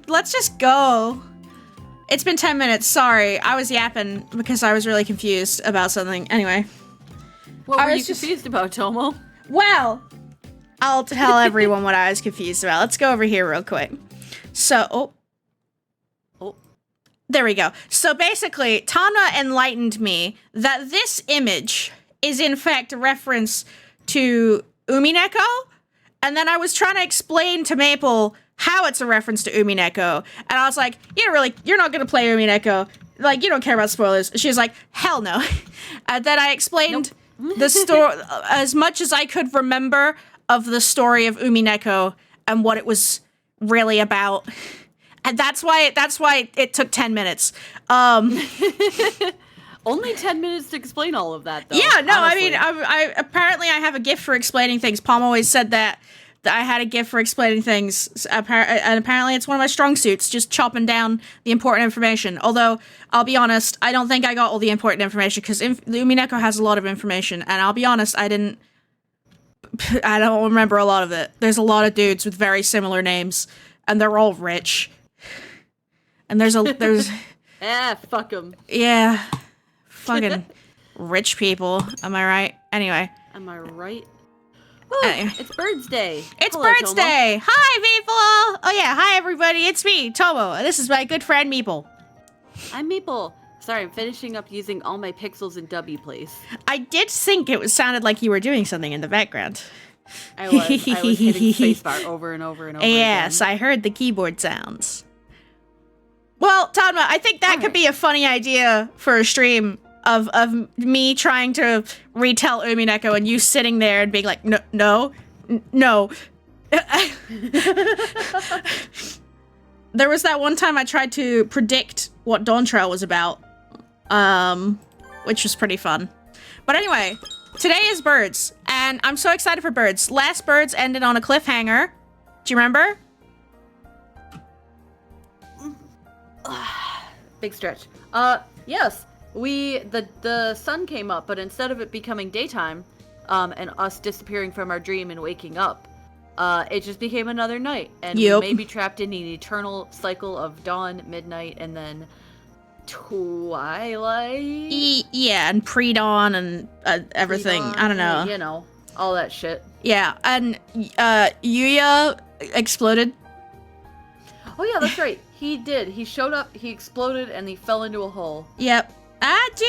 let's just go. It's been 10 minutes. Sorry, I was yapping because I was really confused about something. Anyway. What were you confused about, Tomo? Well, I'll tell everyone what I was confused about. Let's go over here real quick. So, there we go. So basically, Tana enlightened me that this image is in fact a reference to Umineko, and then I was trying to explain to Maple how it's a reference to Umineko, and I was like, you're not gonna play Umineko, like, you don't care about spoilers. She was like, hell no. And then I explained the story as much as I could remember of the story of Umineko and what it was really about. And that's why it took 10 minutes. Only 10 minutes to explain all of that, though. Yeah, no, honestly. I mean, I apparently I have a gift for explaining things. Palm always said that I had a gift for explaining things, and apparently it's one of my strong suits, just chopping down the important information. Although, I'll be honest, I don't think I got all the important information, because Umineko has a lot of information, and I'll be honest, I don't remember a lot of it. There's a lot of dudes with very similar names, and they're all rich. And there's fuck them. Yeah, fucking rich people. Am I right? Anyway. Am I right? Woo, anyway. It's Birds Day. It's Hello, Birds Tomo. Day. Hi, people. Oh yeah, hi everybody. It's me, Tomo. And this is my good friend Meeple. I'm Meeple. Sorry, I'm finishing up using all my pixels in W place. I did think it sounded like you were doing something in the background. I was hitting spacebar over and over and over Yes, again. I heard the keyboard sounds. Well, Tadma, I think that could be a funny idea for a stream of me trying to retell Umineko and you sitting there and being like, no. There was that one time I tried to predict what Dawn Trail was about, which was pretty fun. But anyway, today is Birds, and I'm so excited for Birds. Last Birds ended on a cliffhanger. Do you remember? Big stretch. Yes. The sun came up, but instead of it becoming daytime, and us disappearing from our dream and waking up, it just became another night, and we may be trapped in an eternal cycle of dawn, midnight, and then twilight. Yeah, and pre-dawn and everything. Pre-dawn, I don't know. You know, all that shit. Yeah, and Yuya exploded. Oh yeah, that's right. He did. He showed up, he exploded, and he fell into a hole. Yep. Adieu!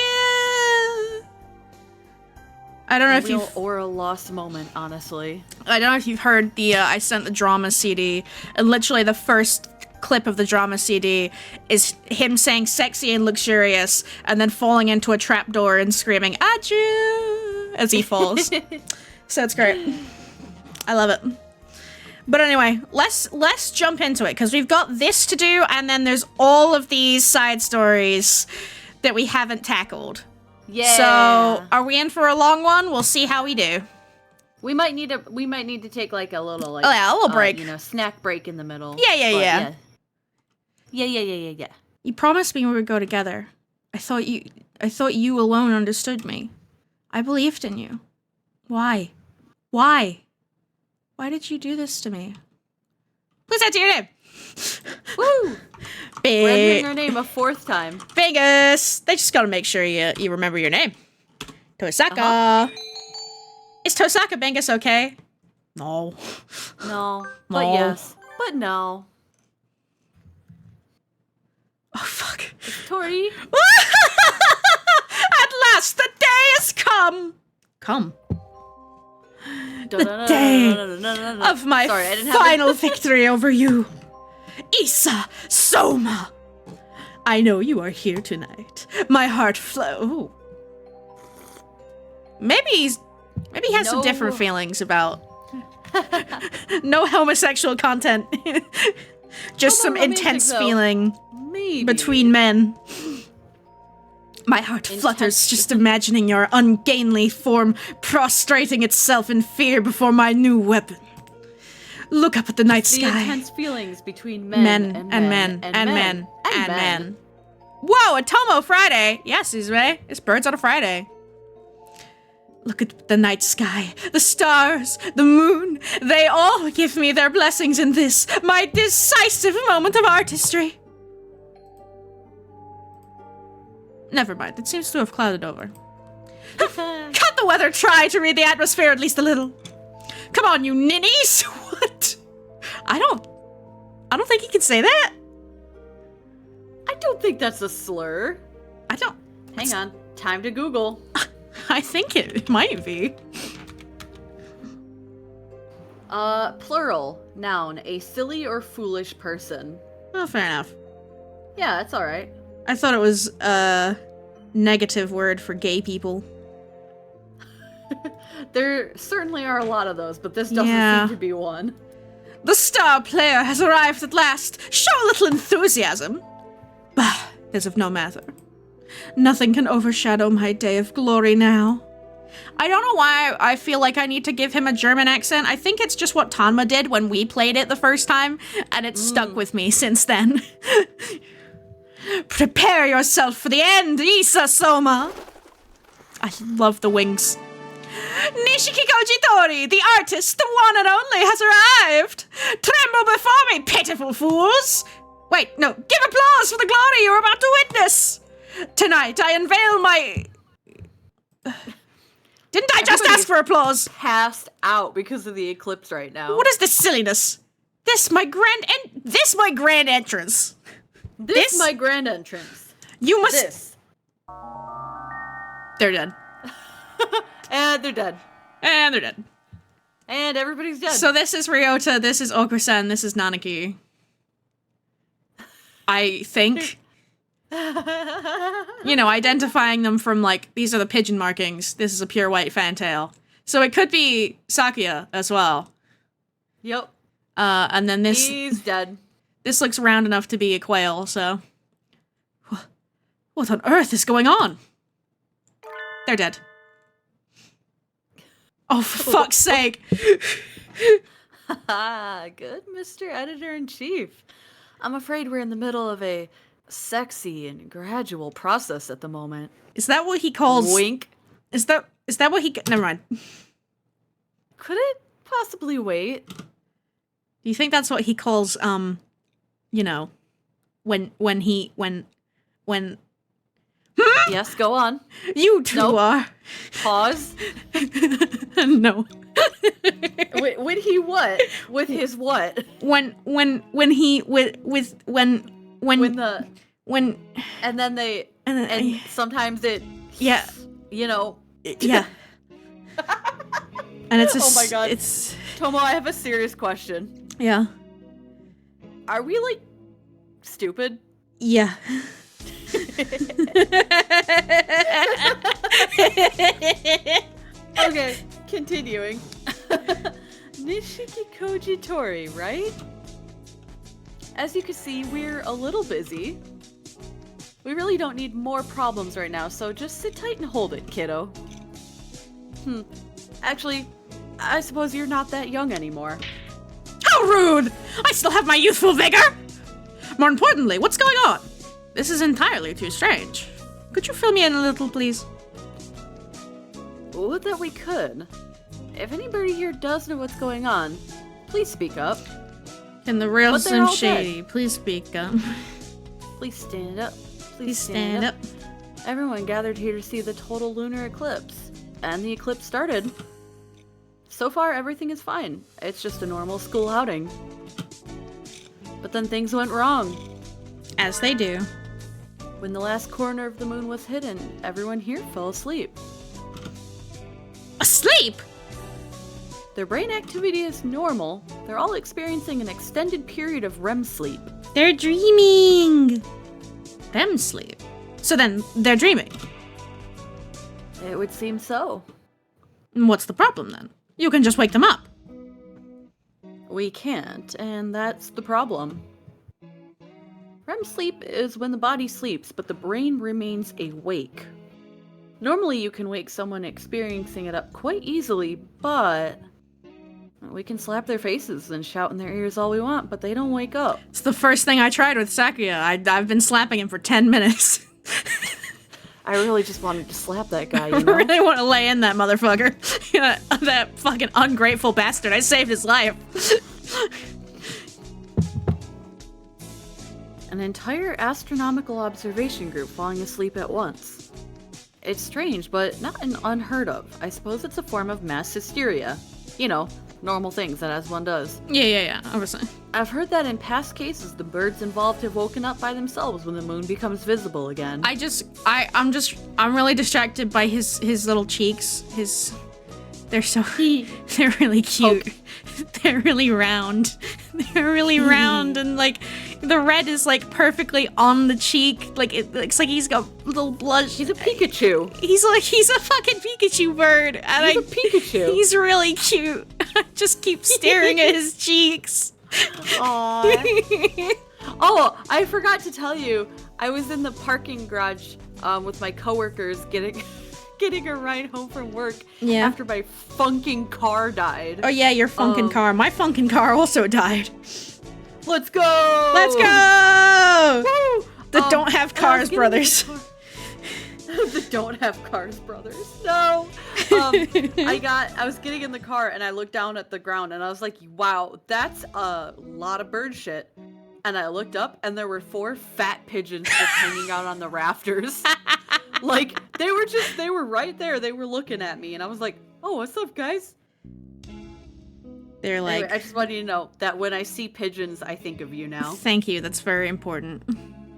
I don't know if you've... Or a lost moment, honestly. I don't know if you've heard the, I sent the drama CD, and literally the first clip of the drama CD is him saying sexy and luxurious, and then falling into a trapdoor and screaming, adieu! As he falls. So it's great. I love it. But anyway, let's jump into it, because we've got this to do, and then there's all of these side stories that we haven't tackled. Yeah. So, are we in for a long one? We'll see how we do. We might need to take like a little a little break. Snack break in the middle. Yeah. Yeah. You promised me we would go together. I thought you alone understood me. I believed in you. Why? Why did you do this to me? Who's that to your name? Woo! We're entering her name a fourth time. Vegas! They just gotta make sure you remember your name. Tosaka! Is Tosaka Vengus okay? No. No. But yes. But no. Oh, fuck. It's Tori. At last, the day has come! Come. The day of my final victory over you. Isa Soma. I know you are here tonight. My heart flow. Maybe he has some different feelings about no homosexual content. Just some intense feeling between men. My heart flutters just imagining your ungainly form prostrating itself in fear before my new weapon. Look up at the night sky. The intense feelings between men and men. Whoa, a Tomo Friday. Yes, Izue. It's Birds on a Friday. Look at the night sky, the stars, the moon. They all give me their blessings in this, my decisive moment of artistry. Never mind, it seems to have clouded over. Cut the weather, try to read the atmosphere at least a little. Come on, you ninnies! What? I don't think he can say that. I don't think that's a slur. I don't. Hang on, time to Google. I think it might be. Plural, noun, a silly or foolish person. Oh, fair enough. Yeah, that's alright. I thought it was a negative word for gay people. There certainly are a lot of those, but this doesn't Yeah. seem to be one. The star player has arrived at last. Show a little enthusiasm. Bah, is of no matter. Nothing can overshadow my day of glory now. I don't know why I feel like I need to give him a German accent. I think it's just what Tanma did when we played it the first time, and it's stuck with me since then. Prepare yourself for the end, Isa Soma. I love the wings. Nishiki Kojitori, the artist, the one and only, has arrived. Tremble before me, pitiful fools. Wait, no, give applause for the glory you're about to witness. Tonight, I unveil my... Didn't I just ask for applause? Passed out because of the eclipse right now. What is this silliness? This my grand entrance. This my grand entrance. You must... This. They're dead. And they're dead. And they're dead. And everybody's dead. So this is Ryota, this is Okusen, this is Nanaki. I think... You know, identifying them from, like, these are the pigeon markings, this is a pure white fantail. So it could be Sakuya as well. Yep. And then this... He's dead. This looks round enough to be a quail, so... What on earth is going on? They're dead. Oh, for fuck's sake. Haha, good, Mr. Editor-in-Chief. I'm afraid we're in the middle of a sexy and gradual process at the moment. Is that what he calls... Wink. Is that what he... Never mind. Could it possibly wait? Do you think that's what he calls, you know, when... Yes, go on. You two Nope. are... Pause. No. When he what? With his what? When the... when And then they... and then And sometimes it... yeah, You know... yeah. And it's a, Oh my god. it's Tomo, I have a serious question. yeah. Are we, like, stupid? Yeah. Okay, continuing. Nishiki Kojitori, right? As you can see, we're a little busy. We really don't need more problems right now, so just sit tight and hold it, kiddo. Actually, I suppose you're not that young anymore. How rude! I still have my youthful vigor! More importantly, what's going on? This is entirely too strange. Could you fill me in a little, please? Would that we could. If anybody here does know what's going on, please speak up. Can the real But they're Slim all Shady please speak up? Please stand up. Please stand up. Everyone gathered here to see the total lunar eclipse. And the eclipse started. So far, everything is fine. It's just a normal school outing. But then things went wrong. As they do. When the last corner of the moon was hidden, everyone here fell asleep. Asleep? Their brain activity is normal. They're all experiencing an extended period of REM sleep. They're dreaming. Them sleep. So then, they're dreaming. It would seem so. What's the problem then? You can just wake them up. We can't, and that's the problem. REM sleep is when the body sleeps, but the brain remains awake. Normally you can wake someone experiencing it up quite easily, but we can slap their faces and shout in their ears all we want, but they don't wake up. It's the first thing I tried with Sakuya. I've been slapping him for 10 minutes. I really just wanted to slap that guy, I you know? really want to lay in that motherfucker. Yeah, that fucking ungrateful bastard. I saved his life. An entire astronomical observation group falling asleep at once. It's strange, but not an unheard of. I suppose it's a form of mass hysteria. You know, normal things that as one does. Yeah, obviously. I've heard that in past cases, the birds involved have woken up by themselves when the moon becomes visible again. I'm really distracted by his little cheeks. They're really cute. Okay. They're really round. They're really round, and like the red is like perfectly on the cheek. Like it looks like he's got little blush. He's a Pikachu. He's a fucking Pikachu bird. And He's a Pikachu. He's really cute. I just keep staring at his cheeks. Aww. Oh, I forgot to tell you, I was in the parking garage with my coworkers getting a ride home from work after my funking car died. Oh yeah, your funkin' car. My funkin' car also died. Let's go! Let's go! Woo! The Don't Have Cars brothers. The Don't Have Cars brothers. No. I was getting in the car and I looked down at the ground and I was like, wow, that's a lot of bird shit. And I looked up and there were 4 fat pigeons just hanging out on the rafters. Like, they were right there. They were looking at me and I was like, oh, what's up, guys? They're like... Anyway, I just wanted you to know that when I see pigeons, I think of you now. Thank you. That's very important.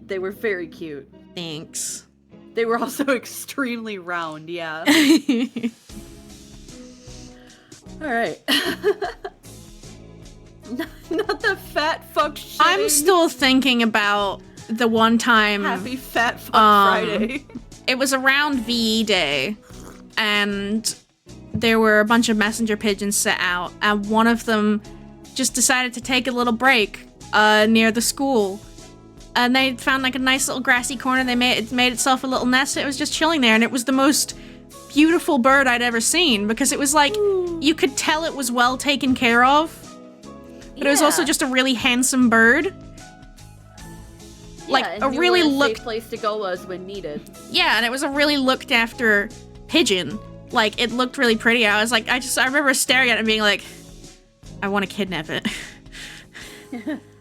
They were very cute. Thanks. They were also extremely round, yeah. Alright. Not the fat fuck shit. I'm still thinking about the one time... Happy Fat Fuck Friday. It was around VE Day, and there were a bunch of messenger pigeons set out, and one of them just decided to take a little break near the school. And they found like a nice little grassy corner. It made itself a little nest. It was just chilling there, and it was the most beautiful bird I'd ever seen, because it was like, you could tell it was well taken care of, but it was also just a really handsome bird. Like and a really safe place to go was when needed. Yeah, and it was a really looked after pigeon. Like, it looked really pretty. I was like, I remember staring at it and being like, I want to kidnap it.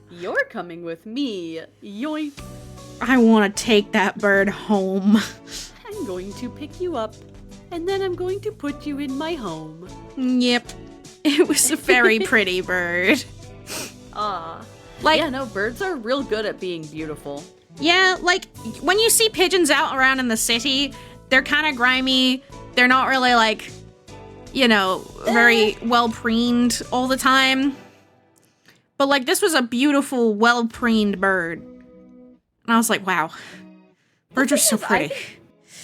You're coming with me. Yoink. I want to take that bird home. I'm going to pick you up, and then I'm going to put you in my home. Yep. It was a very pretty bird. Like, yeah, no, birds are real good at being beautiful. Yeah, like, when you see pigeons out around in the city, they're kind of grimy. They're not really, like, you know, very well-preened all the time. But, like, this was a beautiful, well-preened bird. And I was like, wow. Birds are so pretty.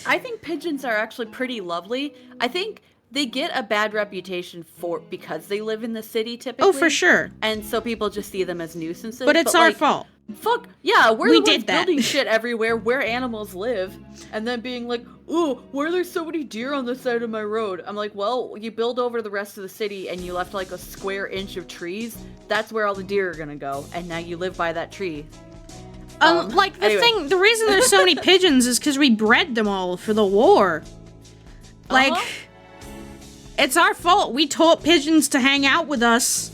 I think pigeons are actually pretty lovely. I think they get a bad reputation because they live in the city typically. Oh, for sure. And so people just see them as nuisances. But it's our fault. Fuck, yeah, we're the ones that. building shit everywhere where animals live, and then being like, ooh, why are there so many deer on the side of my road? I'm like, well, you build over the rest of the city and you left like a square inch of trees, that's where all the deer are gonna go, and now you live by that tree. Like, the reason there's so many pigeons is because we bred them all for the war. Like, it's our fault. We taught pigeons to hang out with us.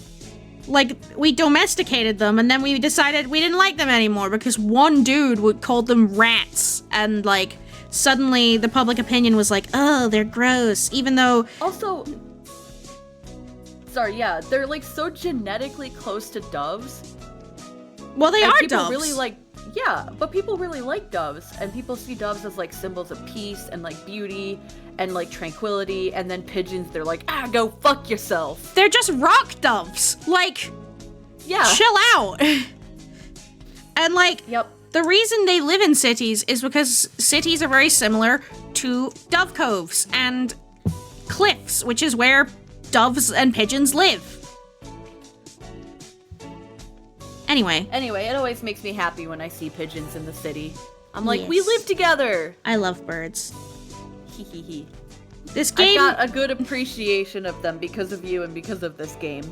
Like, we domesticated them, and then we decided we didn't like them anymore because one dude would call them rats, and, like, suddenly the public opinion was like, oh, they're gross, even though... Also, sorry, yeah, they're, like, so genetically close to doves. Well, they are doves. Really like, yeah, but people really like doves, and people see doves as, like, symbols of peace and, like, beauty and, like, tranquility, and then pigeons, they're like, go fuck yourself. They're just rock doves. Like, yeah, chill out. And, like, the reason they live in cities is because cities are very similar to dove coves and cliffs, which is where doves and pigeons live. Anyway, it always makes me happy when I see pigeons in the city. I'm like, yes. We live together. I love birds. Hee. This game... I got a good appreciation of them because of you and because of this game.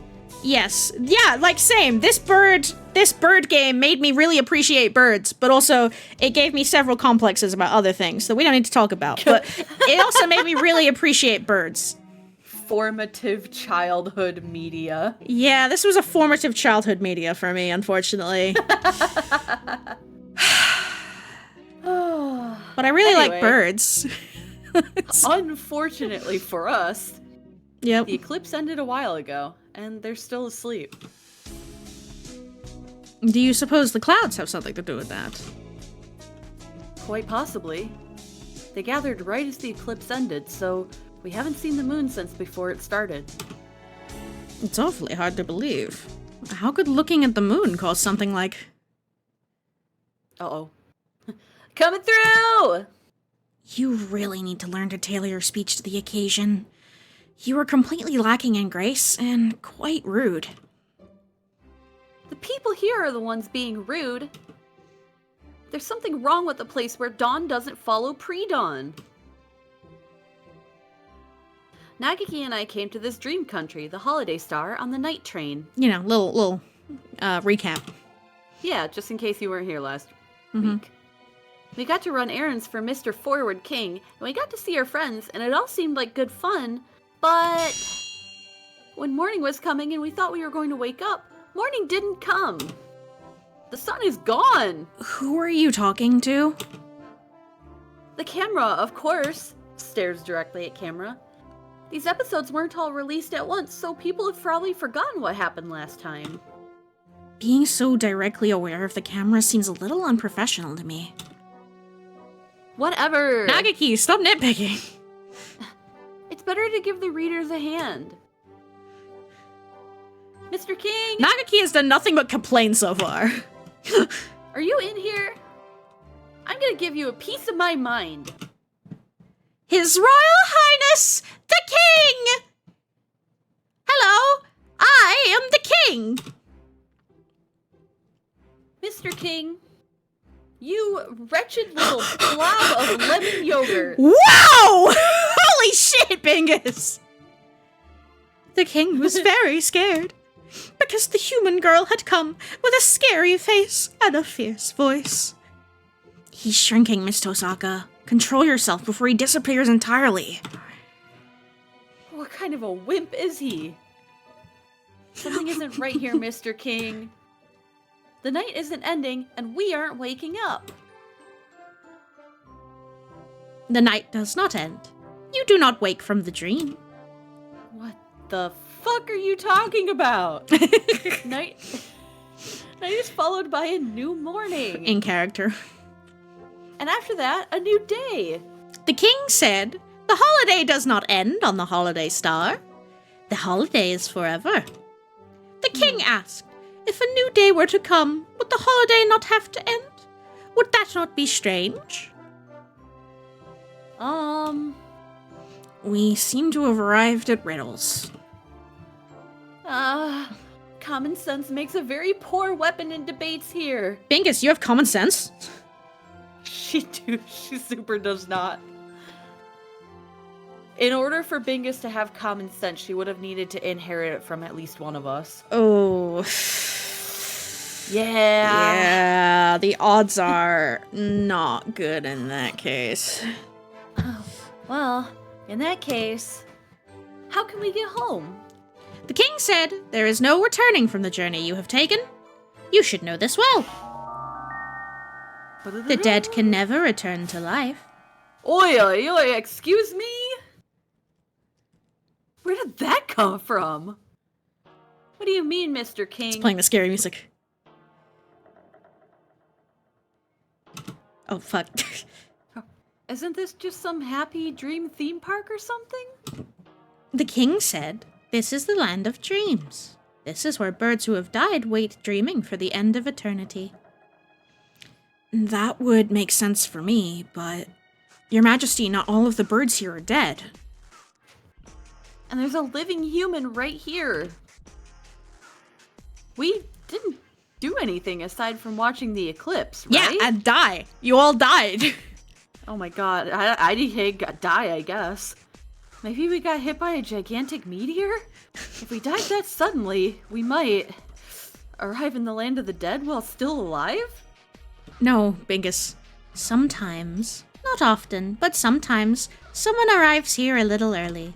Yes. Yeah, like same. This bird game made me really appreciate birds, but also it gave me several complexes about other things that we don't need to talk about. But it also made me really appreciate birds. Formative childhood media. Yeah, this was a formative childhood media for me, unfortunately. But I really like birds. Unfortunately for us, Yep. the eclipse ended a while ago, and they're still asleep. Do you suppose the clouds have something to do with that? Quite possibly. They gathered right as the eclipse ended, so we haven't seen the moon since before it started. It's awfully hard to believe. How could looking at the moon cause something like... Uh-oh. Coming through! You really need to learn to tailor your speech to the occasion. You are completely lacking in grace and quite rude. The people here are the ones being rude. There's something wrong with the place where dawn doesn't follow pre-dawn. Nagaki and I came to this dream country, the Holiday Star, on the night train. You know, little recap. Yeah, just in case you weren't here last week. We got to run errands for Mr. Forward King, and we got to see our friends, and it all seemed like good fun, but when morning was coming and we thought we were going to wake up, morning didn't come. The sun is gone. Who are you talking to? The camera, of course, stares directly at camera. These episodes weren't all released at once, so people have probably forgotten what happened last time. Being so directly aware of the camera seems a little unprofessional to me. Whatever. Nagaki, stop nitpicking. It's better to give the readers a hand. Mr. King! Nagaki has done nothing but complain so far. Are you in here? I'm gonna give you a piece of my mind. His Royal Highness, the King! Hello, I am the King! Mr. King, you wretched little blob of lemon yogurt. Wow! Holy shit, Bingus! The King was very scared, because the human girl had come with a scary face and a fierce voice. He's shrinking, Miss Tosaka. Control yourself before he disappears entirely. What kind of a wimp is he? Something isn't right here, Mr. King. The night isn't ending, and we aren't waking up. The night does not end. You do not wake from the dream. What the fuck are you talking about? Night is followed by a new morning. In character. And after that, a new day. The King said, the holiday does not end on the Holiday Star. The holiday is forever. The King asked, if a new day were to come, would the holiday not have to end? Would that not be strange? We seem to have arrived at riddles. Common sense makes a very poor weapon in debates here. Bingus, you have common sense? She super does not. In order for Bingus to have common sense, she would have needed to inherit it from at least one of us. Oh. Yeah. Yeah, the odds are not good in that case. Oh, well, in that case, how can we get home? The King said, there is no returning from the journey you have taken. You should know this well. The dead can never return to life. Oi, oi, oi, excuse me? Where did that come from? What do you mean, Mr. King? It's playing the scary music. Oh, fuck. Isn't this just some happy dream theme park or something? The King said, this is the land of dreams. This is where birds who have died wait dreaming for the end of eternity. That would make sense for me, but... Your Majesty, not all of the birds here are dead. And there's a living human right here. We didn't do anything aside from watching the eclipse, right? Yeah, and die. You all died. Oh my god, I die, I guess. Maybe we got hit by a gigantic meteor? If we died that suddenly, we might arrive in the land of the dead while still alive? No, Bingus. Sometimes, not often, but sometimes, someone arrives here a little early.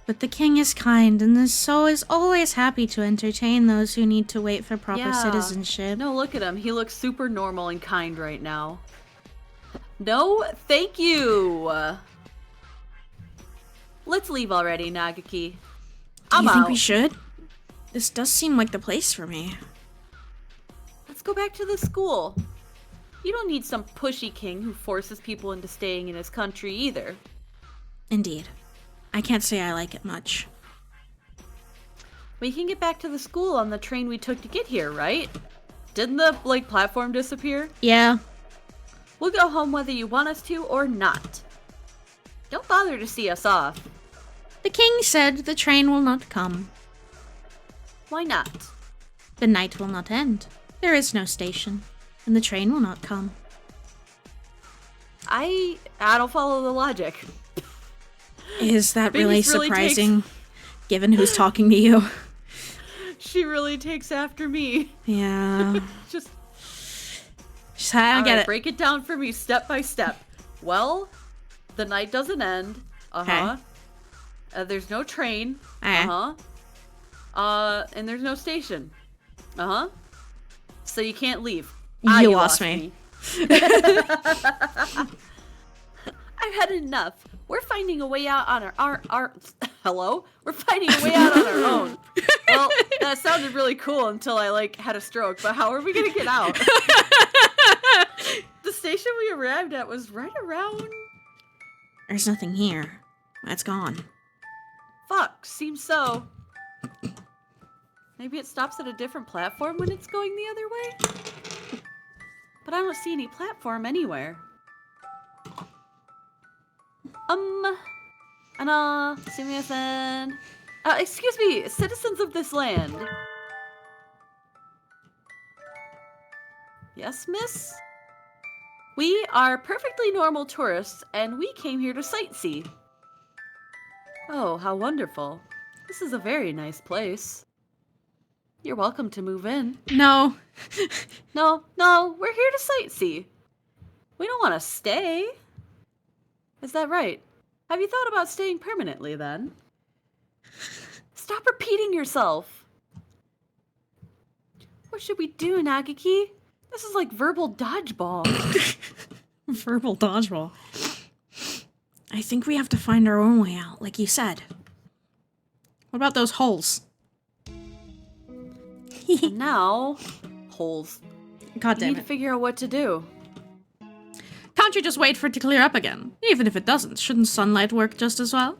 But the king is kind and is always happy to entertain those who need to wait for proper citizenship. No, look at him. He looks super normal and kind right now. No, thank you. Let's leave already, Nagaki. Do you think we should? This does seem like the place for me. Let's go back to the school. You don't need some pushy king who forces people into staying in his country either. Indeed. I can't say I like it much. We can get back to the school on the train we took to get here, right? Didn't the, platform disappear? Yeah. We'll go home whether you want us to or not. Don't bother to see us off. The king said the train will not come. Why not? The night will not end. There is no station, and the train will not come. I don't follow the logic. Is that really surprising, given who's talking to you? She really takes after me. Yeah. Just I don't get it. Break it down for me step by step. Well, the night doesn't end. Uh-huh. Okay. There's no train. Okay. Uh-huh. And there's no station. Uh-huh. So you can't leave. You lost me. I've had enough. We're finding a way out on our hello? We're finding a way out on our own. Well, that sounded really cool until I had a stroke, but how are we gonna get out? The station we arrived at was right around. There's nothing here. It's gone. Fuck, seems so. Maybe it stops at a different platform when it's going the other way? But I don't see any platform anywhere. Excuse me, citizens of this land. Yes, miss? We are perfectly normal tourists, and we came here to sightsee. Oh, how wonderful. This is a very nice place. You're welcome to move in. No. No, we're here to sightsee. We don't want to stay. Is that right? Have you thought about staying permanently, then? Stop repeating yourself. What should we do, Nagaki? This is like verbal dodgeball. Verbal dodgeball. I think we have to find our own way out, like you said. What about those holes? And now, holes. God damn You need to figure out what to do. Can't you just wait for it to clear up again? Even if it doesn't, shouldn't sunlight work just as well?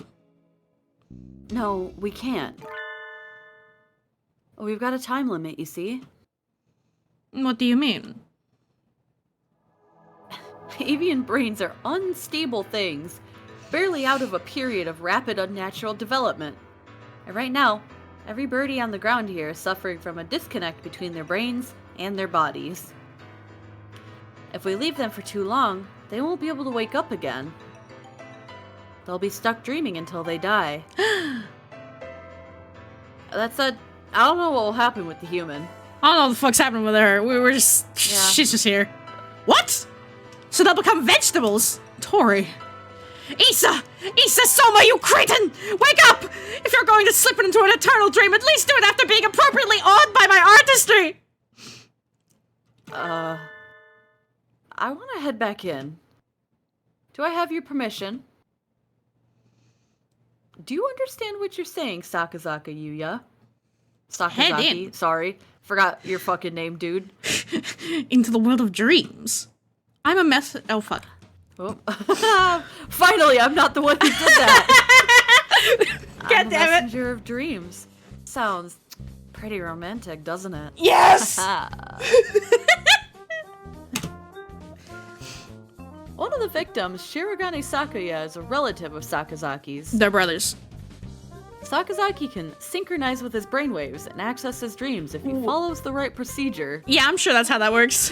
No, we can't. We've got a time limit, you see. What do you mean? Avian brains are unstable things, barely out of a period of rapid unnatural development. And right now, every birdie on the ground here is suffering from a disconnect between their brains and their bodies. If we leave them for too long, they won't be able to wake up again. They'll be stuck dreaming until they die. That said, I don't know what will happen with the human. I don't know what the fuck's happening with her. We were just... Yeah. She's just here. What? So they'll become vegetables? Tori. Issa! Issa Soma, you cretin! Wake up! If you're going to slip into an eternal dream, at least do it after being appropriately awed by my artistry! I want to head back in. Do I have your permission? Do you understand what you're saying, Sakazaka Yuya? Sakazaki, sorry. Forgot your fucking name, dude. Into the world of dreams. I'm a mess. Oh, fuck. Oh. Finally, I'm not the one who did that. God damn it. Messenger of dreams. Sounds pretty romantic, doesn't it? Yes! One of the victims, Shirogane Sakuya, is a relative of Sakazaki's. They're brothers. Sakazaki can synchronize with his brainwaves and access his dreams if he follows the right procedure. Yeah, I'm sure that's how that works.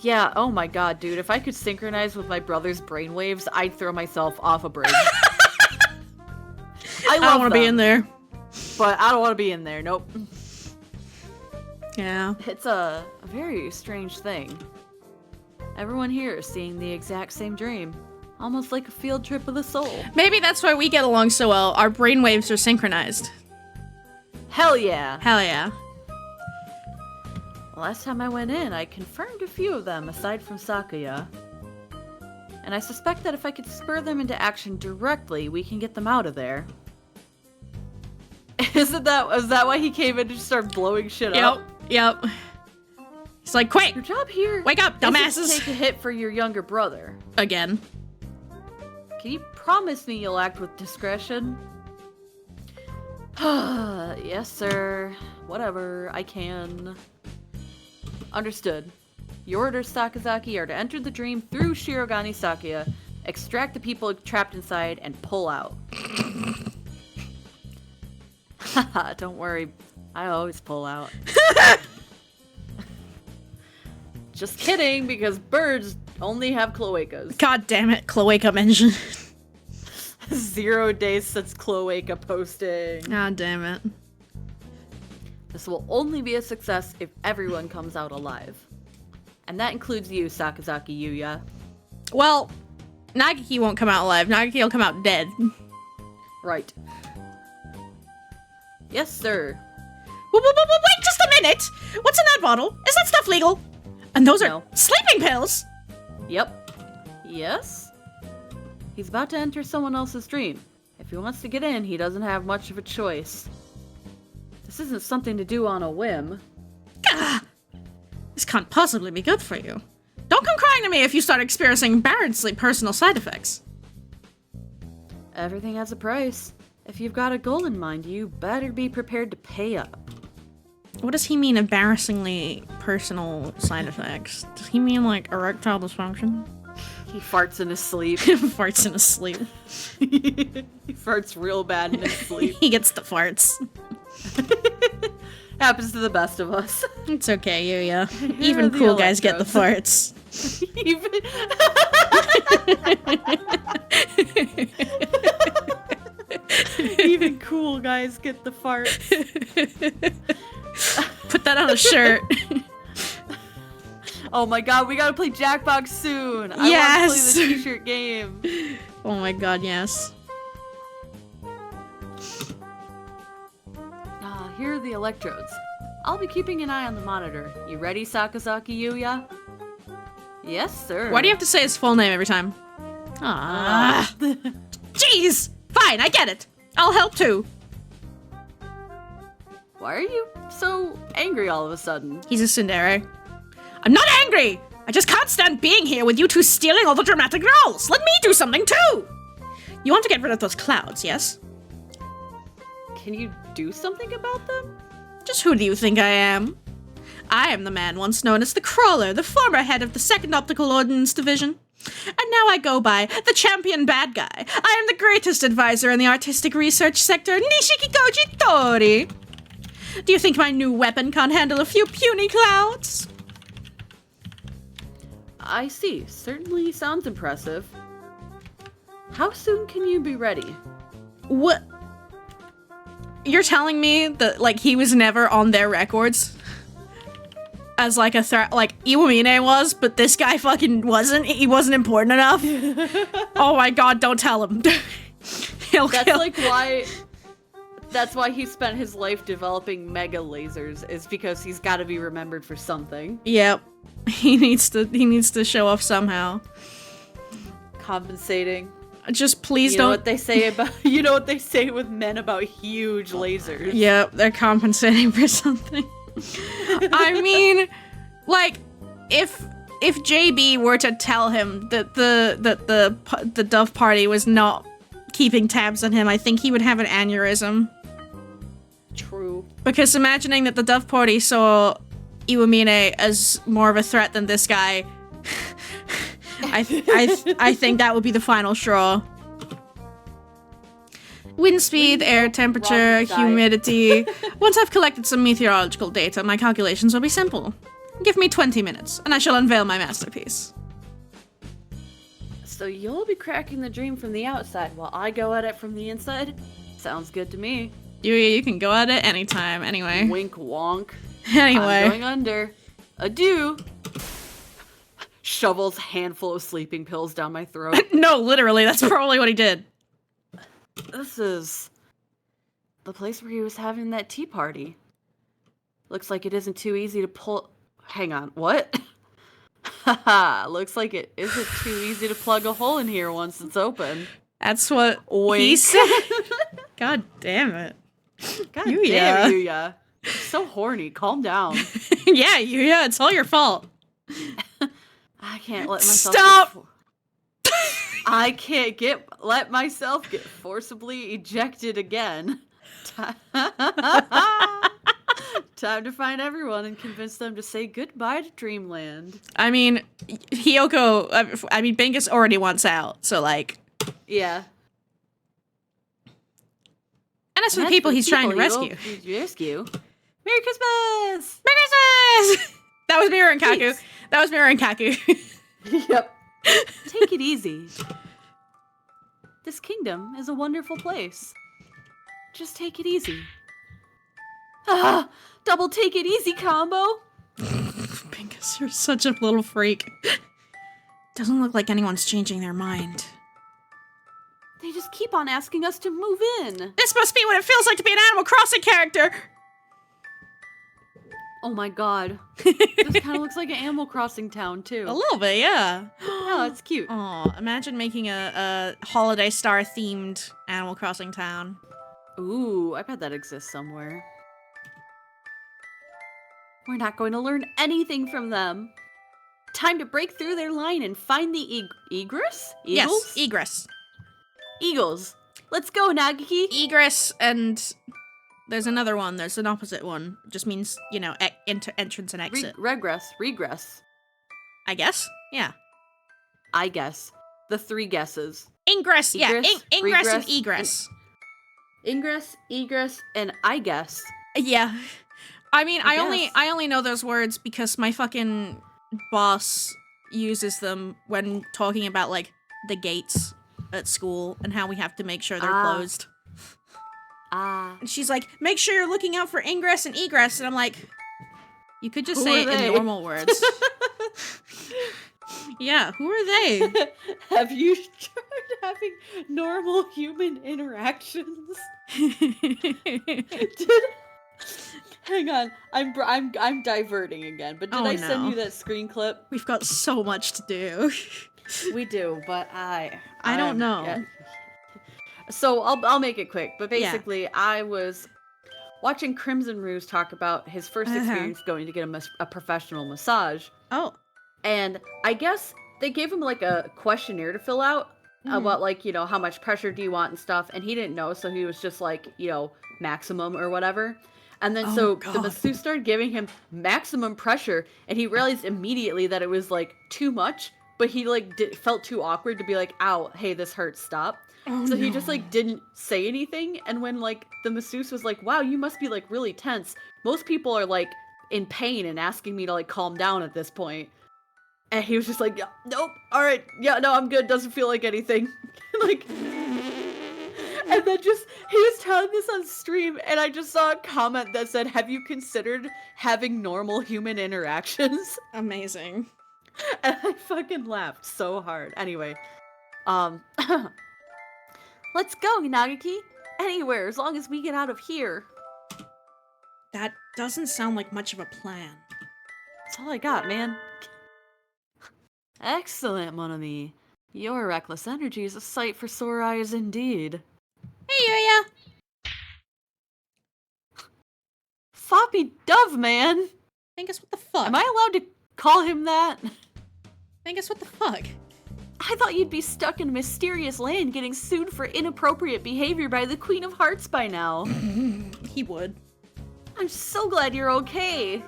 Yeah, oh my god, dude. If I could synchronize with my brother's brainwaves, I'd throw myself off a bridge. I don't want to be in there. But I don't want to be in there. Nope. Yeah. It's a very strange thing. Everyone here is seeing the exact same dream. Almost like a field trip of the soul. Maybe that's why we get along so well. Our brainwaves are synchronized. Hell yeah. Hell yeah. Last time I went in, I confirmed a few of them, aside from Sakuya. And I suspect that if I could spur them into action directly, we can get them out of there. Was that why he came in to just start blowing shit up? Yep. He's like, quick! Your job here. Wake up, isn't dumbasses! to take a hit for your younger brother. Again. Can you promise me you'll act with discretion? Yes, sir. Whatever, I can. Understood. Your orders, Sakazaki, are to enter the dream through Shirogane Sakuya, extract the people trapped inside, and pull out. Haha, don't worry. I always pull out. Just kidding, because birds only have cloacas. God damn it, cloaca mention. 0 days since cloaca posting. God damn it. This will only be a success if everyone comes out alive. And that includes you, Sakazaki Yuya. Well, Nagaki won't come out alive. Nagaki will come out dead. Right. Yes, sir. Wait just a minute! What's in that bottle? Is that stuff legal? And those are No. sleeping pills! Yep. Yes? He's about to enter someone else's dream. If he wants to get in, he doesn't have much of a choice. This isn't something to do on a whim. Gah! This can't possibly be good for you. Don't come crying to me if you start experiencing embarrassingly personal side effects. Everything has a price. If you've got a goal in mind, you better be prepared to pay up. What does he mean, embarrassingly personal side effects? Does he mean, like, erectile dysfunction? He farts in his sleep. Farts in his sleep. He farts real bad in his sleep. He gets the farts. Happens to the best of us. It's okay, Yuya. Here Even are the cool guys get the electrodes. farts. Even cool guys get the farts. Put that on a shirt. Oh my god, we gotta play Jackbox soon. Yes. I want to play the t-shirt game. Oh my god, yes. Here are the electrodes. I'll be keeping an eye on the monitor. You ready, Sakazaki Yuya? Yes, sir. Why do you have to say his full name every time? Ah. Jeez! Fine, I get it. I'll help too. Why are you so angry all of a sudden? He's a tsundere. I'm not angry! I just can't stand being here with you two stealing all the dramatic roles. Let me do something too! You want to get rid of those clouds, yes? Can you do something about them? Just who do you think I am? I am the man once known as the Crawler, the former head of the 2nd Optical Ordnance Division. And now I go by the champion bad guy. I am the greatest advisor in the artistic research sector, Nishikikoji Tori. Do you think my new weapon can't handle a few puny clouds? I see. Certainly sounds impressive. How soon can you be ready? What? You're telling me that, like, he was never on their records? As, like, a threat, like, Iwamine was, but this guy fucking wasn't? He wasn't important enough? Oh my god, don't tell him. That's why he spent his life developing mega lasers, is because he's gotta be remembered for something. Yep. He needs to show off somehow. Compensating. Just please You don't. know what they say about with men about huge lasers. Yep, they're compensating for something. I mean, like, if JB were to tell him that the Dove Party was not keeping tabs on him, I think he would have an aneurysm. True. Because imagining that the Dove Party saw Iwamine as more of a threat than this guy, I think that would be the final straw. Wind speed, air temperature, humidity. Once I've collected some meteorological data, my calculations will be simple. Give me 20 minutes, and I shall unveil my masterpiece. So you'll be cracking the dream from the outside while I go at it from the inside? Sounds good to me. You can go at it anytime. Anyway. Wink wonk. Anyway. I'm going under. Adieu. Shovels handful of sleeping pills down my throat. No, literally, that's probably what he did. This is the place where he was having that tea party. Looks like it isn't too easy to pull. Hang on, what? Haha, looks like it isn't too easy to plug a hole in here once it's open. That's what he Wink. said. God damn it. God Yuya. damn, Yuya. You're so horny. Calm down. Yeah, it's all your fault. I can't let myself. Stop! I can't let myself get forcibly ejected again. Time to find everyone and convince them to say goodbye to Dreamland. I mean, Bingus already wants out, so like. Yeah. And as for the people he's trying to rescue. Merry Christmas! Merry Christmas! That was Mirror and Kaku. Peace. That was Mirror and Kaku. Yep. Take it easy. This kingdom is a wonderful place. Just take it easy. Ah! Double take it easy combo! Bingus, you're such a little freak. Doesn't look like anyone's changing their mind. They just keep on asking us to move in. This must be what it feels like to be an Animal Crossing character! Oh my god. This kind of looks like an Animal Crossing town, too. A little bit, yeah. Oh, it's cute. Aw, imagine making a Holiday Star themed Animal Crossing town. Ooh, I bet that exists somewhere. We're not going to learn anything from them. Time to break through their line and find the egress? Eagles? Yes, egress. Eagles. Let's go, Nagiki. Egress, and there's another one. There's an opposite one. It just means, entrance and exit. Regress. I guess? Yeah. I guess. The three guesses. Ingress, yeah. Egress, Ingress and regress, egress. Ingress, egress, and I guess. Yeah. I mean, I I only know those words because my fucking boss uses them when talking about, like, the gates at school and how we have to make sure they're closed. And she's like, make sure you're looking out for ingress and egress. And I'm like, you could just say it in normal words. Yeah, who are they? Have you tried having normal human interactions? Hang on, I'm diverting again. But did I send you that screen clip? We've got so much to do. We do, but I don't know. Yeah. So I'll make it quick. But basically, I was watching Crimson Ruse talk about his first experience going to get a professional massage. Oh. And I guess they gave him like a questionnaire to fill out about like, how much pressure do you want and stuff. And he didn't know. So he was just like, maximum or whatever. And then the masseuse started giving him maximum pressure. And he realized immediately that it was like too much. But he like felt too awkward to be like, ow, hey, this hurts, stop. So he just like didn't say anything. And when like the masseuse was like, wow, you must be like really tense. Most people are like in pain and asking me to like calm down at this point. And he was just like, yeah, nope, all right, yeah, no, I'm good, doesn't feel like anything. Like, and then he was telling this on stream, and I just saw a comment that said, have you considered having normal human interactions? Amazing. And I fucking laughed so hard. Anyway, let's go, Nagiki. Anywhere, as long as we get out of here. That doesn't sound like much of a plan. That's all I got, man. Excellent, mon ami. Your reckless energy is a sight for sore eyes indeed. Hey, Yuya! Floppy Dove, man! Bingus, what the fuck? Am I allowed to call him that? Bingus, what the fuck? I thought you'd be stuck in a mysterious land getting sued for inappropriate behavior by the Queen of Hearts by now. He would. I'm so glad you're okay.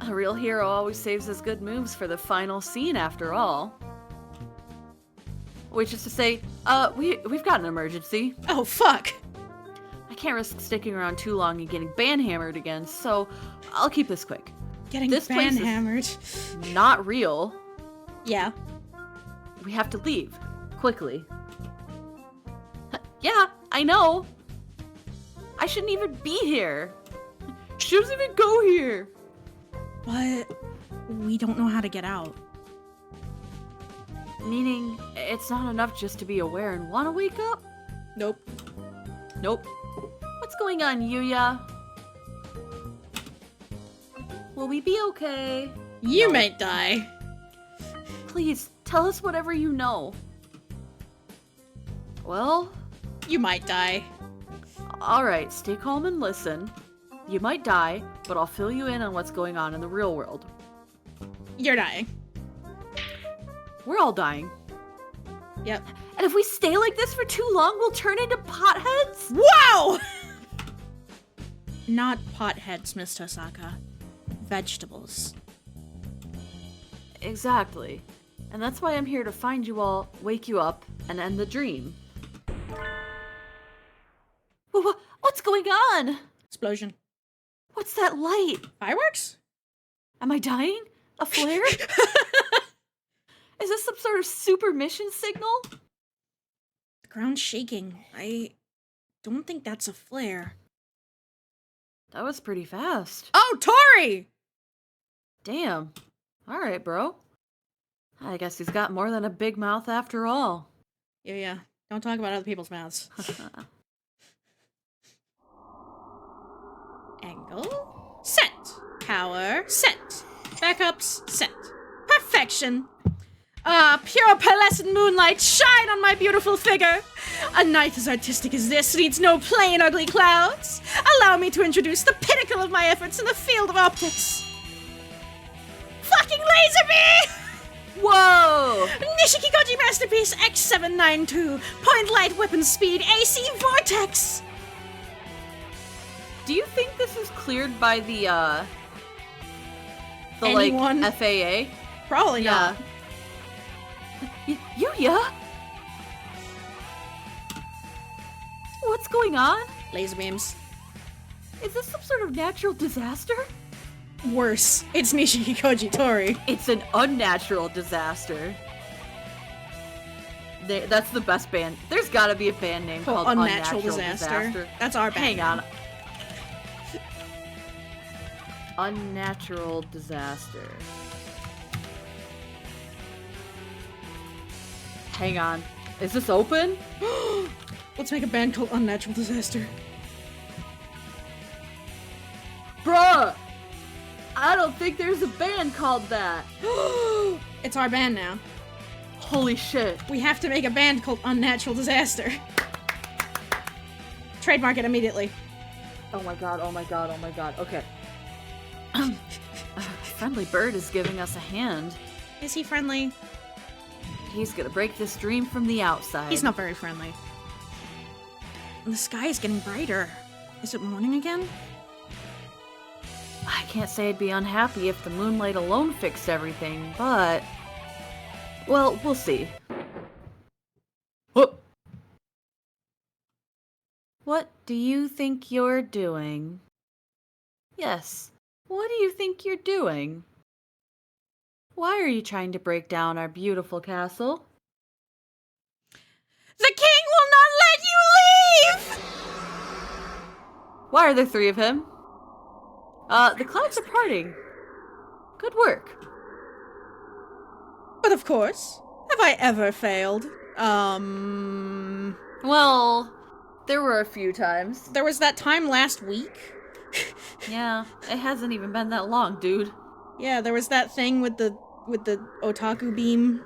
A real hero always saves his good moves for the final scene, after all. Which is to say, we've got an emergency. Oh, fuck. I can't risk sticking around too long and getting banhammered again, so I'll keep this quick. Getting this place is banhammered. Not real. Yeah. We have to leave. Quickly. Yeah, I know. I shouldn't even be here. She doesn't even go here. But we don't know how to get out. Meaning, it's not enough just to be aware and want to wake up? Nope. Nope. What's going on, Yuya? Will we be okay? You might die. Please, tell us whatever you know. Well, You might die. alright, stay calm and listen. You might die, but I'll fill you in on what's going on in the real world. You're dying. We're all dying. Yep. And if we stay like this for too long, we'll turn into potheads? Wow! Not potheads, Miss Tosaka. Vegetables. Exactly. And that's why I'm here to find you all, wake you up, and end the dream. What's going on? Explosion. What's that light? Fireworks? Am I dying? A flare? Is this some sort of super mission signal? The ground's shaking. I don't think that's a flare. That was pretty fast. Oh, Tori! Damn. Alright, bro. I guess he's got more than a big mouth after all. Yeah. Don't talk about other people's mouths. Angle. Set. Power. Set. Backups. Set. Perfection. Pure pearlescent moonlight, shine on my beautiful figure. A night as artistic as this needs no plain ugly clouds. Allow me to introduce the pinnacle of my efforts in the field of optics. Fucking laser beam! Whoa! Nishikikoji Masterpiece X792, point light weapon speed, AC Vortex! Do you think this is cleared by the Anyone? like, FAA? Probably not. Yuya? What's going on? Laser beams. Is this some sort of natural disaster? Worse, it's Nishikikoji Tori. It's an unnatural disaster. That's the best band. There's gotta be a band name called Unnatural Disaster. That's our band. Hang on. Unnatural Disaster. Hang on. Is this open? Let's make a band called Unnatural Disaster. Bruh! I don't think there's a band called that. It's our band now. Holy shit. We have to make a band called Unnatural Disaster. Trademark it immediately. Oh my god, oh my god, oh my god. Okay. Friendly Bird is giving us a hand. Is he friendly? He's gonna break this dream from the outside. He's not very friendly. The sky is getting brighter. Is it morning again? I can't say I'd be unhappy if the moonlight alone fixed everything, but... well, we'll see. What? What do you think you're doing? Yes, what do you think you're doing? Why are you trying to break down our beautiful castle? The king will not let you leave! Why are there three of him? The clouds are parting. Good work. But of course, have I ever failed? Well, there were a few times. There was that time last week. Yeah, it hasn't even been that long, dude. Yeah, there was that thing with the otaku beam.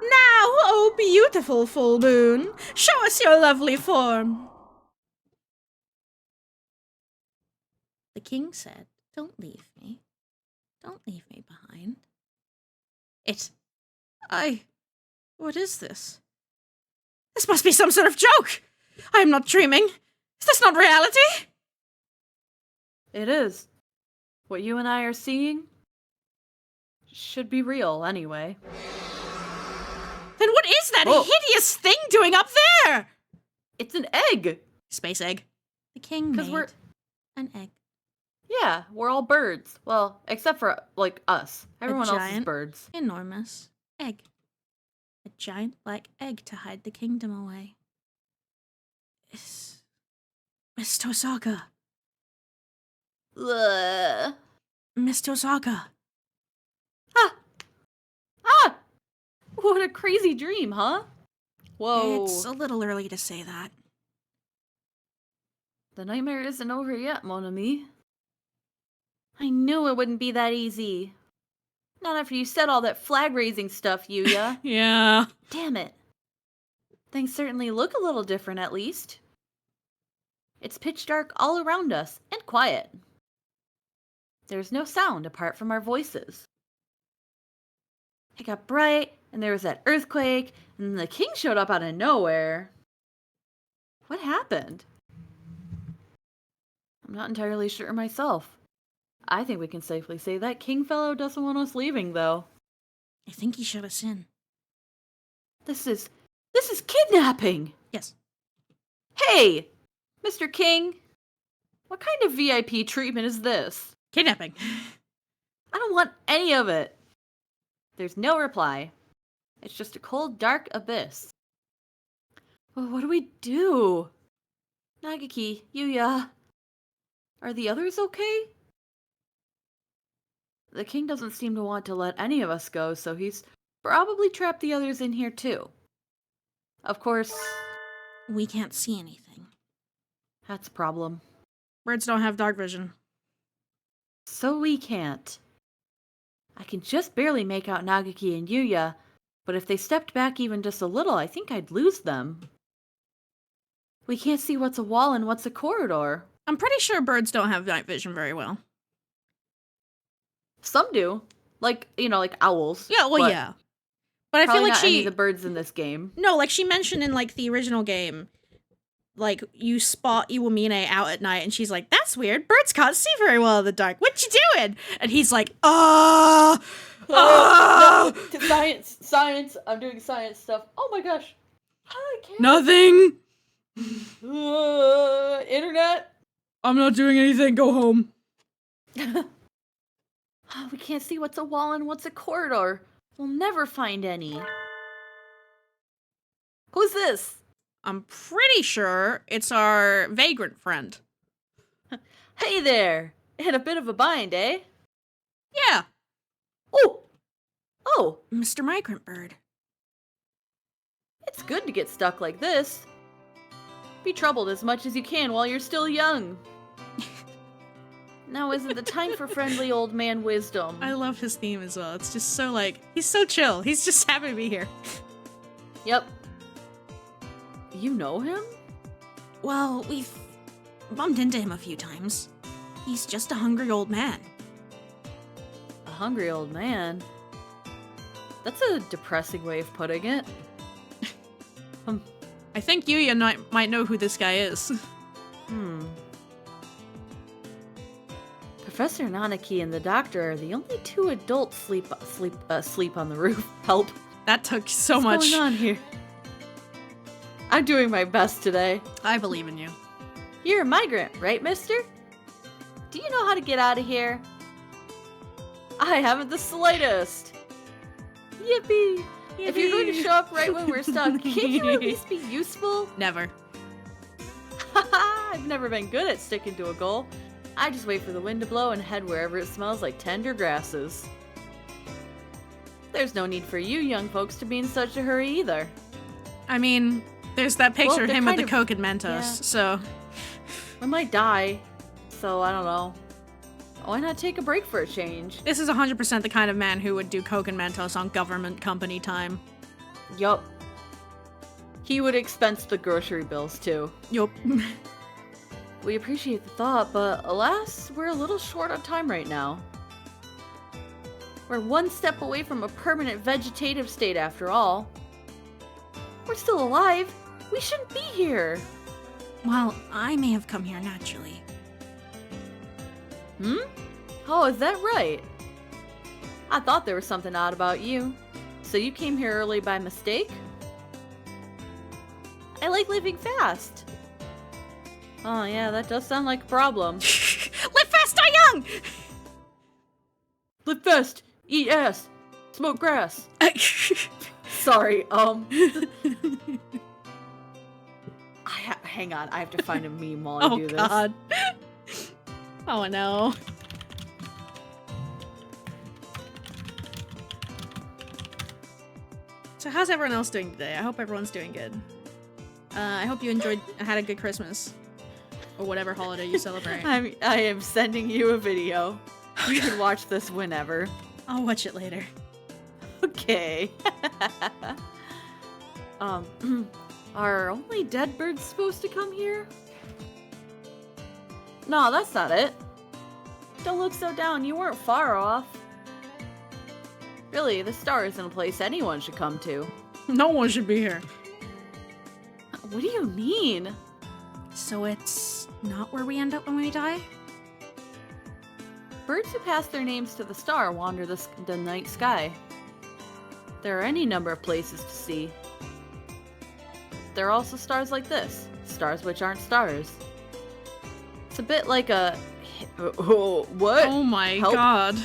Now, oh beautiful full moon, show us your lovely form. The king said, "Don't leave me. Don't leave me behind." What is this? This must be some sort of joke! I am not dreaming. Is this not reality? It is. What you and I are seeing should be real, anyway. Then what is that hideous thing doing up there? It's an egg! Space egg. The king 'Cause made we're- an egg. Yeah, we're all birds. Well, except for, like, us. Everyone else is giant- birds. Enormous egg. A giant black egg to hide the kingdom away. Miss Tosaka. Ugh. Miss Tosaka. Ah! What a crazy dream, huh? Whoa. It's a little early to say that. The nightmare isn't over yet, mon ami. I knew it wouldn't be that easy. Not after you said all that flag-raising stuff, Yuya. Yeah. Damn it. Things certainly look a little different, at least. It's pitch dark all around us, and quiet. There's no sound apart from our voices. It got bright, and there was that earthquake, and then the king showed up out of nowhere. What happened? I'm not entirely sure myself. I think we can safely say that king fellow doesn't want us leaving, though. I think he shut us in. This is kidnapping! Yes. Hey! Mr. King! What kind of VIP treatment is this? Kidnapping. I don't want any of it. There's no reply. It's just a cold, dark abyss. Well, what do we do? Nagaki, Yuya. Are the others okay? The king doesn't seem to want to let any of us go, so he's probably trapped the others in here too. Of course, We can't see anything. that's a problem. Birds don't have dark vision. So we can't. I can just barely make out Nagaki and Yuya, but if they stepped back even just a little, I think I'd lose them. We can't see what's a wall and what's a corridor. I'm pretty sure birds don't have night vision very well. Some do. Like owls. Yeah, well, but yeah. But I feel probably like not any of the birds in this game. No, like she mentioned in like the original game, like you spot Iwamine out at night and she's like, that's weird. Birds can't see very well in the dark. What you doing? And he's like, No, science. I'm doing science stuff. Oh my gosh. I can't. nothing. Internet. I'm not doing anything. Go home. We can't see what's a wall and what's a corridor. We'll never find any. Who's this? I'm pretty sure it's our vagrant friend. Hey there. In a bit of a bind, eh? Yeah, Oh, Mr. Migrant Bird. it's good to get stuck like this. Be troubled as much as you can while you're still young. Now isn't the time for friendly old man wisdom. I love his theme as well. It's just so like, he's so chill. He's just happy to be here. Yep. You know him? Well, we've bumped into him a few times. He's just a hungry old man. A hungry old man? That's a depressing way of putting it. I think Yuya might know who this guy is. Professor Nanaki and the doctor are the only two adults sleep on the roof. Help. That took so What's much. going on here? I'm doing my best today. I believe in you. You're a migrant, right, mister? Do you know how to get out of here? I haven't the slightest. Yippee! If you're going to show up right when we're stuck, can't you at least be useful? Never. Haha, I've never been good at sticking to a goal. I just wait for the wind to blow and head wherever it smells like tender grasses. There's no need for you young folks to be in such a hurry either. I mean, there's that picture Well, of they're him with kind the of- Coke and Mentos, yeah. so... I might die, so I don't know. Why not take a break for a change? This is 100% the kind of man who would do Coke and Mentos on government company time. Yup. He would expense the grocery bills too. Yup. We appreciate the thought, but alas, we're a little short on time right now. We're one step away from a permanent vegetative state after all. We're still alive. We shouldn't be here. Well, I may have come here naturally. Oh, is that right? I thought there was something odd about you. So you came here early by mistake? I like living fast. Oh yeah, that does sound like a problem. Live fast, die young! Live fast, eat ass, smoke grass. Sorry, I hang on. I have to find a meme while I Oh do this. god. Oh no. So how's everyone else doing today? I hope everyone's doing good. I hope you had a good Christmas. Or whatever holiday you celebrate. I am sending you a video. You can watch this whenever. I'll watch it later. Okay. Are only dead birds supposed to come here? No, that's not it. Don't look so down, you weren't far off. Really, the star isn't a place anyone should come to. No one should be here. What do you mean? So it's not where we end up when we die? Birds who pass their names to the star wander the night sky. There are any number of places to see. There are also stars like this, stars which aren't stars. It's a bit like a... Oh, what? Oh my Help. god.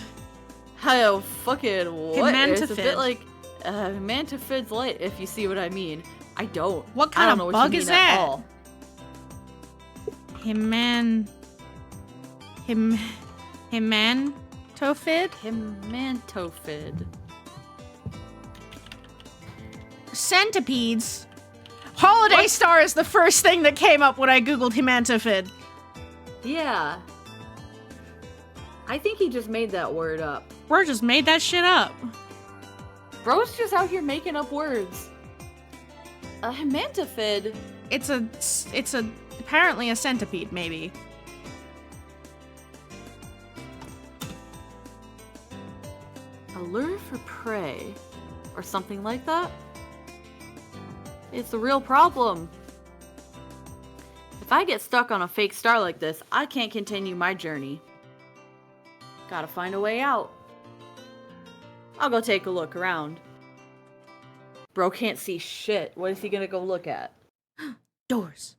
How fucking what? It's a Himantafid. bit like Mantafid's light, if you see what I mean. I don't. What I kind don't of know what bug you is mean at that? all. Himantofid? Himantofid. Centipedes. Holiday What? star is the first thing that came up when I googled Himantofid. Yeah. I think he just made that word up. Bro just made that shit up. Bro's just out here making up words. A Himantofid. It's apparently a centipede, maybe. A lure for prey. Or something like that? It's a real problem. If I get stuck on a fake star like this, I can't continue my journey. Gotta find a way out. I'll go take a look around. Bro can't see shit. What is he gonna go look at? Doors.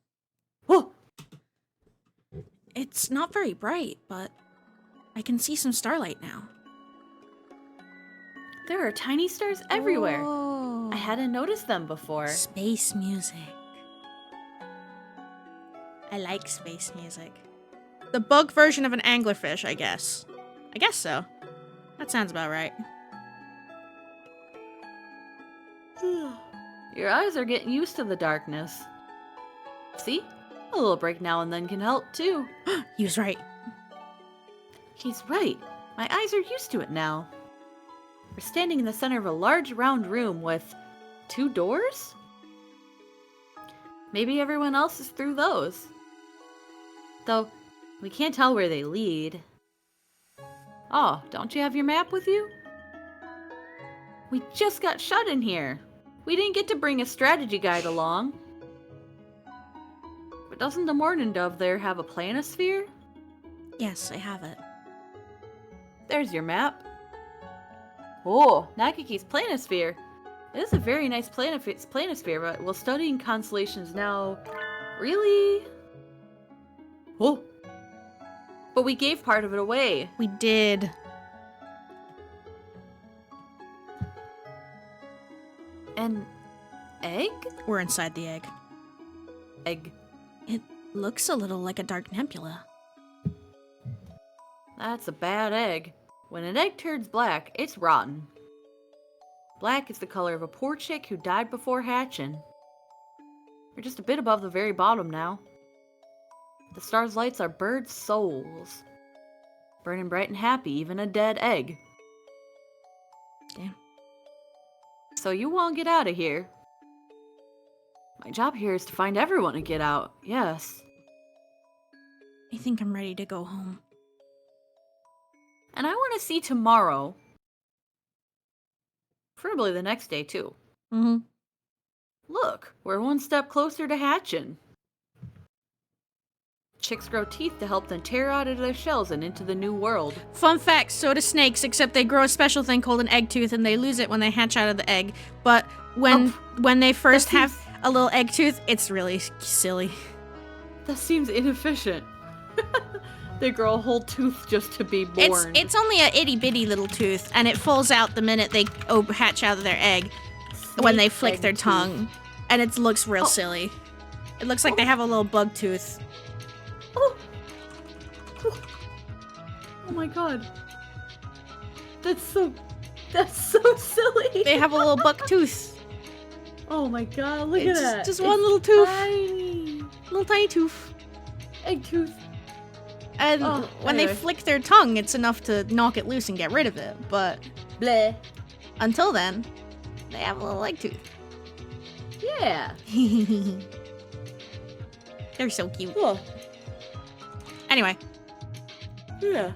Whoa! It's not very bright, but I can see some starlight now. There are tiny stars everywhere. Oh. I hadn't noticed them before. Space music. I like space music. The bug version of an anglerfish, I guess. I guess so. That sounds about right. Your eyes are getting used to the darkness. See? A little break now and then can help, too. He was right. He's right. My eyes are used to it now. We're standing in the center of a large round room with 2 doors? Maybe everyone else is through those. Though, we can't tell where they lead. Oh, don't you have your map with you? We just got shut in here. We didn't get to bring a strategy guide along. But doesn't the Morning Dove there have a planisphere? Yes, I have it. There's your map. Oh, Nakiki's planisphere. It is a very nice planisphere, but will studying constellations now really? Oh. But we gave part of it away. We did. An egg? We're inside the egg. Egg. It looks a little like a dark nebula. That's a bad egg. When an egg turns black, it's rotten. Black is the color of a poor chick who died before hatching. We're just a bit above the very bottom now. The star's lights are birds' souls. Burning bright and happy, even a dead egg. Damn. So you won't get out of here. My job here is to find everyone to get out, yes. I think I'm ready to go home. And I want to see tomorrow. Preferably the next day, too. Mm-hmm. Look, we're one step closer to hatching. Chicks grow teeth to help them tear out of their shells and into the new world. Fun fact, so do snakes, except they grow a special thing called an egg tooth and they lose it when they hatch out of the egg. But when they first have a little egg tooth, it's really silly. That seems inefficient. They grow a whole tooth just to be born. It's only a itty bitty little tooth, and it falls out the minute they hatch out of their egg when they flick egg their tooth. tongue, and it looks real silly. It looks like they have a little bug tooth. Oh. Oh my god. That's so silly. They have a little buck tooth. Oh my god, look It's at that. just one little tooth. Tiny. Little tiny tooth. Egg tooth. And when they flick their tongue, it's enough to knock it loose and get rid of it. But Bleh. until then, they have a little egg tooth. Yeah. They're so cute. Cool. Anyway. Yeah.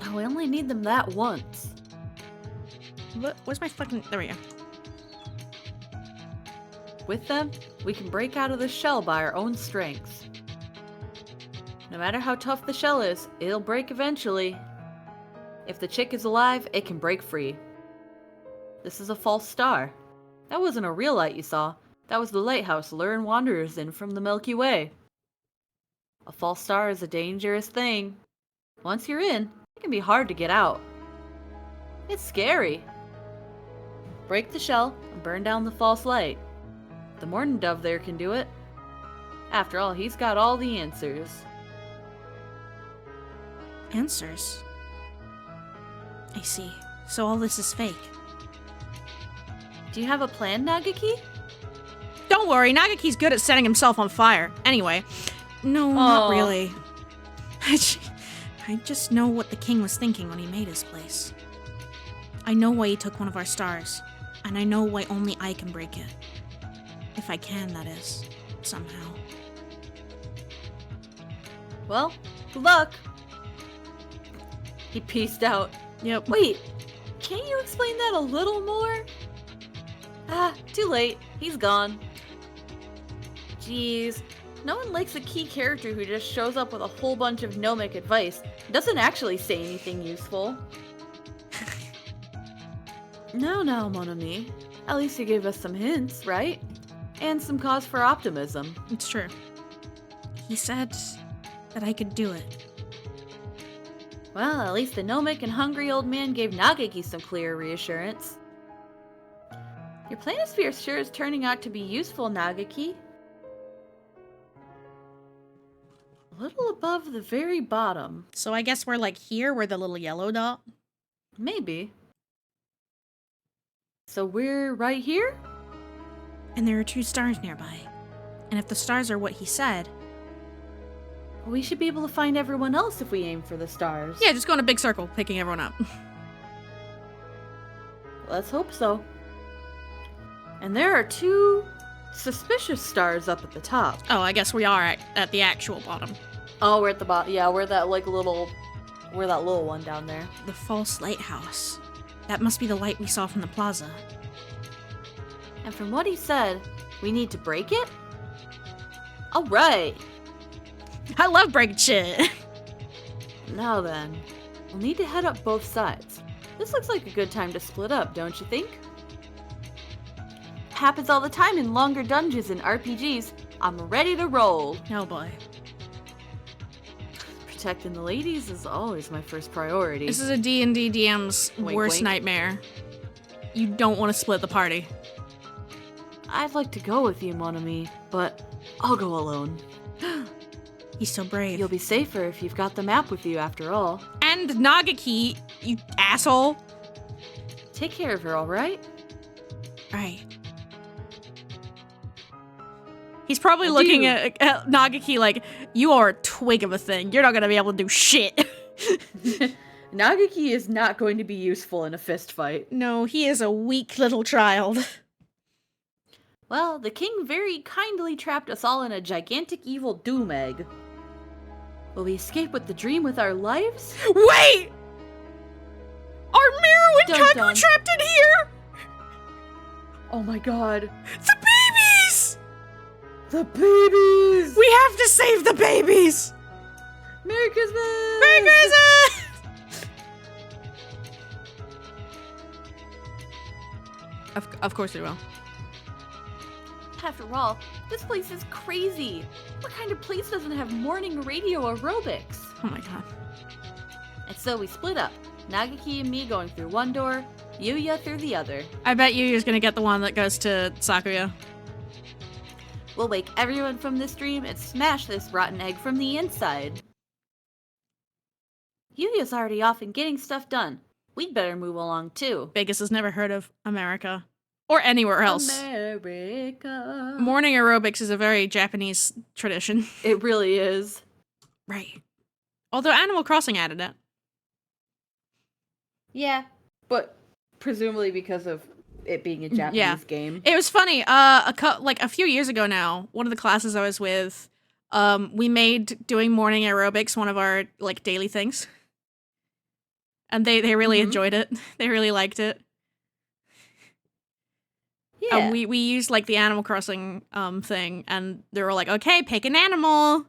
Oh, we only need them that once. Where's my fucking... There we go. With them, we can break out of the shell by our own strengths. No matter how tough the shell is, it'll break eventually. If the chick is alive, it can break free. This is a false star. That wasn't a real light you saw. That was the lighthouse luring wanderers in from the Milky Way. A false star is a dangerous thing. Once you're in, it can be hard to get out. It's scary. Break the shell and burn down the false light. The Morning Dove there can do it. After all, he's got all the answers. Answers? I see. So all this is fake. Do you have a plan, Nagaki? Don't worry, Nagaki's good at setting himself on fire. Anyway, no, not really. I just know what the king was thinking when he made his place. I know why he took one of our stars, and I know why only I can break it. If I can, that is. Somehow. Well, good luck. He pieced out. Yep. Wait, can't you explain that a little more? Ah, too late. He's gone. Jeez. No one likes a key character who just shows up with a whole bunch of gnomic advice and doesn't actually say anything useful. No, mon ami. At least you gave us some hints, right? And some cause for optimism. It's true. He said that I could do it. Well, at least the gnomic and hungry old man gave Nagaki some clear reassurance. Your planisphere sure is turning out to be useful, Nagaki. A little above the very bottom. So I guess we're like here, where the little yellow dot? Maybe. So we're right here? And there are 2 stars nearby. And if the stars are what he said... We should be able to find everyone else if we aim for the stars. Yeah, just go in a big circle, picking everyone up. Let's hope so. And there are 2 suspicious stars up at the top. Oh, I guess we are at the actual bottom. Oh, we're at the bottom. Yeah, we're that little one down there. The false lighthouse. That must be the light we saw from the plaza. And from what he said, we need to break it? Alright. I love breaking shit. Now then, we'll need to head up both sides. This looks like a good time to split up, don't you think? Happens all the time in longer dungeons and RPGs. I'm ready to roll. Oh boy. Protecting the ladies is always my first priority. This is a D&D DM's Wink, worst wink. nightmare. You don't want to split the party. I'd like to go with you, mon ami, but I'll go alone. He's so brave. You'll be safer if you've got the map with you after all. And Nagaki, you asshole. Take care of her, alright? Right. He's probably looking at Nagaki like, you are a twig of a thing. You're not going to be able to do shit. Nagaki is not going to be useful in a fist fight. No, he is a weak little child. Well, the king very kindly trapped us all in a gigantic evil doom egg. Will we escape with the dream with our lives? Wait! Are Miru and Dun, Kagu dun. trapped in here? Oh my god. The babies! The babies! We have to save the babies! Merry Christmas! Merry Christmas! Of course we will. After all, this place is crazy. What kind of place doesn't have morning radio aerobics? Oh my god. And so we split up. Nagaki and me going through one door, Yuya through the other. I bet Yuya's gonna get the one that goes to Sakuya. We'll wake everyone from this dream and smash this rotten egg from the inside. Yuya's already off and getting stuff done. We'd better move along too. Vegas has never heard of America. Or anywhere else. America. Morning aerobics is a very Japanese tradition. It really is. Right. Although Animal Crossing added it. Yeah, but presumably because of it being a Japanese game. It was funny. A few years ago now, one of the classes I was with, we made doing morning aerobics one of our like daily things, and they really enjoyed it. They really liked it. Yeah. We used like the Animal Crossing thing, and they were like, "Okay, pick an animal."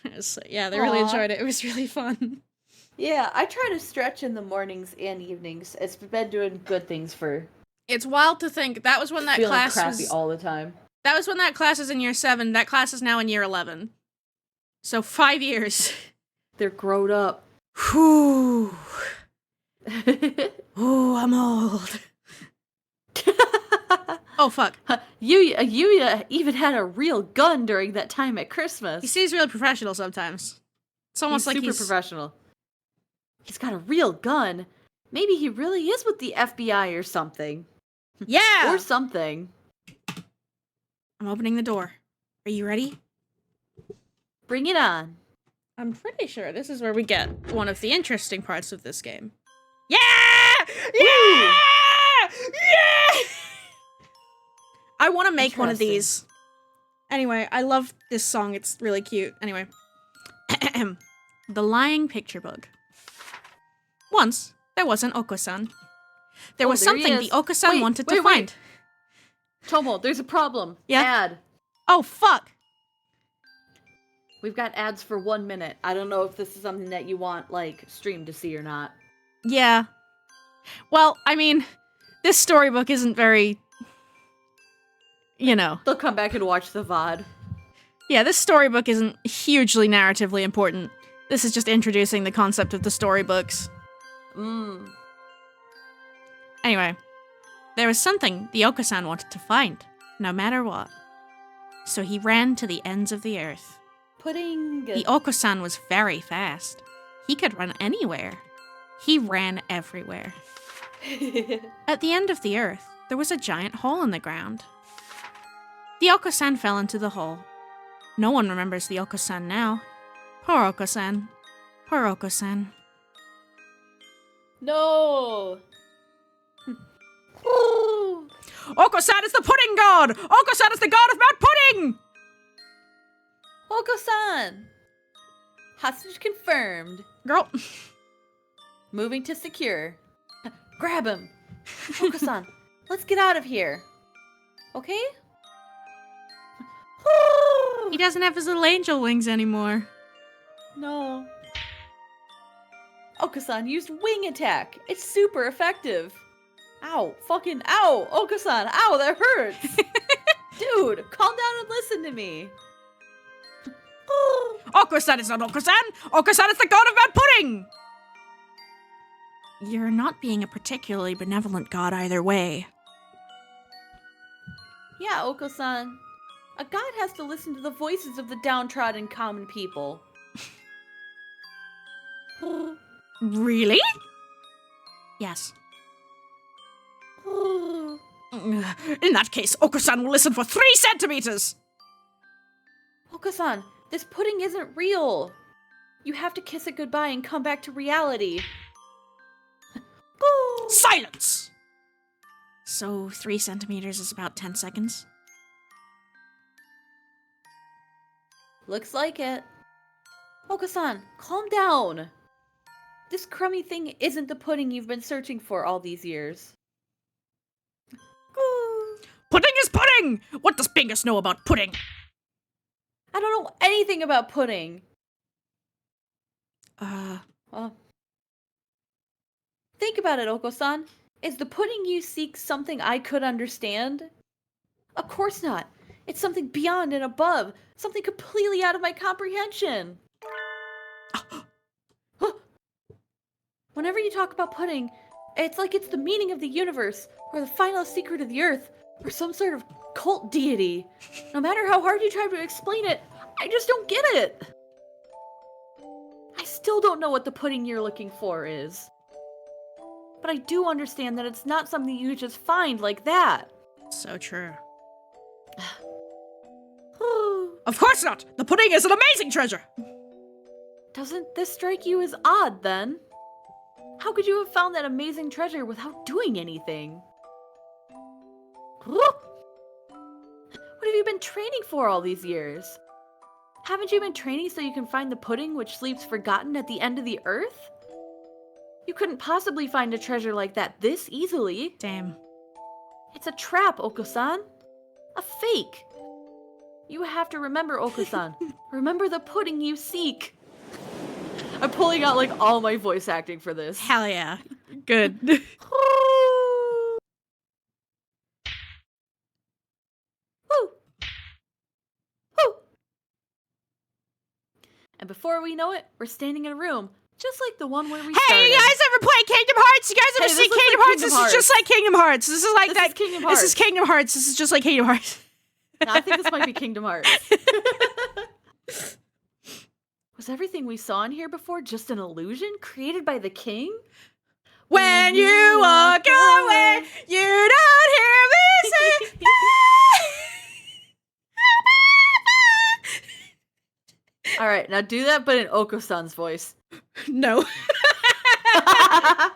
They really enjoyed it. It was really fun. Yeah, I try to stretch in the mornings and evenings. It's been doing good things for. It's wild to think that was when that feeling class crappy was all the time. That was when that class was in year 7. That class is now in year 11. So 5 years. They're grown up. Whew. Ooh, I'm old. Oh, fuck. Yuya even had a real gun during that time at Christmas. He seems really professional sometimes. It's almost like super professional. He's got a real gun. Maybe he really is with the FBI or something. Yeah! Or something. I'm opening the door. Are you ready? Bring it on. I'm pretty sure this is where we get one of the interesting parts of this game. Yeah! Yeah! Woo! Yeah! I want to make one of these. Anyway, I love this song. It's really cute. Anyway. The Lying Picture Book. Once, there was an Oko-san. There was something the Oko-san wanted to find. Tomo, there's a problem. Yeah? Ad. Oh, fuck. We've got ads for 1 minute. I don't know if this is something that you want, like, stream to see or not. Yeah. Well, I mean, this storybook isn't very... You know. They'll come back and watch the VOD. Yeah, this storybook isn't hugely narratively important. This is just introducing the concept of the storybooks. Anyway, there was something the Oko-san wanted to find, no matter what. So he ran to the ends of the earth. Pudding. The Oko-san was very fast. He could run anywhere. He ran everywhere. At the end of the earth, there was a giant hole in the ground. The Oko-san fell into the hole. No one remembers the Oko-san now. Poor Oko-san. Poor Oko-san. No! Oko-san is the pudding god! Oko-san is the god of Mount Pudding! Oko-san! Hostage confirmed. Girl. Moving to secure. Grab him! Oko-san, let's get out of here. Okay? He doesn't have his little angel wings anymore. No. Oko-san used wing attack. It's super effective. Ow. Fucking ow. Oko-san. Ow, that hurts. Dude, calm down and listen to me. Oko-san is not Oko-san! Oko-san is the god of Mount Pudding! You're not being a particularly benevolent god either way. Yeah, Oko-san. A god has to listen to the voices of the downtrodden common people. Really? Yes. In that case, Oko-san will listen for 3 centimeters! Oko-san, this pudding isn't real. You have to kiss it goodbye and come back to reality. Silence! So 3 centimeters is about 10 seconds? Looks like it. Oko-san, calm down. This crummy thing isn't the pudding you've been searching for all these years. Pudding is pudding! What does Bingus know about pudding? I don't know anything about pudding. Think about it, Oko-san. Is the pudding you seek something I could understand? Of course not. It's something beyond and above. Something completely out of my comprehension. Whenever you talk about pudding, it's like it's the meaning of the universe, or the final secret of the earth, or some sort of occult deity. No matter how hard you try to explain it, I just don't get it. I still don't know what the pudding you're looking for is. But I do understand that it's not something you just find like that. So true. Of course not! The pudding is an amazing treasure! Doesn't this strike you as odd, then? How could you have found that amazing treasure without doing anything? What have you been training for all these years? Haven't you been training so you can find the pudding which sleeps forgotten at the end of the earth? You couldn't possibly find a treasure like that this easily. Damn. It's a trap, Oko-san. A fake. You have to remember, Oko-san. Remember the pudding you seek. I'm pulling out, like, all my voice acting for this. Hell yeah. Good. And before we know it, we're standing in a room, just like the one where we Hey, started. you guys ever play Kingdom Hearts? You guys ever Hey, see this looks Kingdom like Hearts? Kingdom This is just like Kingdom Hearts. This is like This that. is Kingdom This is Hearts. Kingdom Hearts. This is just like Kingdom Hearts. No, I think this might be Kingdom Hearts. Was everything we saw in here before just an illusion created by the king? When you walk away, you don't hear me say. All right, now do that, but in Oko-san's voice. No. I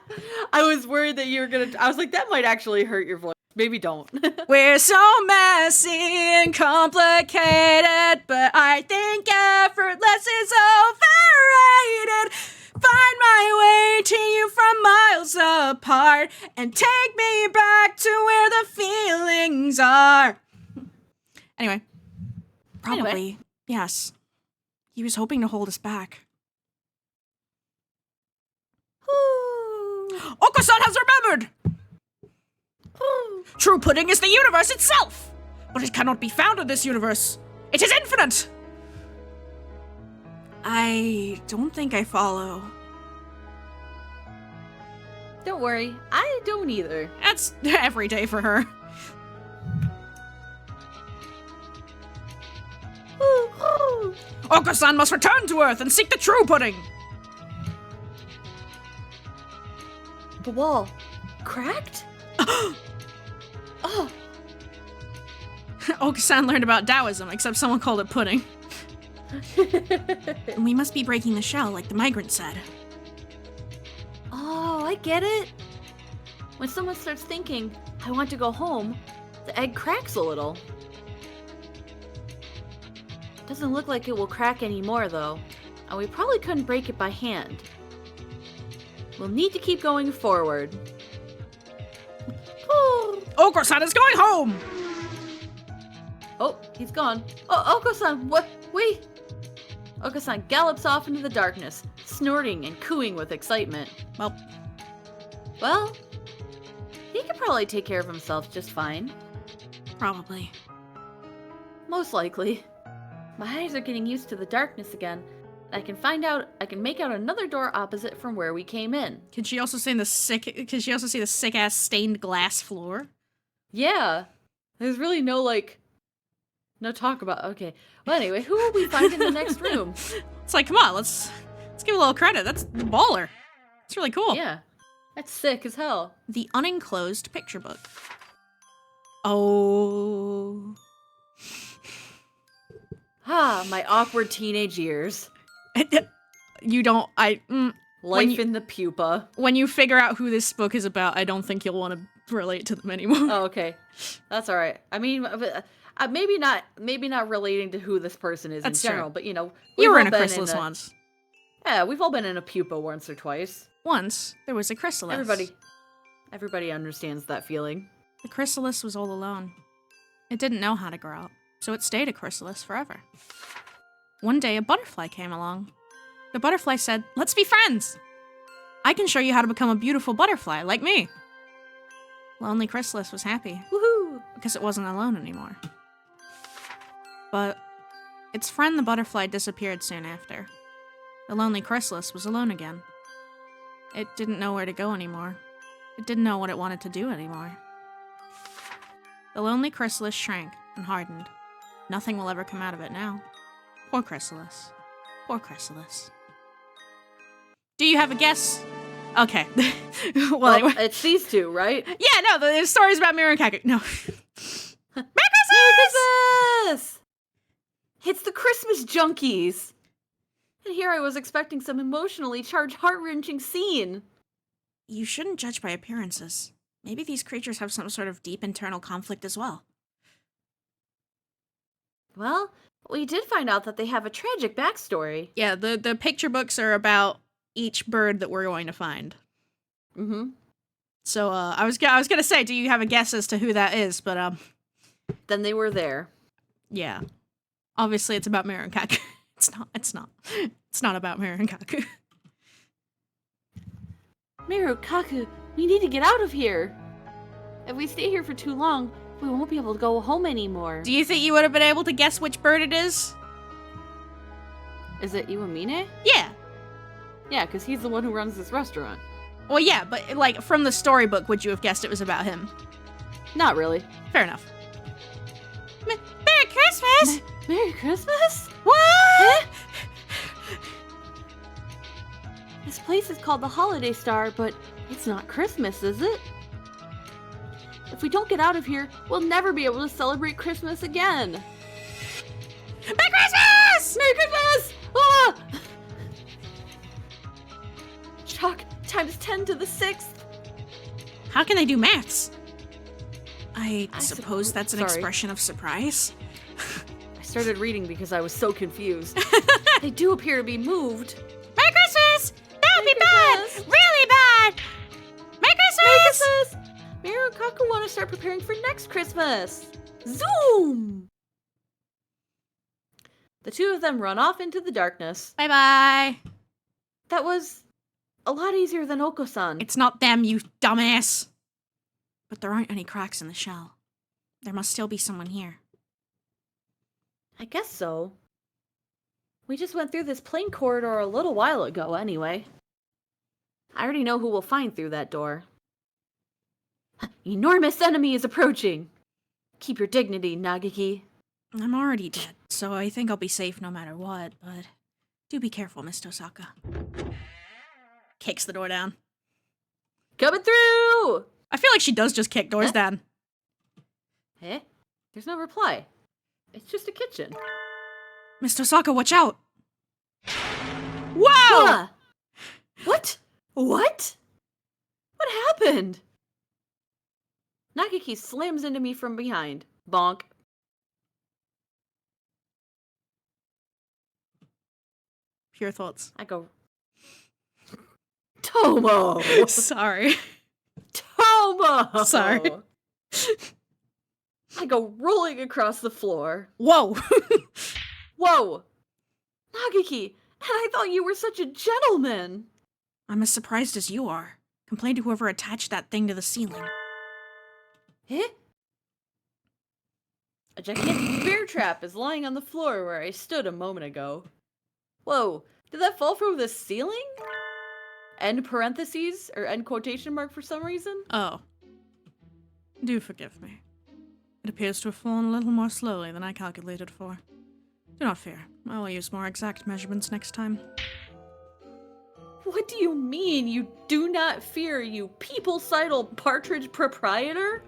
was worried that you were gonna. I was like, that might actually hurt your voice. Maybe don't. We're so messy and complicated, but I think effortless is overrated. Find my way to you from miles apart and take me back to where the feelings are. Anyway, probably, yes. He was hoping to hold us back. Oko-san has remembered! True pudding is the universe itself, but it cannot be found in this universe. It is infinite! I don't think I follow. Don't worry, I don't either. That's every day for her. Oko-san must return to Earth and seek the true pudding! The wall cracked? Oh, Oko-san learned about Taoism, except someone called it pudding. And we must be breaking the shell, like the migrant said. oh, I get it. When someone starts thinking, I want to go home, the egg cracks a little. Doesn't look like it will crack anymore, though, and we probably couldn't break it by hand. We'll need to keep going forward. Oko-san is going home! Oh, he's gone. Oh, Oko-san, what? Wait! Oko-san gallops off into the darkness, snorting and cooing with excitement. Well, he could probably take care of himself just fine. Probably. Most likely. My eyes are getting used to the darkness again. I can make out another door opposite from where we came in. Can she also see the sick ass stained glass floor? Yeah. There's really no talk about. Okay. Well, anyway, who will we find in the next room? It's like, come on, let's give a little credit. That's baller. It's really cool. Yeah. That's sick as hell. The unenclosed picture book. Oh. Ah, my awkward teenage years. You don't, Life in the pupa. when you figure out who this book is about, I don't think you'll want to relate to them anymore. Oh, okay. That's all right. I mean, maybe not relating to who this person is That's in general, true. but You we've were all in a been chrysalis once. Yeah, we've all been in a pupa once or twice. Once, there was a chrysalis. Everybody understands that feeling. The chrysalis was all alone. It didn't know how to grow up, so it stayed a chrysalis forever. One day, a butterfly came along. The butterfly said, "Let's be friends. I can show you how to become a beautiful butterfly, like me." Lonely Chrysalis was happy, Woohoo! because it wasn't alone anymore. But its friend the butterfly disappeared soon after. The lonely chrysalis was alone again. It didn't know where to go anymore. It didn't know what it wanted to do anymore. The lonely chrysalis shrank and hardened. Nothing will ever come out of it now. Poor chrysalis. Poor chrysalis. Do you have a guess? Okay. well, anyway. It's these two, right? Yeah, no, the story's about Miru and Kaku. No. Merry Christmas! Merry Christmas! It's the Christmas junkies! And here I was expecting some emotionally charged, heart-wrenching scene. You shouldn't judge by appearances. Maybe these creatures have some sort of deep internal conflict as well. Well, we did find out that they have a tragic backstory. Yeah, the picture books are about each bird that we're going to find. Mm-hmm. So, I was gonna say, do you have a guess as to who that is? But, Then they were there. yeah. Obviously, it's about Miru and Kaku. It's not about Miru and Kaku. Miru, Kaku, we need to get out of here. If we stay here for too long, we won't be able to go home anymore. Do you think you would have been able to guess which bird it is? Is it Iwamine? Yeah. Yeah, because he's the one who runs this restaurant. Well, yeah, but, like, from the storybook, would you have guessed it was about him? Not really. Fair enough. Merry Christmas! Merry Christmas? What? This place is called the Holiday Star, but it's not Christmas, is it? If we don't get out of here, we'll never be able to celebrate Christmas again. Merry Christmas! Merry Christmas! Ah! Chalk times 10 to the 6th. How can they do maths? I suppose suppose- that's an sorry. expression of surprise. I started reading because I was so confused. They do appear to be moved. Merry Christmas! That would be Merry bad! Christmas! Really bad! Merry Christmas! Merry Christmas! Miru and Kaku want to start preparing for next Christmas. Zoom! The two of them run off into the darkness. Bye-bye. That was a lot easier than Oko-san. It's not them, you dumbass. But there aren't any cracks in the shell. There must still be someone here. I guess so. We just went through this plane corridor a little while ago anyway. I already know who we'll find through that door. Enormous enemy is approaching! Keep your dignity, Nagiki. I'm already dead, so I think I'll be safe no matter what, but do be careful, Miss Tosaka. Kicks the door down. Coming through! I feel like she does just kick doors down. Eh? There's no reply. It's just a kitchen. Miss Tosaka, watch out! Whoa! Huh. What? What? What happened? Nagiki slams into me from behind. Bonk. Pure thoughts. I go, Tomo! Sorry. Tomo! Sorry. I go rolling across the floor. Whoa! Whoa! Nagiki! And I thought you were such a gentleman! I'm as surprised as you are. Complain to whoever attached that thing to the ceiling. Eh? A gigantic bear trap is lying on the floor where I stood a moment ago. Whoa, did that fall from the ceiling? End parentheses, or end quotation mark for some reason? Oh. Do forgive me. It appears to have fallen a little more slowly than I calculated for. Do not fear. I will use more exact measurements next time. What do you mean you do not fear, you people-sidle partridge proprietor?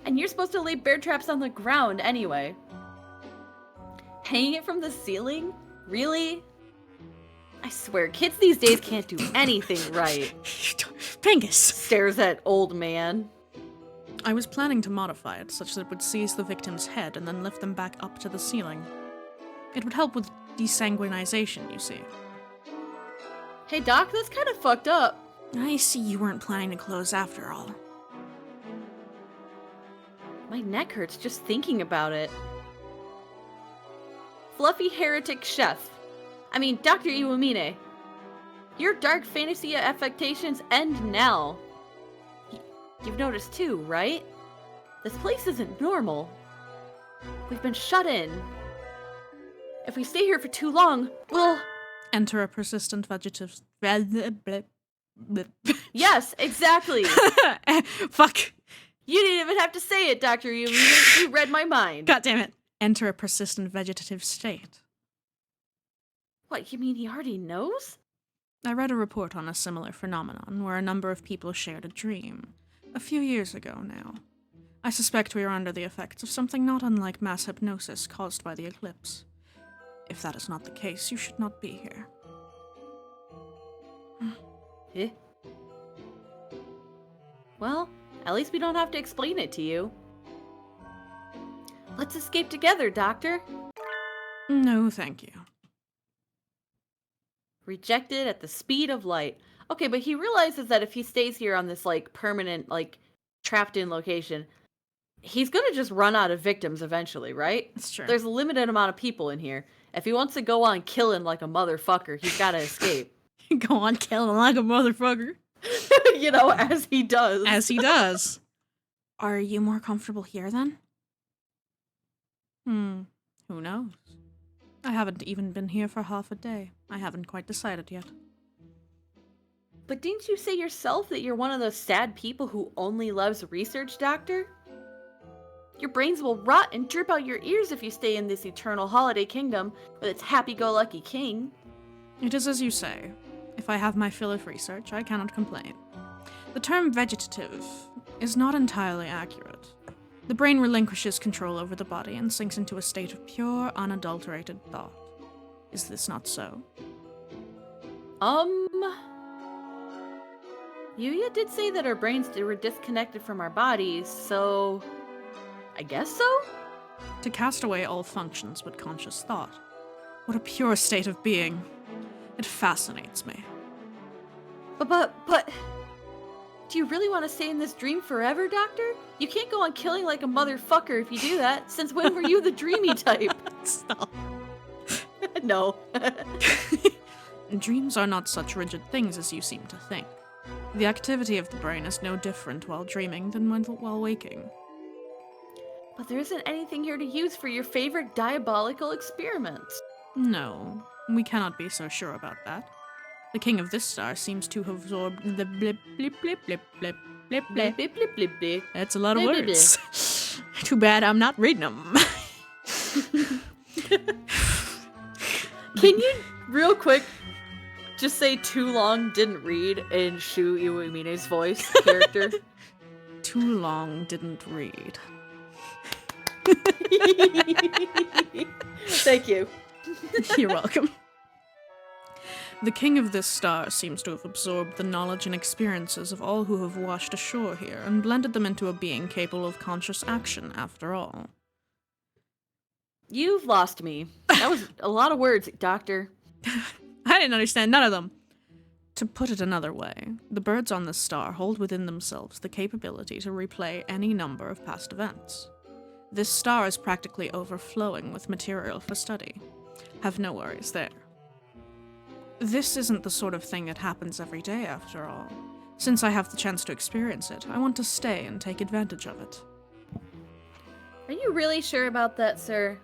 And you're supposed to lay bear traps on the ground anyway. Hanging it from the ceiling? Really? I swear, kids these days can't do anything right. Pingus! Stares at old man. I was planning to modify it such that it would seize the victim's head and then lift them back up to the ceiling. It would help with desanguinization, you see. Hey Doc, that's kind of fucked up. I see you weren't planning to close after all. My neck hurts just thinking about it. Fluffy heretic chef. I mean, Dr. Iwamine. Your dark fantasy affectations end now. You've noticed too, right? This place isn't normal. We've been shut in. If we stay here for too long, we'll... Enter a persistent vegetative... Yes, exactly. Fuck. You didn't even have to say it, Dr. Yumi. You read my mind. God damn it. Enter a persistent vegetative state. What, you mean he already knows? I read a report on a similar phenomenon where a number of people shared a dream. A few years ago now. I suspect we are under the effects of something not unlike mass hypnosis caused by the eclipse. If that is not the case, you should not be here. Eh? Well, at least we don't have to explain it to you. Let's escape together, Doctor. No, thank you. Rejected at the speed of light. Okay, but he realizes that if he stays here on this, like, permanent, like, trapped-in location, he's gonna just run out of victims eventually, right? That's true. There's a limited amount of people in here. If he wants to go on killing like a motherfucker, he's gotta escape. Go on killing like a motherfucker. You know, as he does. As he does. Are you more comfortable here, then? Who knows? I haven't even been here for half a day. I haven't quite decided yet. But didn't you say yourself that you're one of those sad people who only loves research, Doctor? Your brains will rot and drip out your ears if you stay in this eternal holiday kingdom with its happy-go-lucky king. It is as you say. If I have my fill of research, I cannot complain. The term vegetative is not entirely accurate. The brain relinquishes control over the body and sinks into a state of pure, unadulterated thought. Is this not so? Yuya did say that our brains were disconnected from our bodies, so... I guess so? To cast away all functions but conscious thought. What a pure state of being. It fascinates me. But... Do you really want to stay in this dream forever, Doctor? You can't go on killing like a motherfucker if you do that. Since when were you the dreamy type? Stop. No. Dreams are not such rigid things as you seem to think. The activity of the brain is no different while dreaming than while waking. But there isn't anything here to use for your favorite diabolical experiments. No, we cannot be so sure about that. The king of this star seems to have absorbed the blip blip blip blip blip blip blip. Blip, blip, blip, blip. That's a lot of Blip, blip, words. Too bad I'm not reading them. Can you, real quick, just say too long didn't read in Shu Iwamine's voice character? Too long didn't read. Thank you. You're welcome. The king of this star seems to have absorbed the knowledge and experiences of all who have washed ashore here and blended them into a being capable of conscious action, after all. You've lost me. That was a lot of words, Doctor. I didn't understand none of them. To put it another way, the birds on this star hold within themselves the capability to replay any number of past events. This star is practically overflowing with material for study. Have no worries there. This isn't the sort of thing that happens every day, after all. Since I have the chance to experience it, I want to stay and take advantage of it. Are you really sure about that, sir?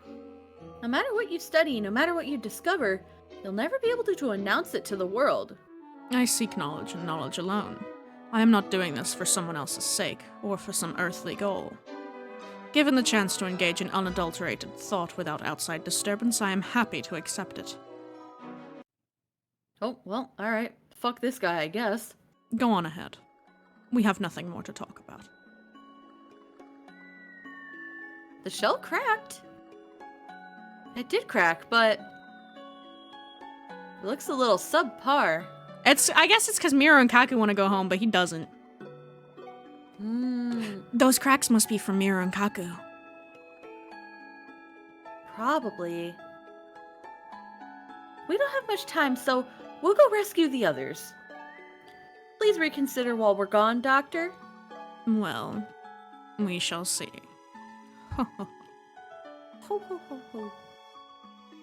No matter what you study, no matter what you discover, you'll never be able to announce it to the world. I seek knowledge and knowledge alone. I am not doing this for someone else's sake, or for some earthly goal. Given the chance to engage in unadulterated thought without outside disturbance, I am happy to accept it. Oh, well, alright. Fuck this guy, I guess. Go on ahead. We have nothing more to talk about. The shell cracked. It did crack, but... it looks a little subpar. I guess it's because Miro and Kaku want to go home, but he doesn't. Those cracks must be from Miro and Kaku. Probably. We don't have much time, so we'll go rescue the others. Please reconsider while we're gone, Doctor. Well, we shall see. Ho ho ho ho.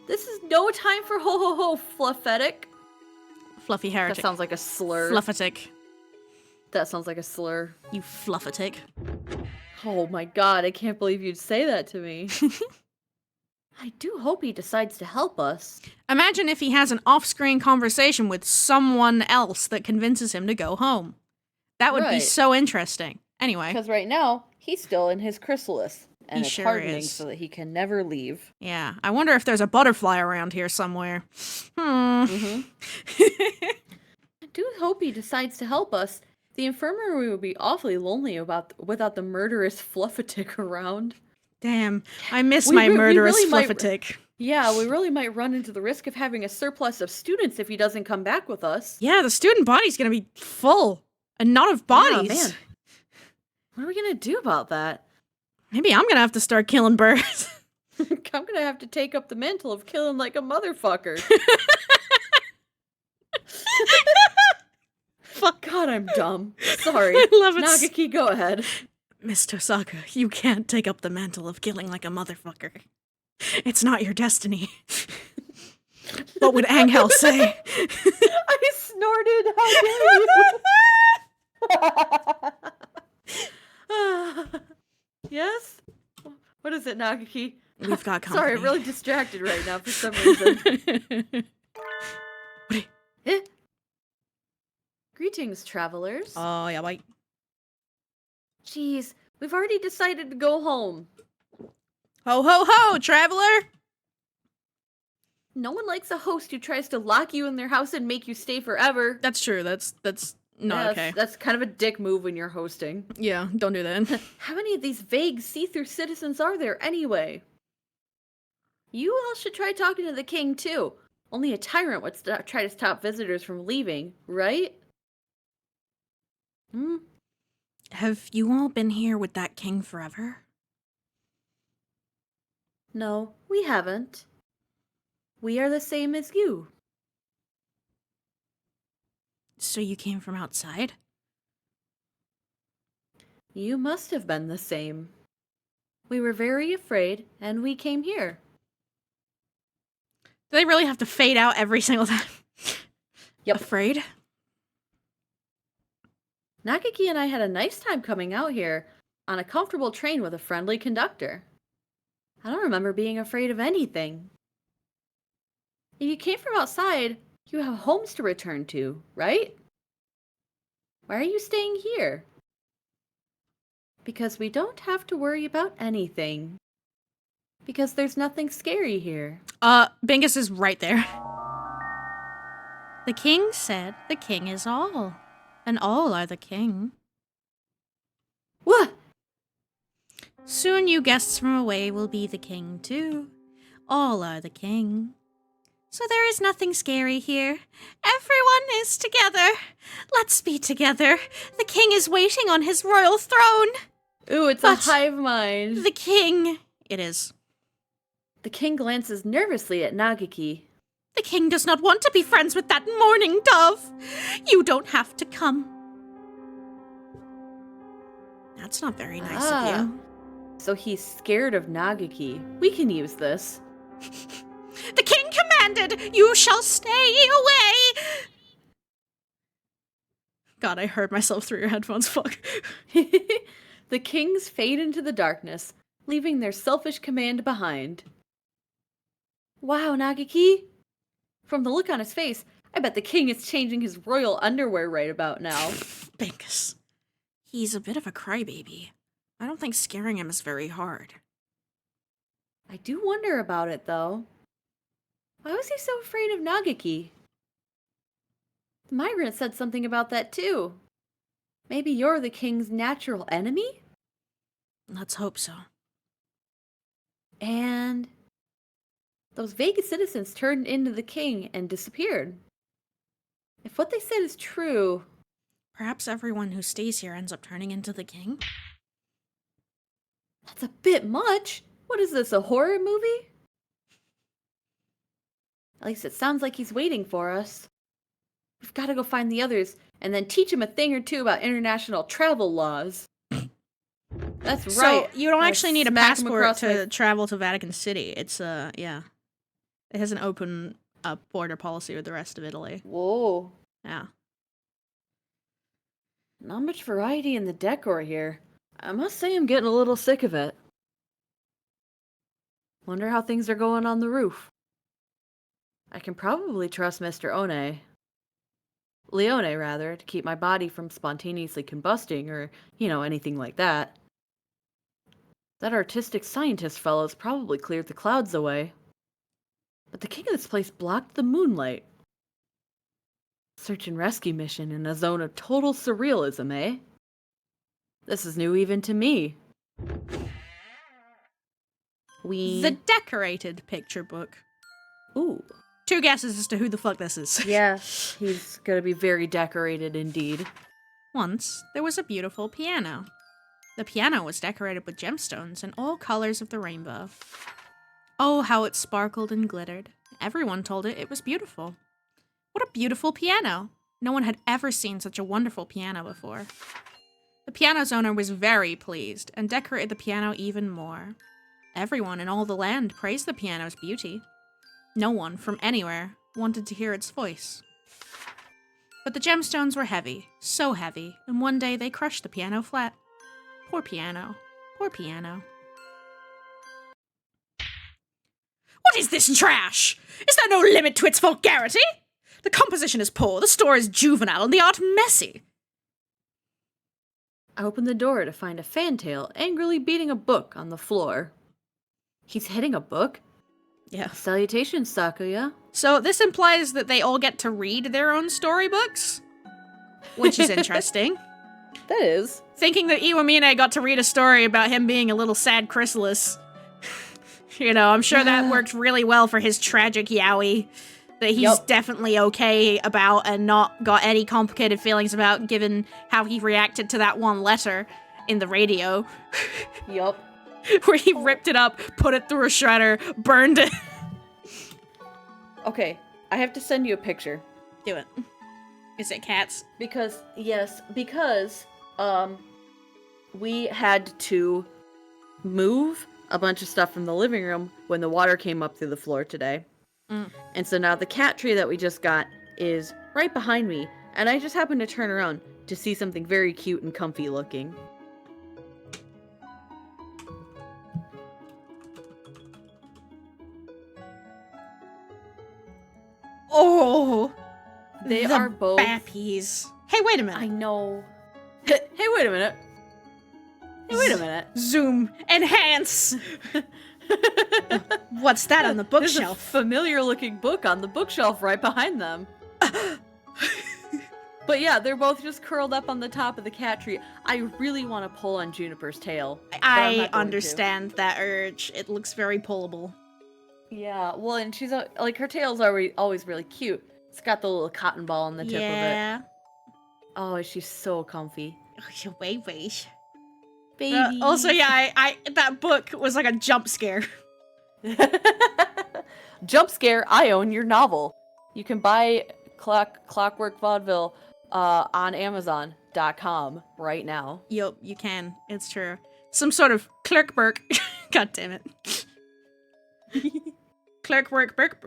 This is no time for ho ho ho, Fluffetic. Fluffy heretic. That sounds like a slur. Fluffatic. That sounds like a slur. You fluffatic. Oh my god, I can't believe you'd say that to me. I do hope he decides to help us. Imagine if he has an off-screen conversation with someone else that convinces him to go home. That would be Right. so interesting. Anyway. Because right now, he's still in his chrysalis, and He it's sure hardening is. so that he can never leave. Yeah, I wonder if there's a butterfly around here somewhere. I do hope he decides to help us. The infirmary would be awfully lonely without the murderous Fluffatic around. Damn, I miss We my murderous really might- Fluffatic. Yeah, we really might run into the risk of having a surplus of students if he doesn't come back with us. Yeah, the student body's gonna be full and not of bodies. Yeah, man. What are we gonna do about that? Maybe I'm gonna have to start killing birds. I'm gonna have to take up the mantle of killing like a motherfucker. Fuck. God, I'm dumb. Sorry. I love it. Nagaki, go ahead. Miss Tosaka, you can't take up the mantle of killing like a motherfucker. It's not your destiny. What would Angel say? I snorted. How dare you? Yes? What is it, Nagaki? We've got company. Sorry, I'm really distracted right now for some reason. Eh? Greetings, travelers. Oh, yeah, wait. Jeez, we've already decided to go home. Ho, ho, ho, traveler! No one likes a host who tries to lock you in their house and make you stay forever. That's true. That's not okay. That's kind of a dick move when you're hosting. Yeah, don't do that. How many of these vague see-through citizens are there anyway? You all should try talking to the king too. Only a tyrant would try to stop visitors from leaving, right? Have you all been here with that king forever? No, we haven't. We are the same as you. So you came from outside? You must have been the same. We were very afraid, and we came here. Do they really have to fade out every single time? Yep. Afraid? Nakaki and I had a nice time coming out here on a comfortable train with a friendly conductor. I don't remember being afraid of anything. If you came from outside, you have homes to return to, right? Why are you staying here? Because we don't have to worry about anything. Because there's nothing scary here. Bingus is right there. The king said the king is all, and all are the king. What? Soon you guests from away will be the king too. All are the king. So there is nothing scary here. Everyone is together. Let's be together. The king is waiting on his royal throne. Ooh, it's But a hive mind. The king... It is. The king glances nervously at Nagaki. The king does not want to be friends with that mourning dove. You don't have to come. That's not very nice of you. So he's scared of Nagaki. We can use this. The king commanded, you shall stay away. God, I heard myself through your headphones, fuck. The kings fade into the darkness, leaving their selfish command behind. Wow, Nagaki! From the look on his face, I bet the king is changing his royal underwear right about now. Binkus. He's a bit of a crybaby. I don't think scaring him is very hard. I do wonder about it, though. Why was he so afraid of Nagaki? The migrant said something about that, too. Maybe you're the king's natural enemy? Let's hope so. And those vague citizens turned into the king and disappeared. If what they said is true... Perhaps everyone who stays here ends up turning into the king? That's a bit much. What is this, a horror movie? At least it sounds like he's waiting for us. We've got to go find the others and then teach him a thing or two about international travel laws. That's right. So you don't actually need a passport to my... travel to Vatican City. It's, yeah. It has an open border policy with the rest of Italy. Whoa. Yeah. Not much variety in the decor here. I must say I'm getting a little sick of it. Wonder how things are going on the roof. I can probably trust Mr. Leone, rather, to keep my body from spontaneously combusting or, anything like that. That artistic scientist fellow's probably cleared the clouds away. But the king of this place blocked the moonlight. Search and rescue mission in a zone of total surrealism, eh? This is new even to me. The decorated picture book. Ooh. 2 guesses as to who the fuck this is. Yeah, he's gonna be very decorated indeed. Once, there was a beautiful piano. The piano was decorated with gemstones in all colors of the rainbow. Oh, how it sparkled and glittered. Everyone told it was beautiful. What a beautiful piano! No one had ever seen such a wonderful piano before. The piano's owner was very pleased and decorated the piano even more. Everyone in all the land praised the piano's beauty. No one from anywhere wanted to hear its voice. But the gemstones were heavy, so heavy, and one day they crushed the piano flat. Poor piano. Poor piano. What is this trash? Is there no limit to its vulgarity? The composition is poor, the story is juvenile, and the art messy. I opened the door to find a fantail angrily beating a book on the floor. He's hitting a book? Yeah. Salutations, Sakuya. So this implies that they all get to read their own storybooks, which is interesting. That is. Thinking that Iwamine got to read a story about him being a little sad chrysalis. You know, I'm sure that worked really well for his tragic yaoi that he's definitely okay about and not got any complicated feelings about, given how he reacted to that one letter in the radio. Yup. Where he ripped it up, put it through a shredder, burned it. Okay, I have to send you a picture. Do it. Is it cats? Because, we had to move a bunch of stuff from the living room when the water came up through the floor today. And so now the cat tree that we just got is right behind me, and I just happened to turn around to see something very cute and comfy looking. Oh! They the are both... Bappies. Hey, wait a minute. I know. Hey, wait a minute. Hey, wait a minute. Zoom. Enhance! What's that on the There's a bookshelf? familiar looking book on the bookshelf right behind them. But yeah, they're both just curled up on the top of the cat tree. I really want to pull on Juniper's tail. I understand that urge. It looks very pullable. Yeah, well, and she's like, her tail's always really cute. It's got the little cotton ball on the tip of it. Oh, she's so comfy. Wait. Baby. Also, yeah, I that book was like a jump scare. Jump scare, I own your novel. You can buy Clockwork Vaudeville on Amazon.com right now. Yup, you can. It's true. Some sort of clerkwork. God damn it. Clerkwork, Berk.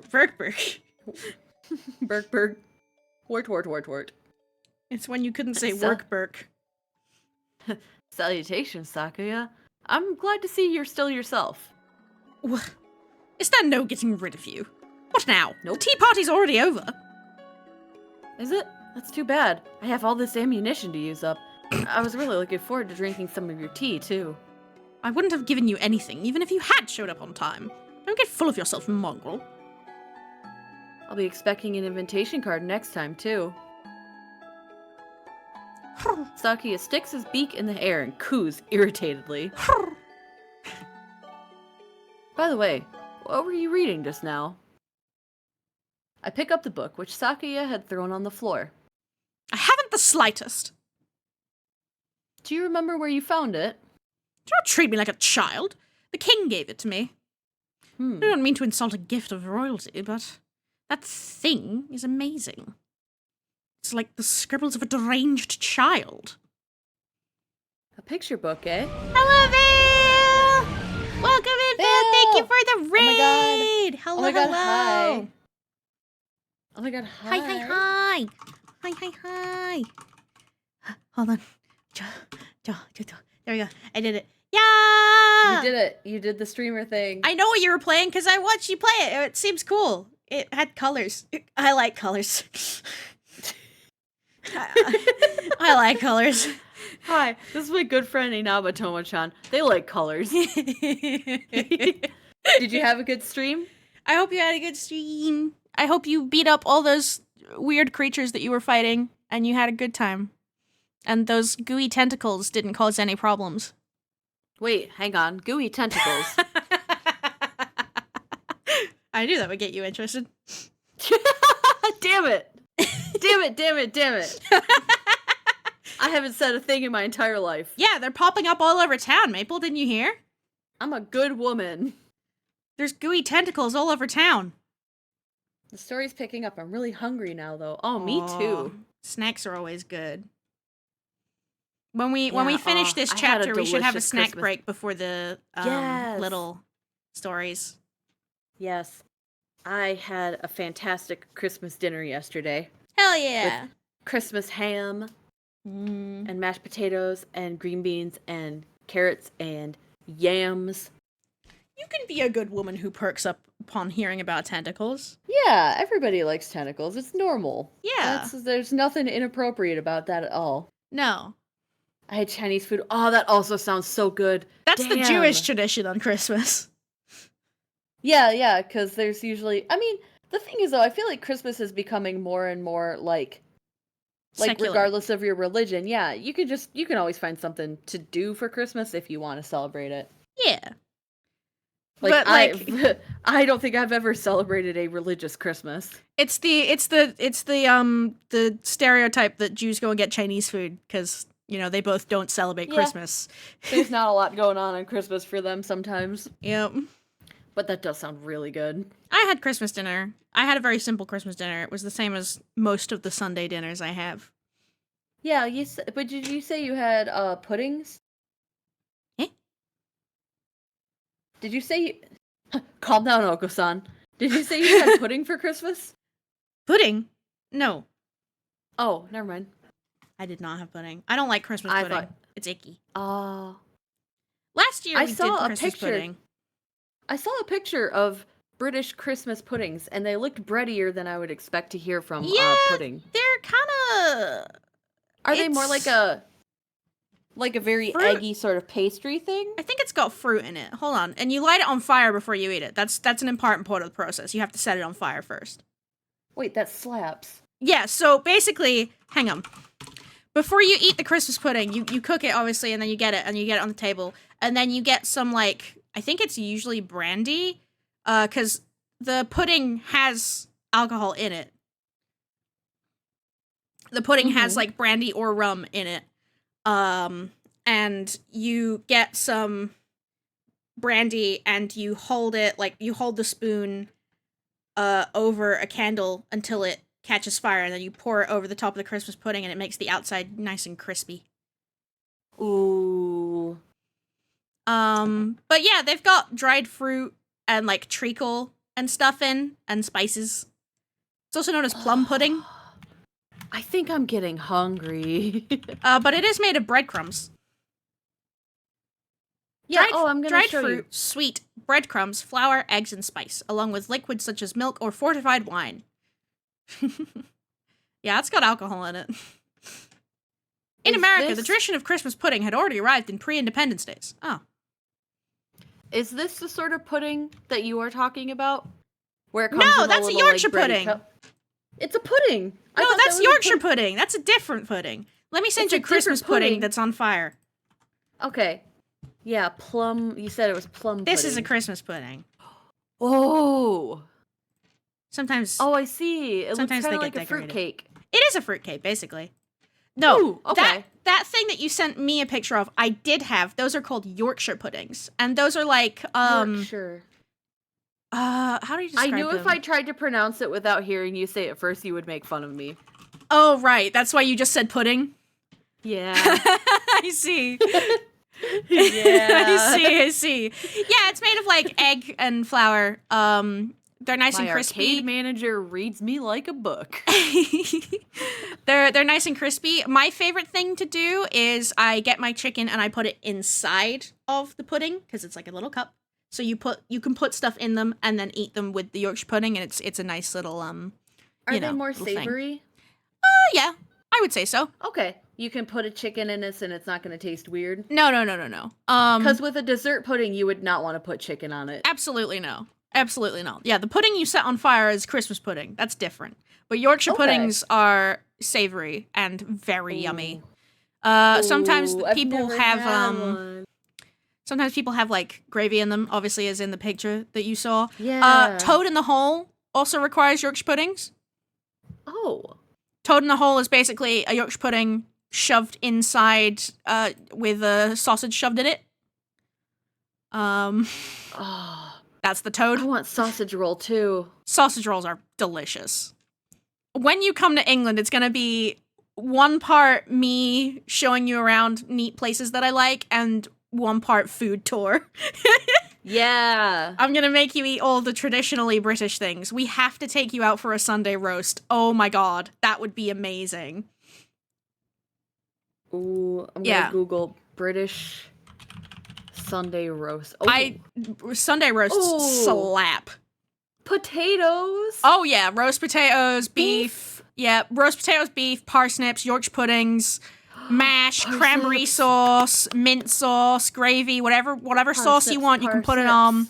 Berk. Wart. It's when you couldn't say So- work, Berk. Salutations, Sakuya. I'm glad to see you're still yourself. Is there no getting rid of you? What now? Nope. The tea party's already over. Is it? That's too bad. I have all this ammunition to use up. I was really looking forward to drinking some of your tea, too. I wouldn't have given you anything, even if you had showed up on time. Don't get full of yourself, mongrel. I'll be expecting an invitation card next time, too. Sakuya sticks his beak in the air and coos irritatedly. By the way, what were you reading just now? I pick up the book, which Sakuya had thrown on the floor. I haven't the slightest. Do you remember where you found it? Do not treat me like a child. The king gave it to me. I don't mean to insult a gift of royalty, but that thing is amazing. It's like the scribbles of a deranged child. A picture book, eh? Hello, Bill! Welcome in, Bill! Thank you for the raid! Oh Hello, my god, hello! hi. Oh my god, hi. Hi. Hold on. There we go. I did it. Yeah! You did it. You did the streamer thing. I know what you were playing because I watched you play it. It seems cool. It had colors. I like colors. I like colors. Hi, this is my good friend Inaba Tomo-chan. They like colors. Did you have a good stream? I hope you had a good stream. I hope you beat up all those weird creatures that you were fighting, and you had a good time. And those gooey tentacles didn't cause any problems. Wait, hang on. Gooey tentacles. I knew that would get you interested. Damn it. Damn it. I haven't said a thing in my entire life. Yeah, they're popping up all over town, Maple. Didn't you hear? I'm a good woman. There's gooey tentacles all over town. The story's picking up. I'm really hungry now, though. Oh, me too. Snacks are always good. When we finish this I had a chapter, we should have a delicious snack Christmas- break before the Yes. little stories. Yes. I had a fantastic Christmas dinner yesterday. Hell yeah! Christmas ham and mashed potatoes and green beans and carrots and yams. You can be a good woman who perks up upon hearing about tentacles. Yeah, everybody likes tentacles. It's normal. Yeah. There's nothing inappropriate about that at all. No. I had Chinese food. Oh, that also sounds so good. That's the Damn. Jewish tradition on Christmas. Yeah, because there's usually... I mean, the thing is, though, I feel like Christmas is becoming more and more, like Secular. regardless of your religion, yeah, you can always find something to do for Christmas if you want to celebrate it. Yeah. Like, But, like- I don't think I've ever celebrated a religious Christmas. It's the stereotype that Jews go and get Chinese food because, you know, they both don't celebrate Yeah. Christmas. There's not a lot going on Christmas for them sometimes. Yep. But that does sound really good. I had Christmas dinner. I had a very simple Christmas dinner. It was the same as most of the Sunday dinners I have. Yeah, but did you say you had puddings? Eh? Did you say Calm down, Oko-san. Did you say you had pudding for Christmas? Pudding? No, Oh, never mind. I did not have pudding. I don't like Christmas I pudding. thought- It's icky. Oh. Last year I we saw did a Christmas picture. pudding. I saw a picture of British Christmas puddings, and they looked breadier than I would expect to hear from Yeah, pudding. They're kind of... Are they more like a very Fruit. eggy sort of pastry thing? I think it's got fruit in it. Hold on. And you light it on fire before you eat it. That's an important part of the process. You have to set it on fire first. Wait, that slaps. Yeah, so basically, hang on. Before you eat the Christmas pudding, you cook it, obviously, and then you get it on the table. And then you get some, like, I think it's usually brandy, because the pudding has alcohol in it. The pudding has, like, brandy or rum in it. And you get some brandy and you hold it, like, you hold the spoon over a candle until it catches fire, and then you pour it over the top of the Christmas pudding, and it makes the outside nice and crispy. Ooh. But yeah, they've got dried fruit and, like, treacle and stuff in, and spices. It's also known as plum pudding. I think I'm getting hungry. But it is made of breadcrumbs. Yeah, Dried, I'm gonna dried show fruit, you. sweet, breadcrumbs, flour, eggs, and spice, along with liquids such as milk or fortified wine. Yeah, it's got alcohol in it. In Is America, the this- tradition of Christmas pudding had already arrived in pre-independence days. Oh. Is this the sort of pudding that you are talking about? Where it comes No, in that's a little, Yorkshire like, bready pudding. cup? It's a pudding. I No, thought that that's was a Yorkshire pud- pudding. That's a different pudding. Let me send It's you a a Christmas different pudding pudding. that's on fire. Okay. Yeah, plum. You said it was plum This is a pudding. Christmas pudding. Oh. Sometimes Oh, I see. It looks Sometimes kind they of get like a decorated. fruitcake. it is a fruitcake, basically. No, Ooh, okay. that thing that you sent me a picture of, I did have. Those are called Yorkshire puddings, and those are like Yorkshire. how do you I describe knew them? if I tried to pronounce it without hearing you say it first, you would make fun of me. Oh, right. That's why you just said pudding. Yeah. I see. Yeah. I see. Yeah, it's made of like egg and flour. They're nice My and crispy. arcade manager reads me like a book. They're nice and crispy. My favorite thing to do is I get my chicken and I put it inside of the pudding because it's like a little cup. So you can put stuff in them and then eat them with the Yorkshire pudding, and it's a nice little Are you they know, more little thing. savory? Yeah, I would say so. Okay. You can put a chicken in this and it's not going to taste weird? No. Because with a dessert pudding, you would not want to put chicken on it. Absolutely no. Absolutely not. Yeah, the pudding you set on fire is Christmas pudding. That's different. But Yorkshire puddings are savory and very yummy. Sometimes people have sometimes people have like gravy in them, obviously as in the picture that you saw. Yeah. Toad in the Hole also requires Yorkshire puddings. Oh. Toad in the Hole is basically a Yorkshire pudding shoved inside with a sausage shoved in it. That's the toad. I want sausage roll too. Sausage rolls are delicious. When you come to England, it's going to be one part me showing you around neat places that I like and one part food tour. Yeah. I'm going to make you eat all the traditionally British things. We have to take you out for a Sunday roast. Oh my god, that would be amazing. Ooh, I'm going to Google British Sunday roast. Oh. Sunday roasts slap. Potatoes. Oh yeah, roast potatoes, beef. Yeah, roast potatoes, beef, parsnips, Yorkshire puddings, mash, cranberry sauce, mint sauce, gravy, whatever sauce you want, you can put it on.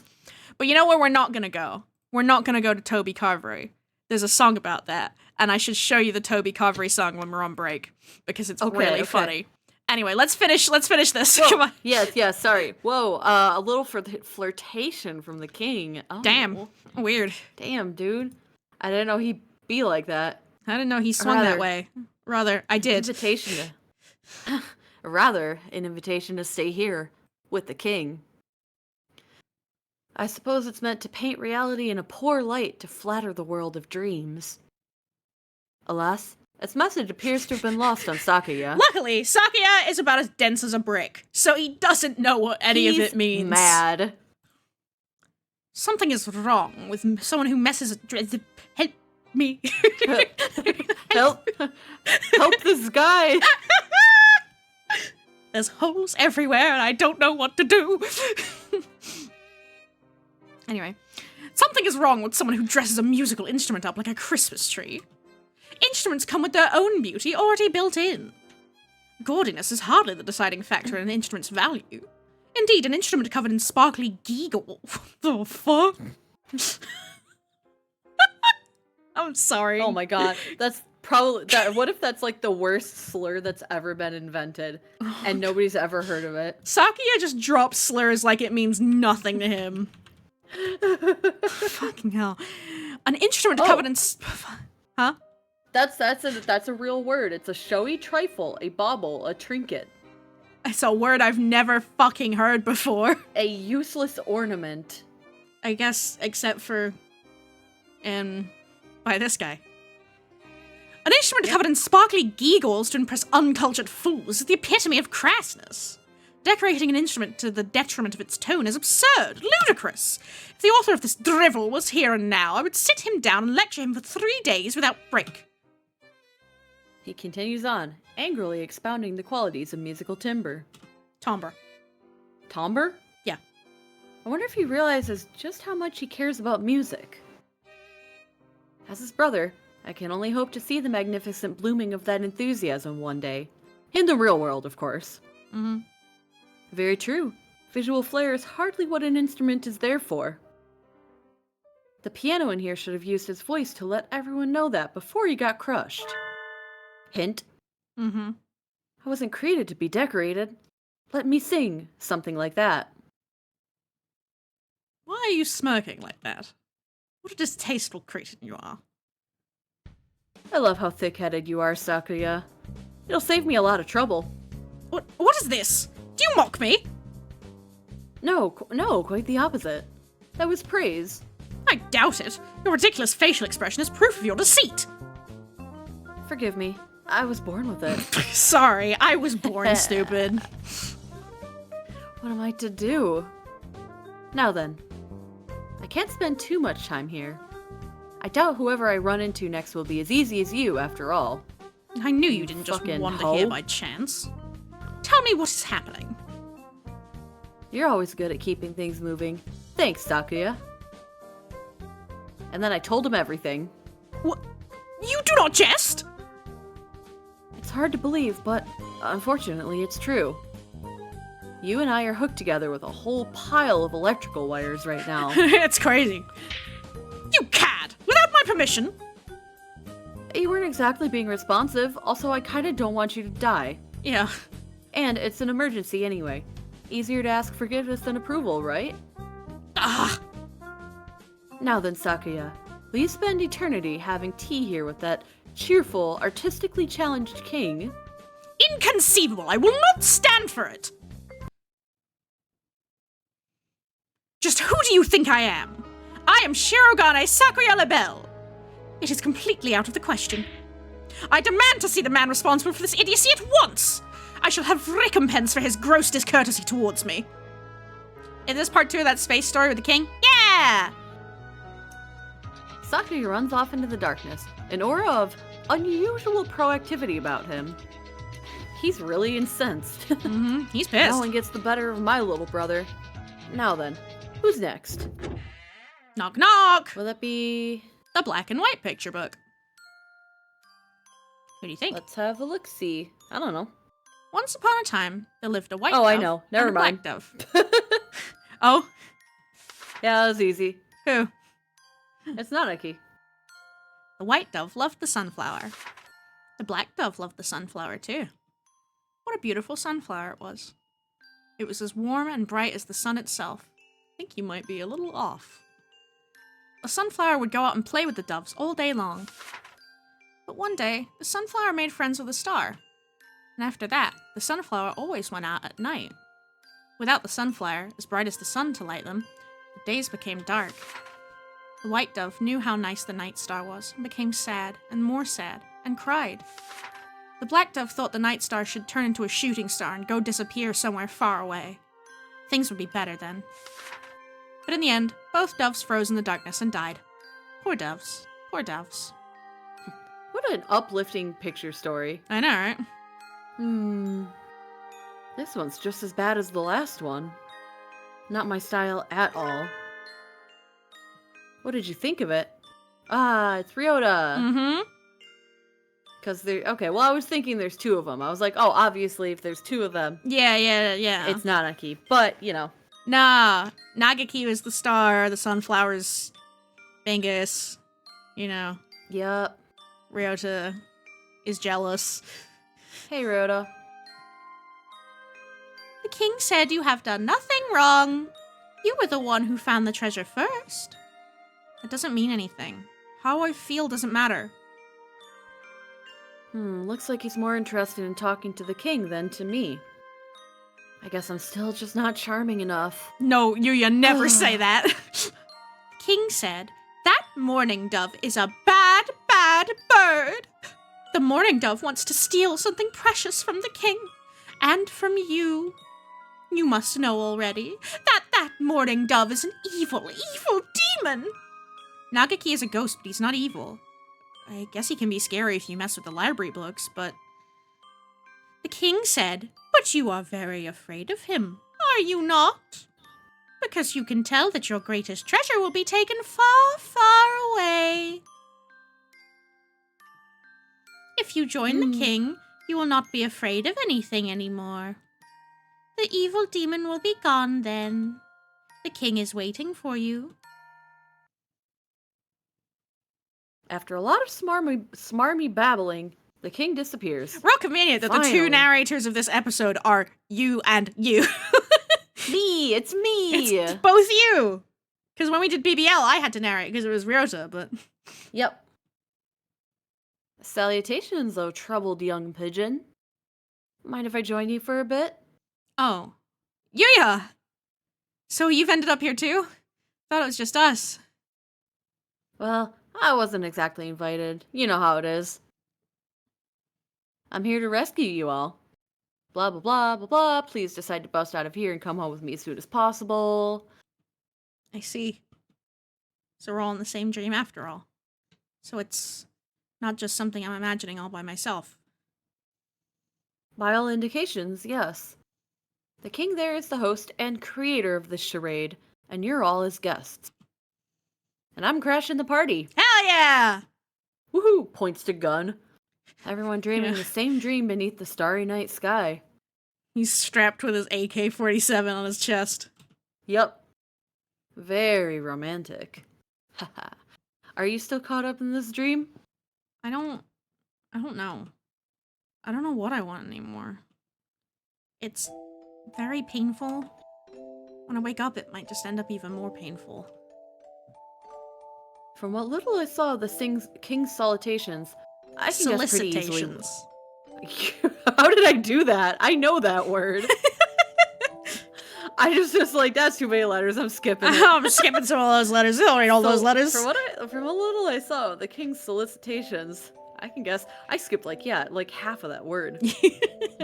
But you know where we're not gonna go? We're not gonna go to Toby Carvery. There's a song about that, and I should show you the Toby Carvery song when we're on break because it's really funny. Anyway, let's finish this. Whoa. Come on. Yes, sorry. Whoa, a little flirtation from the king. Oh. Damn. Weird. Damn, dude. I didn't know he'd be like that. I didn't know he swung that way. Rather, I did. An invitation to stay here with the king. I suppose it's meant to paint reality in a poor light to flatter the world of dreams. Alas, its message appears to have been lost on Sakuya. Luckily, Sakuya is about as dense as a brick, so he doesn't know what any of it means. He's mad. Something is wrong with someone who messes... Help me. Help this guy. There's holes everywhere and I don't know what to do. Anyway, something is wrong with someone who dresses a musical instrument up like a Christmas tree. Instruments come with their own beauty already built in. Gaudiness is hardly the deciding factor in an instrument's value. Indeed, an instrument covered in sparkly geegle. The fuck? I'm sorry. Oh my god. That's probably that. What if that's like the worst slur that's ever been invented and nobody's ever heard of it? Sakuya just drops slurs like it means nothing to him. Fucking hell. An instrument covered in... Huh? That's a real word. It's a showy trifle, a bauble, a trinket. It's a word I've never fucking heard before. A useless ornament. I guess, except for... by this guy. An instrument covered in sparkly gewgaws to impress uncultured fools is the epitome of crassness. Decorating an instrument to the detriment of its tone is absurd, ludicrous. If the author of this drivel was here and now, I would sit him down and lecture him for 3 days without break. He continues on, angrily expounding the qualities of musical timbre. Timbre. Timbre? Yeah. I wonder if he realizes just how much he cares about music. As his brother, I can only hope to see the magnificent blooming of that enthusiasm one day. In the real world, of course. Mm-hmm. Very true. Visual flair is hardly what an instrument is there for. The piano in here should have used his voice to let everyone know that before he got crushed. Hint. Mm-hmm. I wasn't created to be decorated. Let me sing, something like that. Why are you smirking like that? What a distasteful cretin you are. I love how thick-headed you are, Sakuya. It'll save me a lot of trouble. What is this? Do you mock me? No, quite the opposite. That was praise. I doubt it. Your ridiculous facial expression is proof of your deceit. Forgive me. I was born with it. Sorry, I was born stupid. What am I to do? Now then. I can't spend too much time here. I doubt whoever I run into next will be as easy as you, after all. I knew you didn't just fucking wander hoe. here by chance. Tell me what is happening. You're always good at keeping things moving. Thanks, Sakuya. And then I told him everything. What? You do not jest! It's It's hard to believe, but unfortunately it's true. You and I are hooked together with a whole pile of electrical wires right now. It's crazy. You cad! Without my permission! You weren't exactly being responsive, also I kinda don't want you to die. Yeah. And it's an emergency anyway. Easier to ask forgiveness than approval, right? Ah! Now then, Sakuya, will you spend eternity having tea here with that cheerful, artistically challenged king? Inconceivable! I will not stand for it! Just who do you think I am? I am Shirogane Sakuya Labelle. It is completely out of the question. I demand to see the man responsible for this idiocy at once! I shall have recompense for his gross discourtesy towards me. Is this part 2 of that space story with the king? Yeah! Sakuya runs off into the darkness, an aura of unusual proactivity about him. He's really incensed. He's pissed. No one gets the better of my little brother. Now then, who's next? Knock knock! Will that be... The black and white picture book. What do you think? Let's have a look-see. I don't know. Once upon a time, there lived a white Oh, dove I know. Never and a mind. black dove. Oh? Yeah, that was easy. Who? It's not Iki. The white dove loved the sunflower. The black dove loved the sunflower too. What a beautiful sunflower it was. It was as warm and bright as the sun itself. I think you might be a little off. The sunflower would go out and play with the doves all day long. But one day, the sunflower made friends with a star. And after that, the sunflower always went out at night. Without the sunflower, as bright as the sun to light them, the days became dark. The white dove knew how nice the night star was, and became sad, and more sad, and cried. The black dove thought the night star should turn into a shooting star and go disappear somewhere far away. Things would be better then. But in the end, both doves froze in the darkness and died. Poor doves. Poor doves. What an uplifting picture story. I know, right? This one's just as bad as the last one. Not my style at all. What did you think of it? Ah, it's Ryota. Mm-hmm. Because okay, well, I was thinking there's two of them. I was like, oh, obviously, if there's two of them, Yeah. it's not Aki. But, you know. Nah. Nagaki was the star, the sunflower's Bangus. You know, Yup. Ryota is jealous. Hey, Ryota. The king said you have done nothing wrong. You were the one who found the treasure first. That doesn't mean anything. How I feel doesn't matter. Looks like he's more interested in talking to the king than to me. I guess I'm still just not charming enough. No, you never say that. King said, that mourning dove is a bad, bad bird. The mourning dove wants to steal something precious from the king. And from you. You must know already that mourning dove is an evil, evil demon. Nagaki is a ghost, but he's not evil. I guess he can be scary if you mess with the library books, but... The king said, but you are very afraid of him, are you not? Because you can tell that your greatest treasure will be taken far, far away. If you join the king, you will not be afraid of anything anymore. The evil demon will be gone then. The king is waiting for you. After a lot of smarmy babbling, the king disappears. Real convenient that the two Finally. narrators of this episode are you and you. Me! It's me! It's both you! Because when we did BBL, I had to narrate because it was Ryota, but... Yep. Salutations, O troubled young pigeon. Mind if I join you for a bit? Oh. Yuya! So you've ended up here too? Thought it was just us. Well, I wasn't exactly invited. You know how it is. I'm here to rescue you all. Blah, blah, blah, blah, blah. Please decide to bust out of here and come home with me as soon as possible. I see. So we're all in the same dream after all. So it's not just something I'm imagining all by myself. By all indications, yes. The king there is the host and creator of this charade, and you're all his guests. And I'm crashing the party. Hell yeah! Woohoo! Points to gun. Everyone dreaming Yeah. the same dream beneath the starry night sky. He's strapped with his AK-47 on his chest. Yep. Very romantic. Haha. Are you still caught up in this dream? I don't know. I don't know what I want anymore. It's very painful. When I wake up, it might just end up even more painful. From what little I saw of the King's salutations, I can guess pretty easily. Solicitations. How did I do that? I know that word. I just like, that's too many letters. I'm skipping it. I'm skipping some of those letters. I'll read all those letters. From what little I saw of the King's solicitations, I can guess. I skipped like half of that word.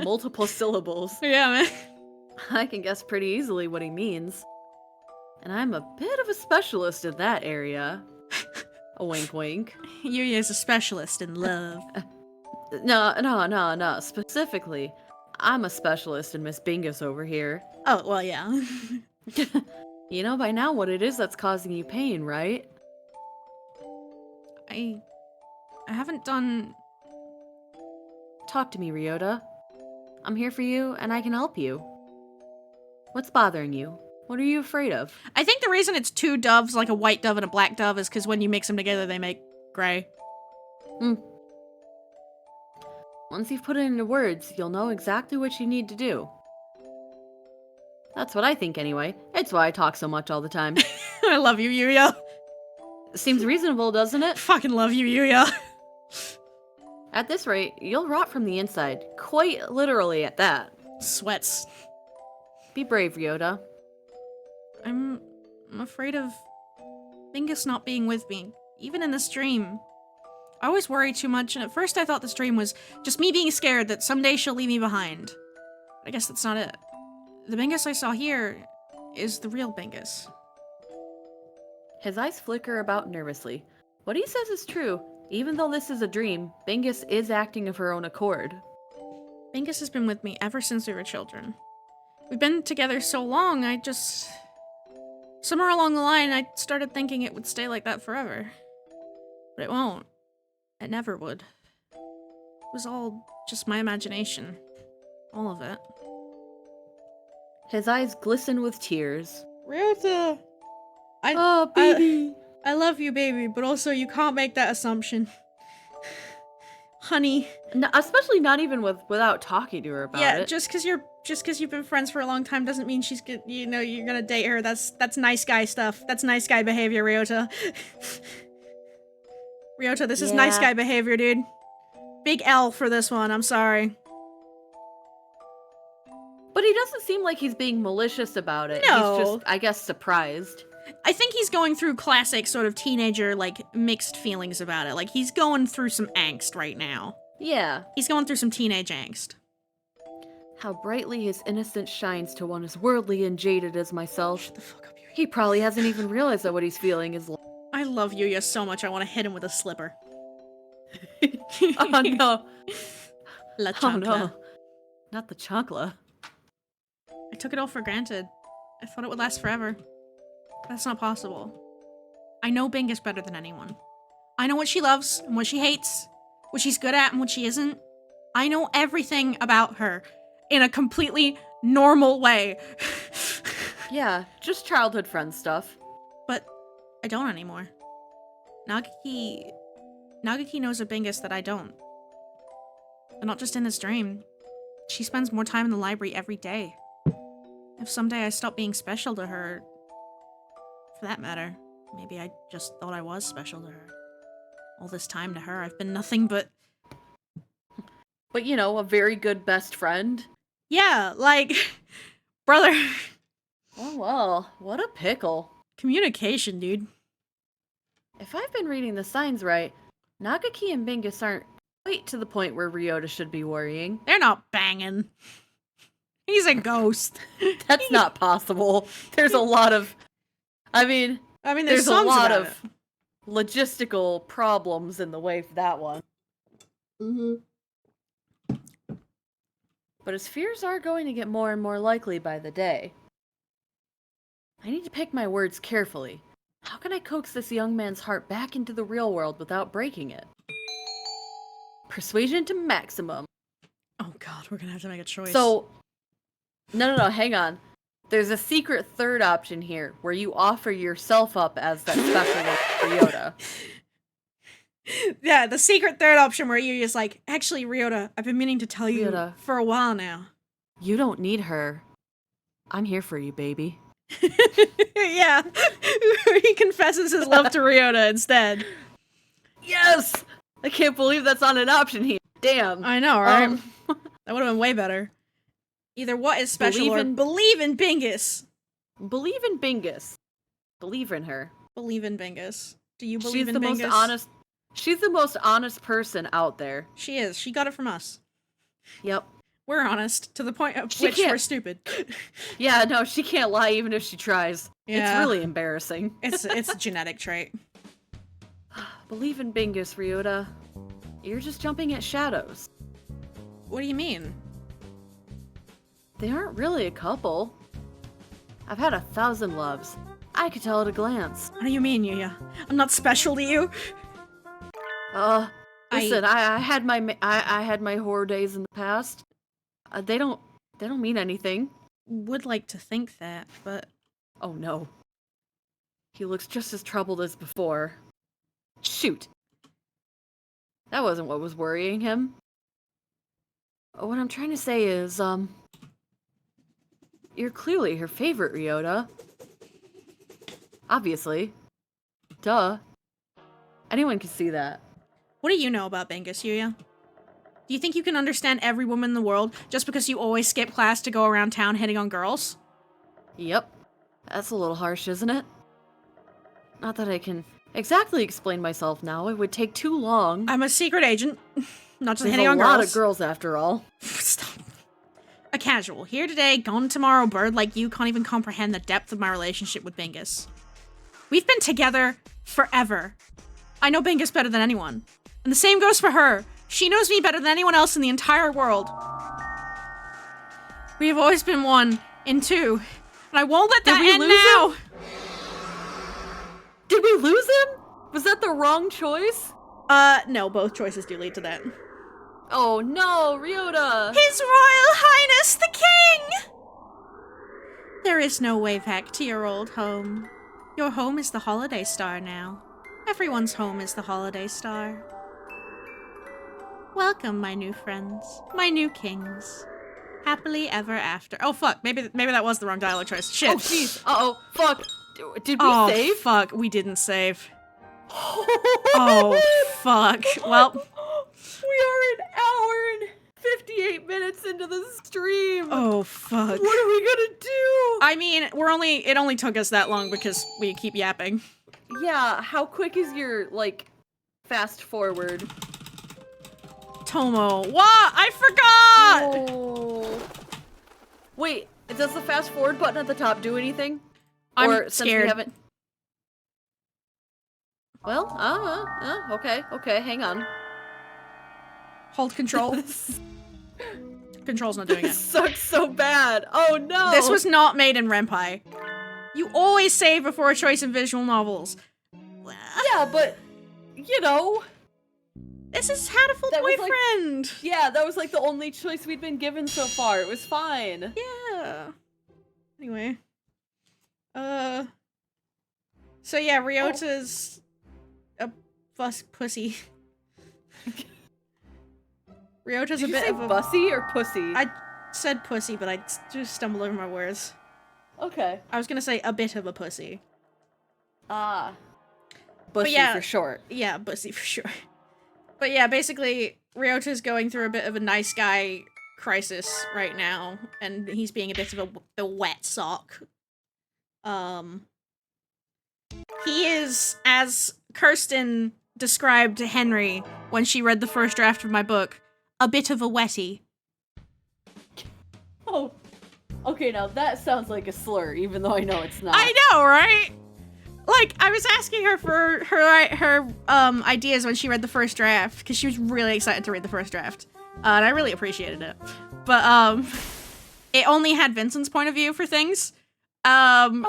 Multiple syllables. Yeah, man. I can guess pretty easily what he means. And I'm a bit of a specialist in that area. A wink wink. Yuya's a specialist in love. No. Specifically, I'm a specialist in Miss Bingus over here. Oh, well, yeah. You know by now what it is that's causing you pain, right? I haven't done... Talk to me, Ryota. I'm here for you, and I can help you. What's bothering you? What are you afraid of? I think the reason it's two doves, like a white dove and a black dove, is because when you mix them together, they make gray. Once you've put it into words, you'll know exactly what you need to do. That's what I think anyway. It's why I talk so much all the time. I love you, Yuya. Seems reasonable, doesn't it? Fucking love you, Yuya. At this rate, you'll rot from the inside. Quite literally at that. Sweats. Be brave, Ryota. I'm afraid of Bingus not being with me, even in this dream. I always worry too much, and at first I thought this dream was just me being scared that someday she'll leave me behind. But I guess that's not it. The Bingus I saw here is the real Bingus. His eyes flicker about nervously. What he says is true. Even though this is a dream, Bingus is acting of her own accord. Bingus has been with me ever since we were children. We've been together so long, somewhere along the line, I started thinking it would stay like that forever. But it won't. It never would. It was all just my imagination. All of it. His eyes glisten with tears. Ryota! Oh, baby! I love you, baby, but also you can't make that assumption. Honey. No, especially not even without talking to her about it. Yeah, just because you've been friends for a long time doesn't mean she's good. You know, you're gonna date her. That's nice guy stuff. That's nice guy behavior, Ryota. Ryota, this is nice guy behavior, dude. Big L for this one. I'm sorry. But he doesn't seem like he's being malicious about it. No. He's just, I guess, surprised. I think he's going through classic sort of teenager, like, mixed feelings about it. Like, he's going through some angst right now. Yeah. He's going through some teenage angst. How brightly his innocence shines to one as worldly and jaded as myself. Shut the fuck up, Yuya. He probably hasn't even realized that what he's feeling is I love Yuya so much, I want to hit him with a slipper. Oh no. La Oh chancla. no. Not the chancla. I took it all for granted. I thought it would last forever. That's not possible. I know Bingus better than anyone. I know what she loves and what she hates, what she's good at and what she isn't. I know everything about her in a completely normal way. Yeah, just childhood friend stuff. But I don't anymore. Nagaki knows a Bingus that I don't. But not just in this dream. She spends more time in the library every day. If someday I stop being special to her, for that matter, maybe I just thought I was special to her. All this time to her, I've been nothing but... But, you know, a very good best friend. Yeah, like... Brother. Oh, well, what a pickle. Communication, dude. If I've been reading the signs right, Nagaki and Bingus aren't quite to the point where Ryota should be worrying. They're not banging. He's a ghost. That's not possible. There's a lot of... there's there's a songs lot about of it. logistical problems in the way for that one. But his fears are going to get more and more likely by the day. I need to pick my words carefully. How can I coax this young man's heart back into the real world without breaking it? persuasion to maximum. Oh god, we're gonna have to make a choice. So, no, hang on. There's a secret third option here where you offer yourself up as that special one for Ryota. Yeah, the secret third option where you're just like, actually, Ryota, I've been meaning to tell you Ryota, for a while now. You don't need her. I'm here for you, baby. Yeah. He confesses his love to Ryota instead. Yes! I can't believe that's not an option here. Damn. I know, right? That would have been way better. Either what is special or believe in Bingus. Believe in Bingus. Believe in her. Believe in Bingus. Do you believe in Bingus? She's the most honest person out there. She is. She got it from us. Yep. We're honest, to the point of which we're stupid. Yeah, no, she can't lie even if she tries. Yeah. It's really embarrassing. It's a genetic trait. Believe in Bingus, Ryota. You're just jumping at shadows. What do you mean? They aren't really a couple. I've had 1,000 loves. I could tell at a glance. What do you mean, Yuya? I'm not special to you? Listen, I had my horror days in the past. They don't mean anything. Would like to think that, but... Oh no. He looks just as troubled as before. Shoot. That wasn't what was worrying him. What I'm trying to say is, you're clearly her favorite, Ryota. Obviously. Duh. Anyone can see that. What do you know about Bingus, Yuya? Do you think you can understand every woman in the world just because you always skip class to go around town hitting on girls? Yep. That's a little harsh, isn't it? Not that I can exactly explain myself now. It would take too long. I'm a secret agent. Not just hitting on girls. A girls. lot of girls, after all. Stop. A casual. Here today, gone tomorrow. Bird like you can't even comprehend the depth of my relationship with Bingus. We've been together forever. I know Bingus better than anyone. And the same goes for her. She knows me better than anyone else in the entire world. We have always been one in two. And I won't let that end now. Did we lose him? Was that the wrong choice? No, both choices do lead to that. Oh no, Ryota! His Royal Highness the King! There is no way back to your old home. Your home is the Holiday Star now. Everyone's home is the Holiday Star. Welcome, my new friends. My new kings. Happily ever after. Oh, fuck. Maybe that was the wrong dialogue choice. Shit. Oh, jeez. Uh-oh. Fuck. Did we save? Oh, fuck. We didn't save. Oh, fuck. Well... We are an hour and 58 minutes into the stream. Oh, fuck. What are we gonna do? I mean, it only took us that long because we keep yapping. Yeah, how quick is your, like, fast forward? Tomo. What? I forgot! Oh. Wait, does the fast forward button at the top do anything? I'm or, scared. Since we haven't... Well, okay, hang on. Hold control. Control's not doing it. This sucks so bad. Oh no! This was not made in Renpai. You always save before a choice in visual novels. Yeah, but, you know... This is Hatoful Boyfriend! Like, yeah, that was like the only choice we'd been given so far. It was fine. Yeah. Anyway. So yeah, Ryota's a pussy. Ryota's a bit of a bussy or pussy? I said pussy, but I just stumbled over my words. Okay. I was gonna say a bit of a pussy. Ah. Bussy for short. Yeah, bussy for sure. But yeah, basically, Ryota's going through a bit of a nice guy crisis right now, and he's being a bit of a wet sock. He is, as Kirsten described to Henry when she read the first draft of my book, a bit of a wetty. Oh. Okay, now that sounds like a slur, even though I know it's not. I know, right? Like, I was asking her for her ideas when she read the first draft, because she was really excited to read the first draft. And I really appreciated it. But, it only had Vincent's point of view for things. And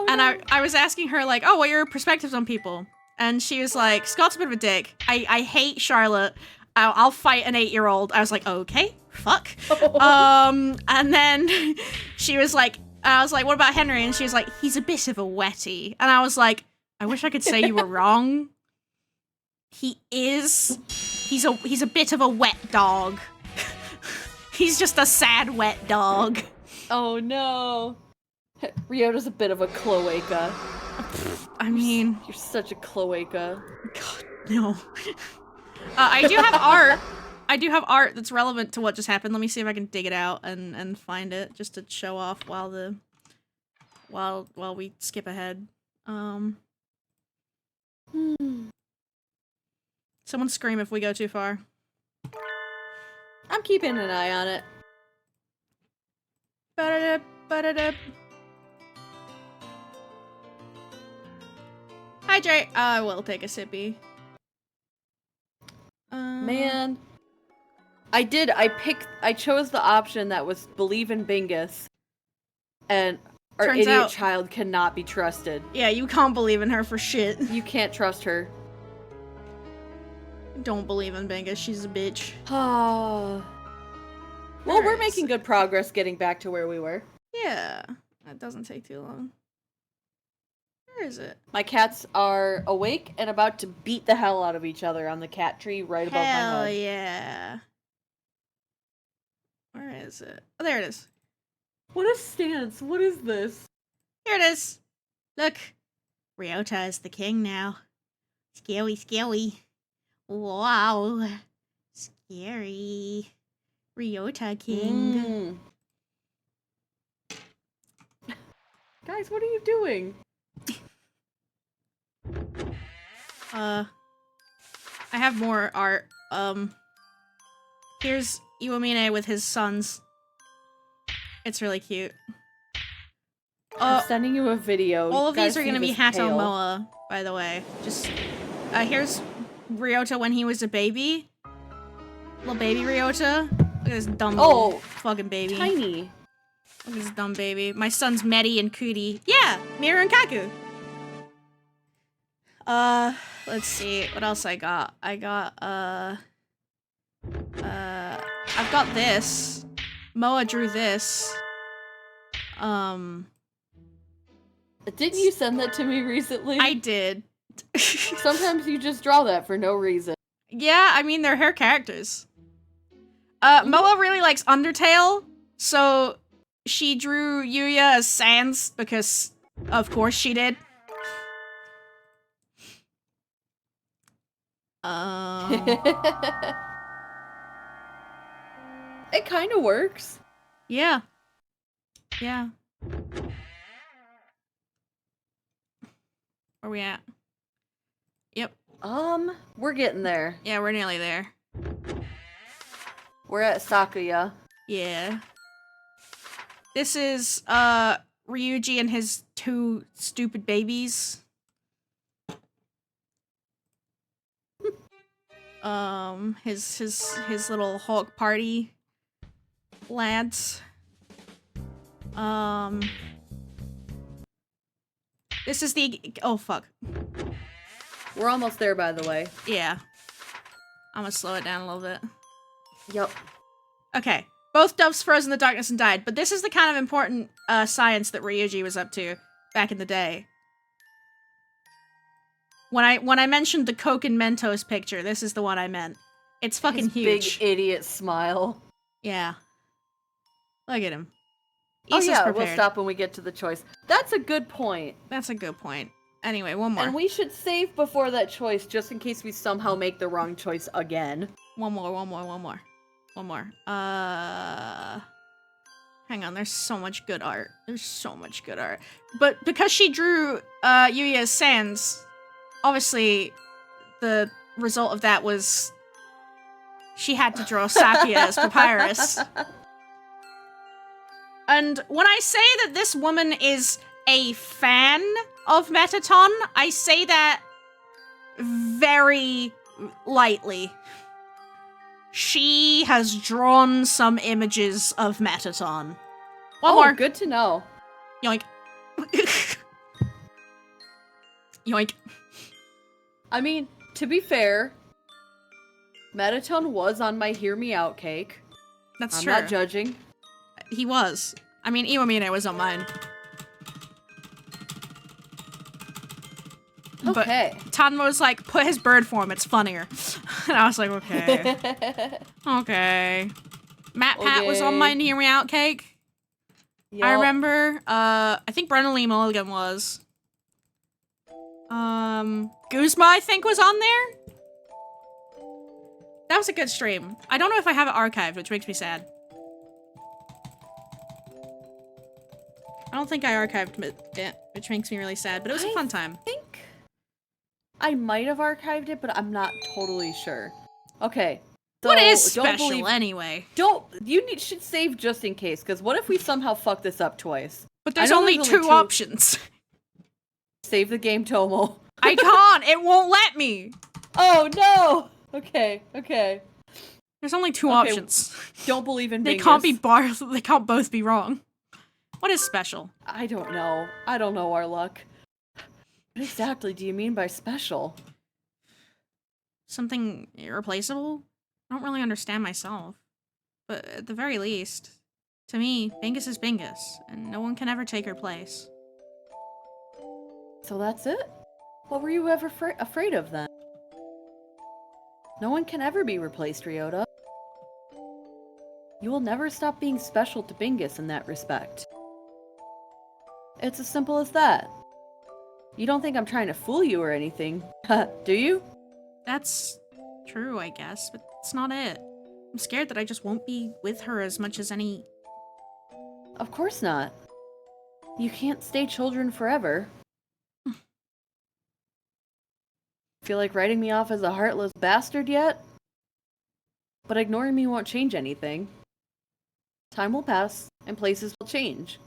I was asking her, like, oh, what are your perspectives on people? And she was like, Scott's a bit of a dick. I hate Charlotte. I'll fight an 8-year-old. I was like, okay, fuck. And then she was like, I was like, what about Henry? And she was like, he's a bit of a wetty. And I was like, I wish I could say you were wrong. He is. He's a bit of a wet dog. He's just a sad wet dog. Oh no. Ryota's a bit of a cloaca. I mean, you're such a cloaca. God, no. I do have art. I do have art that's relevant to what just happened. Let me see if I can dig it out and find it just to show off while we skip ahead. Someone scream if we go too far. I'm keeping an eye on it. Ba-da-da, ba-da-da. Hydrate. I will take a sippy. Man. I chose the option that was believe in Bingus. And our Turns idiot out- child cannot be trusted. Yeah, you can't believe in her for shit. You can't trust her. Don't believe in Benga. She's a bitch. Well, we're making good progress getting back to where we were. Yeah, that doesn't take too long. Where is it? My cats are awake and about to beat the hell out of each other on the cat tree right above my Hell head. yeah. Where is it? Oh, there it is. What a stance. What is this? Here it is. Look. Ryota is the king now. Scary, scary. Wow. Scary. Ryota king. Guys, what are you doing? I have more art. Here's Iwamine with his sons. It's really cute. I'm sending you a video. All of Guys, these are gonna see be this tail. Hatomoa, by the way. Just, here's Ryota when he was a baby. Little baby Ryota. Look at this dumb little fucking baby. Tiny. Look at this dumb baby. My son's Medi and Kuti. Yeah, Miru and Kaku. Let's see. What else I got? I've got this. Moa drew this. Didn't you send that to me recently? I did. Sometimes you just draw that for no reason. Yeah, I mean, they're her characters. Moa really likes Undertale, so she drew Yuya as Sans because, of course, she did. It kind of works. Yeah. Yeah. Where we at? Yep. We're getting there. Yeah, we're nearly there. We're at Sakuya. Yeah. This is, Ryuji and his 2 stupid babies. His little Hulk party lads. This is the, oh fuck. We're almost there, by the way. Yeah. I'm gonna slow it down a little bit. Yep. Okay. Both doves froze in the darkness and died, but this is the kind of important science that Ryuji was up to back in the day. When I mentioned the Coke and Mentos picture, this is the one I meant. It's fucking huge. Big idiot smile. Yeah. Look at him. Oh Issa's yeah, prepared. we'll stop when we get to the choice. That's a good point. That's a good point. Anyway, one more. And we should save before that choice, just in case we somehow make the wrong choice again. One more. Hang on, there's so much good art. But because she drew Yuya as Sans, obviously the result of that was she had to draw Sakuya as Papyrus. And when I say that this woman is a fan of Metaton, I say that very lightly. She has drawn some images of Metaton. One more. Good to know. Yoink. Yoink. I mean, to be fair, Metatone was on my Hear Me Out cake. That's I'm true. not judging. He was. I mean, Iwamine was on mine. Okay. But Tanma was like, put his bird form, it's funnier. And I was like, okay. Okay. Matt Pat was on my Hear Me Out cake. Yup. I remember, I think Brennan Lee Mulligan was. Guzma, I think, was on there. That was a good stream. I don't know if I have it archived, which makes me sad. I don't think I archived it, which makes me really sad, but it was a fun time. I think I might have archived it, but I'm not totally sure. Okay. So What is special anyway? Should save just in case, because what if we somehow fuck this up twice? But there's only two options. Save the game, Tomo. I can't. It won't let me. Oh no. Okay. There's only two options. Don't believe in They Bingus. can't be they can't both be wrong. What is special? I don't know. I don't know our luck. What exactly do you mean by special? Something irreplaceable? I don't really understand myself. But at the very least, to me, Bingus is Bingus, and no one can ever take her place. So that's it? What were you ever afraid of then? No one can ever be replaced, Ryota. You will never stop being special to Bingus in that respect. It's as simple as that. You don't think I'm trying to fool you or anything, do you? That's true, I guess, but that's not it. I'm scared that I just won't be with her as much as any... Of course not. You can't stay children forever. Feel like writing me off as a heartless bastard yet? But ignoring me won't change anything. Time will pass, and places will change.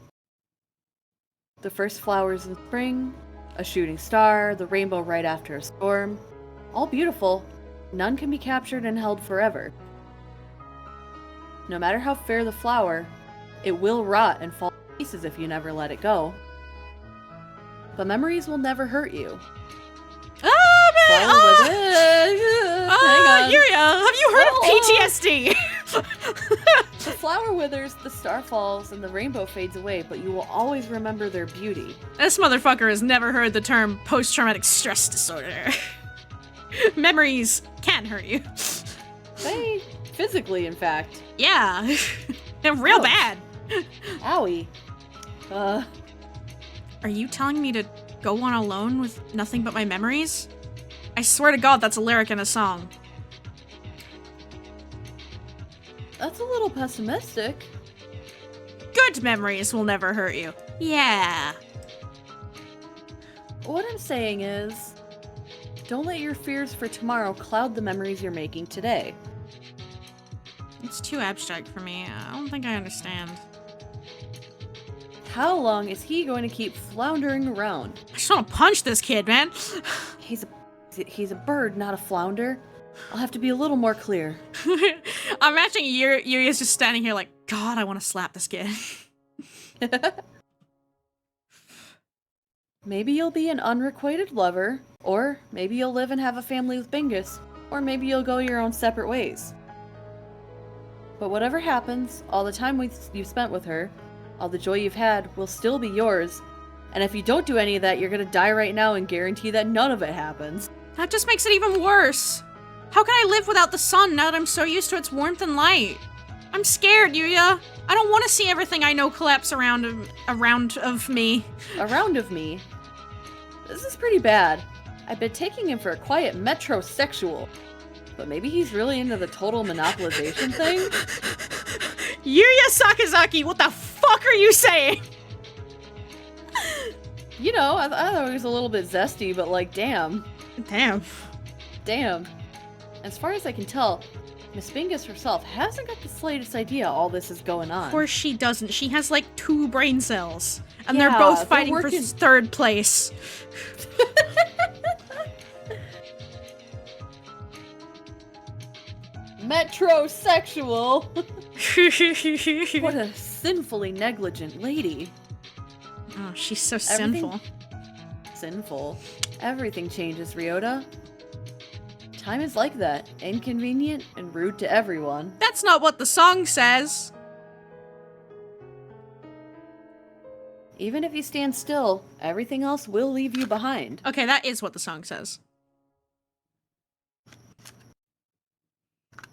The first flowers in spring, a shooting star, the rainbow right after a storm. All beautiful, none can be captured and held forever. No matter how fair the flower, it will rot and fall to pieces if you never let it go. But memories will never hurt you. Hang on. Yuria, have you heard of PTSD? The flower withers, the star falls, and the rainbow fades away, but you will always remember their beauty. This motherfucker has never heard the term post-traumatic stress disorder. Memories can hurt you. They physically, in fact. Yeah. They're real bad. Owie. Are you telling me to go on alone with nothing but my memories? I swear to God, that's a lyric in a song. That's a little pessimistic. Good memories will never hurt you. Yeah. What I'm saying is, don't let your fears for tomorrow cloud the memories you're making today. It's too abstract for me. I don't think I understand. How long is he going to keep floundering around? I just want to punch this kid, man. He's a bird, not a flounder. I'll have to be a little more clear. I'm imagining Yuri's just standing here like, God, I want to slap this kid. Maybe you'll be an unrequited lover, or maybe you'll live and have a family with Bingus, or maybe you'll go your own separate ways. But whatever happens, all the time you've spent with her, all the joy you've had, will still be yours. And if you don't do any of that, you're gonna die right now and guarantee that none of it happens. That just makes it even worse. How can I live without the sun now that I'm so used to its warmth and light? I'm scared, Yuya. I don't want to see everything I know collapse around of me. Around of me? This is pretty bad. I've been taking him for a quiet metrosexual. But maybe he's really into the total monopolization thing? Yuya Sakazaki, what the fuck are you saying? You know, I thought it was a little bit zesty, but like, damn. Damn. As far as I can tell, Miss Bingus herself hasn't got the slightest idea all this is going on. Of course she doesn't. She has like 2 brain cells. And Yeah, they're both fighting they're for working- 3rd place. Metrosexual! What a sinfully negligent lady. Oh, she's so sinful. Sinful. Everything changes, Ryota. Time is like that, inconvenient and rude to everyone. That's not what the song says. Even if you stand still, everything else will leave you behind. Okay, that is what the song says.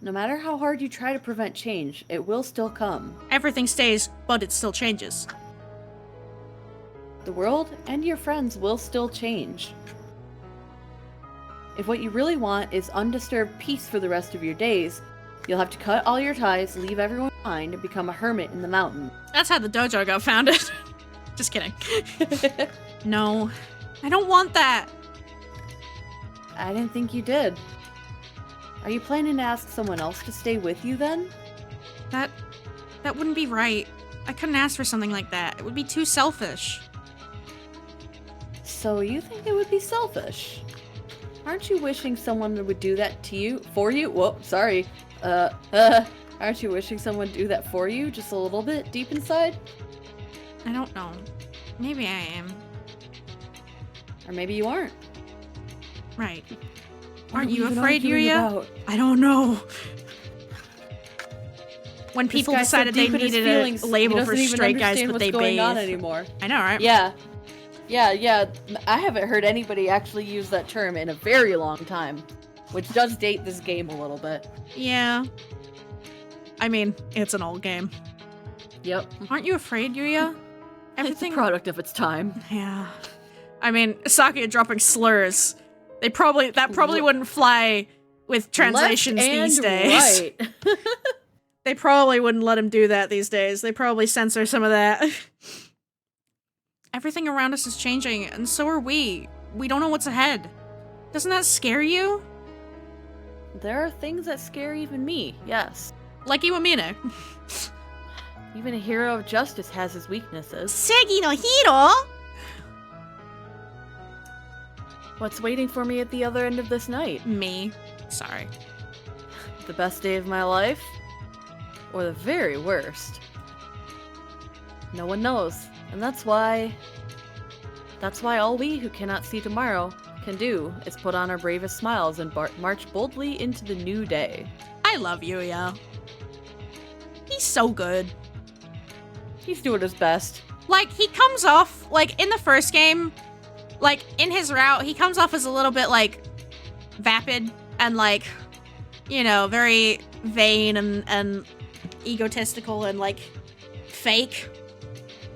No matter how hard you try to prevent change, it will still come. Everything stays, but it still changes. The world and your friends will still change. If what you really want is undisturbed peace for the rest of your days, you'll have to cut all your ties, leave everyone behind, and become a hermit in the mountain. That's how the dojo got founded. Just kidding. No, I don't want that. I didn't think you did. Are you planning to ask someone else to stay with you then? That wouldn't be right. I couldn't ask for something like that. It would be too selfish. So you think it would be selfish? Aren't you wishing someone would do that to you? For you? Whoa, sorry. Aren't you wishing someone would do that for you just a little bit deep inside? I don't know. Maybe I am. Or maybe you aren't. Right. What Aren't are we you even afraid, arguing Yuria? about? I don't know. When people This guy's so decided they deep in his needed feelings, a label he for doesn't even straight guys, understand but what's they going on bathe. anymore. I know, right? Yeah. I haven't heard anybody actually use that term in a very long time, which does date this game a little bit. Yeah. I mean, it's an old game. Yep. Aren't you afraid, Yuria? It's a product of its time. Yeah. I mean, Sakuya dropping slurs. That probably wouldn't fly with translations Left and these days. Right. They probably wouldn't let him do that these days. They probably censor some of that. Everything around us is changing, and so are we. We don't know what's ahead. Doesn't that scare you? There are things that scare even me, yes. Like Iwamine. Even a hero of justice has his weaknesses. Segi no hero? What's waiting for me at the other end of this night? Me. Sorry. The best day of my life? Or the very worst? No one knows. And that's why all we who cannot see tomorrow can do is put on our bravest smiles and march boldly into the new day. I love Yuya. He's so good. He's doing his best. Like, he comes off, like, in the first game, like, in his route, he comes off as a little bit, like, vapid and, like, you know, very vain and egotistical and, like, fake.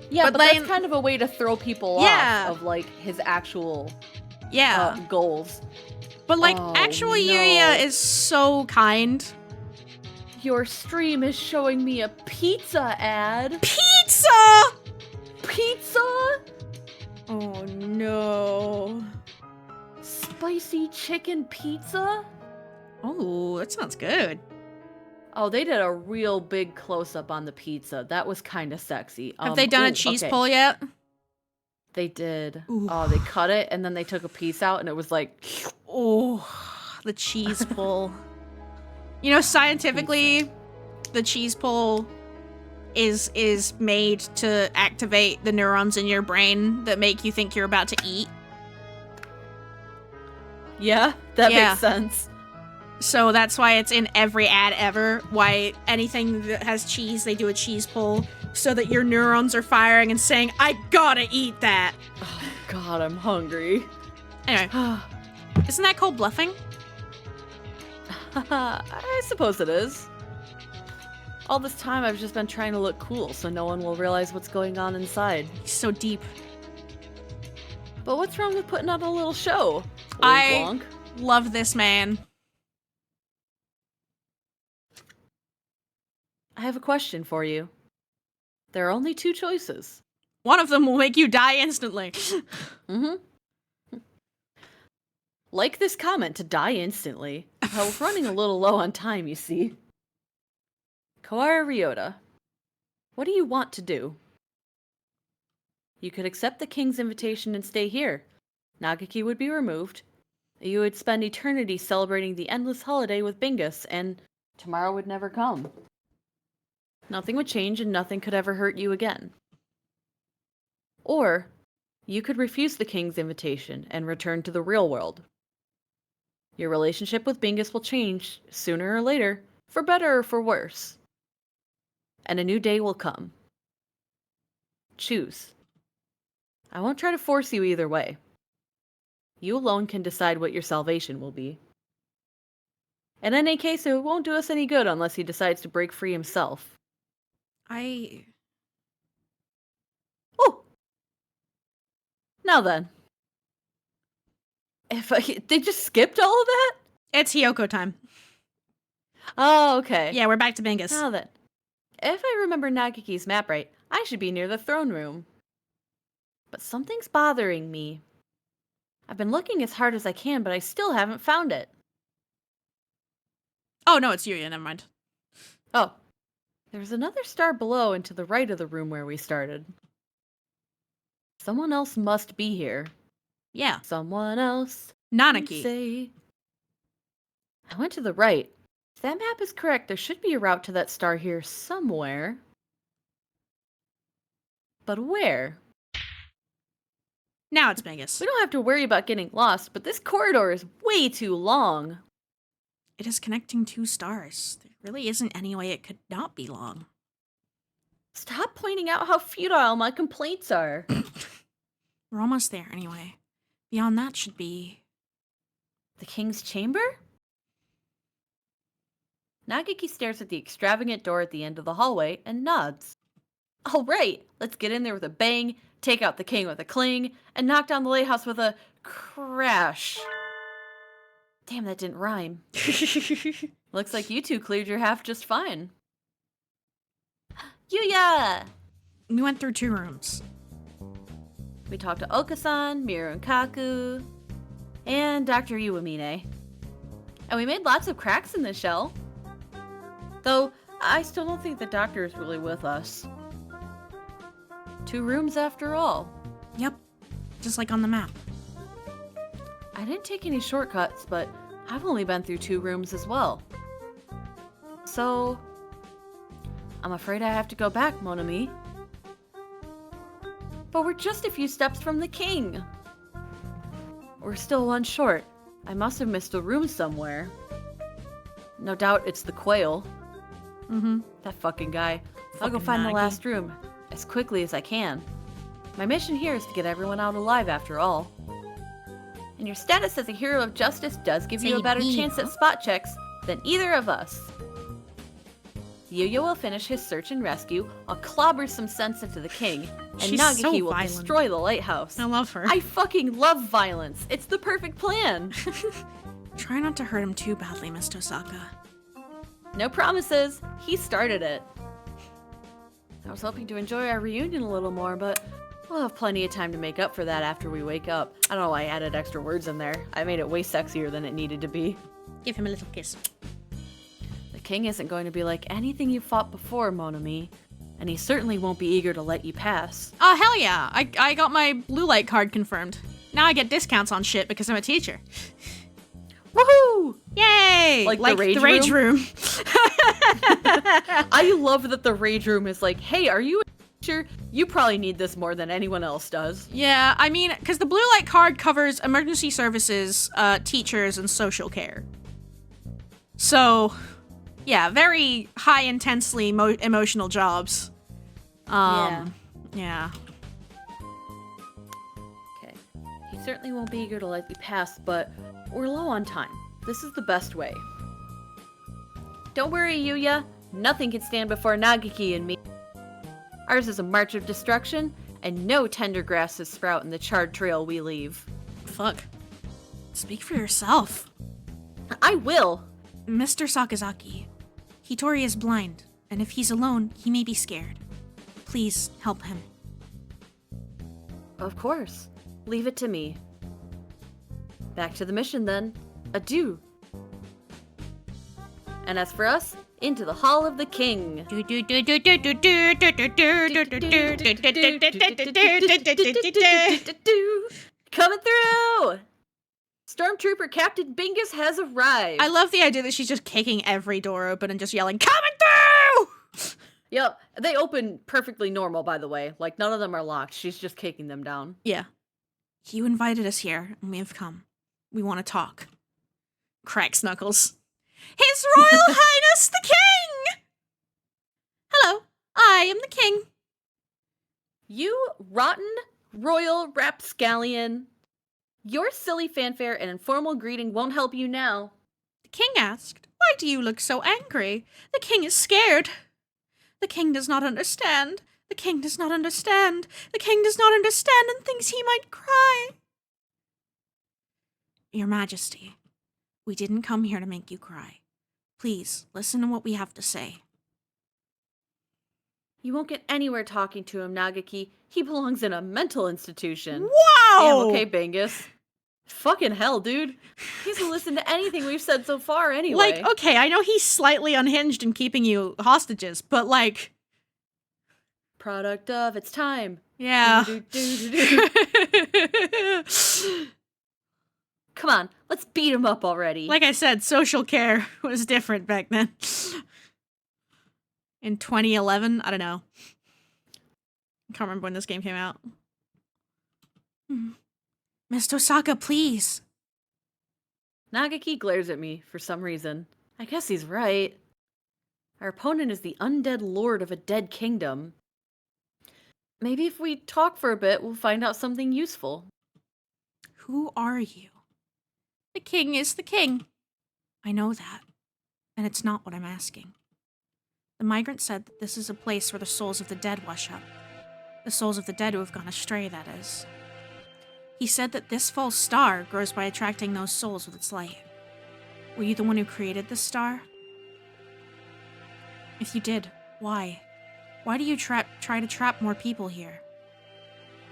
Yeah, But but then- that's kind of a way to throw people Yeah. off of, like, his actual Yeah. goals. But, like, Oh, actual no. Yuya is so kind. Your stream is showing me a pizza ad. Pizza! Pizza? Oh, no. Spicy chicken pizza? Oh, that sounds good. Oh, they did a real big close-up on the pizza. That was kind of sexy. Have they done a cheese pull yet? They did. Ooh. Oh, they cut it, and then they took a piece out, and it was like... Oh, the cheese pull. You know, scientifically, the cheese pull is made to activate the neurons in your brain that make you think you're about to eat. Yeah, that Yeah. makes sense. So that's why it's in every ad ever. Why anything that has cheese, they do a cheese pull so that your neurons are firing and saying, I gotta eat that. Oh, God, I'm hungry. Anyway, isn't that called bluffing? I suppose it is. All this time I've just been trying to look cool so no one will realize what's going on inside. He's so deep. But what's wrong with putting on a little show? I Wonk. love this man. I have a question for you. There are only two choices. One of them will make you die instantly. Mm-hmm. Like this comment to die instantly. I was running a little low on time, you see. Kawara Ryota, what do you want to do? You could accept the king's invitation and stay here. Nagaki would be removed. You would spend eternity celebrating the endless holiday with Bingus, and tomorrow would never come. Nothing would change and nothing could ever hurt you again. Or, you could refuse the king's invitation and return to the real world. Your relationship with Bingus will change sooner or later, for better or for worse. And a new day will come. Choose. I won't try to force you either way. You alone can decide what your salvation will be. In any case, it won't do us any good unless he decides to break free himself. Oh, Oh! Now then. They just skipped all of that? it's Hiyoko time. Oh, okay. Yeah, we're back to Bingus. Now then. If I remember Nagiki's map right, I should be near the throne room. But something's bothering me. I've been looking as hard as I can, but I still haven't found it. Oh, no, it's Yuya. Never mind. Oh. There's another star below and to the right of the room where we started. Someone else must be here. Yeah. Someone else. Nanaki. Say. I went to the right. If that map is correct, there should be a route to that star here somewhere. But where? Now it's Bingus. We don't have to worry about getting lost, but this corridor is way too long. It is connecting 2 stars. There really isn't any way it could not be long. Stop pointing out how futile my complaints are. We're almost there anyway. Beyond that should be... The king's chamber? Nagiki stares at the extravagant door at the end of the hallway and nods. All right, let's get in there with a bang, take out the king with a cling, and knock down the lighthouse with a crash. Damn, that didn't rhyme. Looks like you two cleared your half just fine. Yuya! We went through 2 rooms. We talked to Okasan, Miru and Kaku, and Dr. Iwamine. And we made lots of cracks in the shell. Though, I still don't think the doctor is really with us. 2 rooms after all. Yep. Just like on the map. I didn't take any shortcuts, but I've only been through 2 rooms as well. So, I'm afraid I have to go back, mon ami. But we're just a few steps from the king. We're still 1 short. I must have missed a room somewhere. No doubt it's the quail. That fucking guy. I'll go find the Nagi. last room as quickly as I can. My mission here is to get everyone out alive after all. And your status as a hero of justice does give you a better chance at spot checks than either of us. Yuya will finish his search and rescue. I'll clobber some sense into the king. And She's Nagiki so will violent. destroy the lighthouse. I love her. I fucking love violence. It's the perfect plan. Try not to hurt him too badly, Miss Tosaka. No promises. He started it. I was hoping to enjoy our reunion a little more, but we'll have plenty of time to make up for that after we wake up. I don't know why I added extra words in there. I made it way sexier than it needed to be. Give him a little kiss. The king isn't going to be like anything you fought before, mon ami. And he certainly won't be eager to let you pass. Oh, hell yeah. I got my blue light card confirmed. Now I get discounts on shit because I'm a teacher. Woohoo! Yay! Like the rage room. I love that the rage room is like, hey, are you a teacher? You probably need this more than anyone else does. Yeah, I mean, because the blue light card covers emergency services, teachers, and social care. So, yeah, very high intensely emotional jobs. Yeah. Okay. He certainly won't be eager to let you pass, but we're low on time. This is the best way. Don't worry, Yuya. Nothing can stand before Nagiki and me. Ours is a march of destruction, and no tender grasses sprout in the charred trail we leave. Fuck. Speak for yourself. I will! Mr. Sakazaki, Hitori is blind, and if he's alone, he may be scared. Please help him. Of course. Leave it to me. Back to the mission then. Adieu. And as for us, into the Hall of the King. Coming through! Stormtrooper Captain Bingus has arrived. I love the idea that she's just kicking every door open and just yelling, "Coming through!" Yep, they open perfectly normal, by the way. Like, none of them are locked. She's just kicking them down. Yeah. You invited us here, and we have come. We want to talk. cracks Knuckles. His Royal Highness the King! Hello, I am the king. You rotten royal rapscallion. Your silly fanfare and informal greeting won't help you now. The king asked, why do you look so angry? The king is scared. The king does not understand. The king does not understand. The king does not understand and thinks he might cry. Your Majesty, we didn't come here to make you cry. Please, listen to what we have to say. You won't get anywhere talking to him, Nagaki. He belongs in a mental institution. Wow! Damn, okay, Bangus. Fucking hell, dude. He hasn't listened to anything we've said so far anyway. Like, okay, I know he's slightly unhinged in keeping you hostages, but like... Product of its time. Yeah. Come on, let's beat him up already. Like I said, social care was different back then. In 2011, I don't know. I can't remember when this game came out. Mr. Osaka, please. Nagaki glares at me for some reason. I guess he's right. Our opponent is the undead lord of a dead kingdom. Maybe if we talk for a bit, we'll find out something useful. Who are you? The king is the king. I know that. And it's not what I'm asking. The migrant said that this is a place where the souls of the dead wash up. The souls of the dead who have gone astray, that is. He said that this false star grows by attracting those souls with its light. Were you the one who created this star? If you did, why? Why do you try to trap more people here?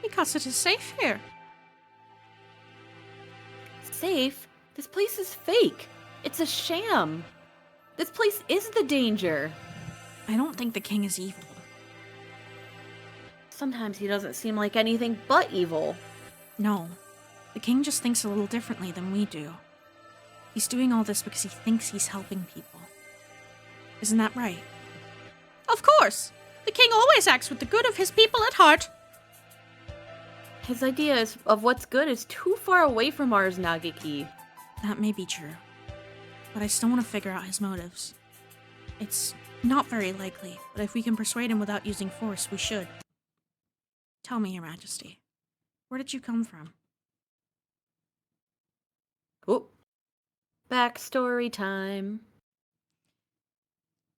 Because it is safe here. Safe? This place is fake. It's a sham. This place is the danger. I don't think the king is evil. Sometimes he doesn't seem like anything but evil. No, the king just thinks a little differently than we do. He's doing all this because he thinks he's helping people. Isn't that right? Of course! The king always acts with the good of his people at heart. His idea of what's good is too far away from ours, Nagaki. That may be true, but I still want to figure out his motives. It's not very likely, but if we can persuade him without using force, we should. Tell me, Your Majesty, where did you come from? Oh. Backstory time.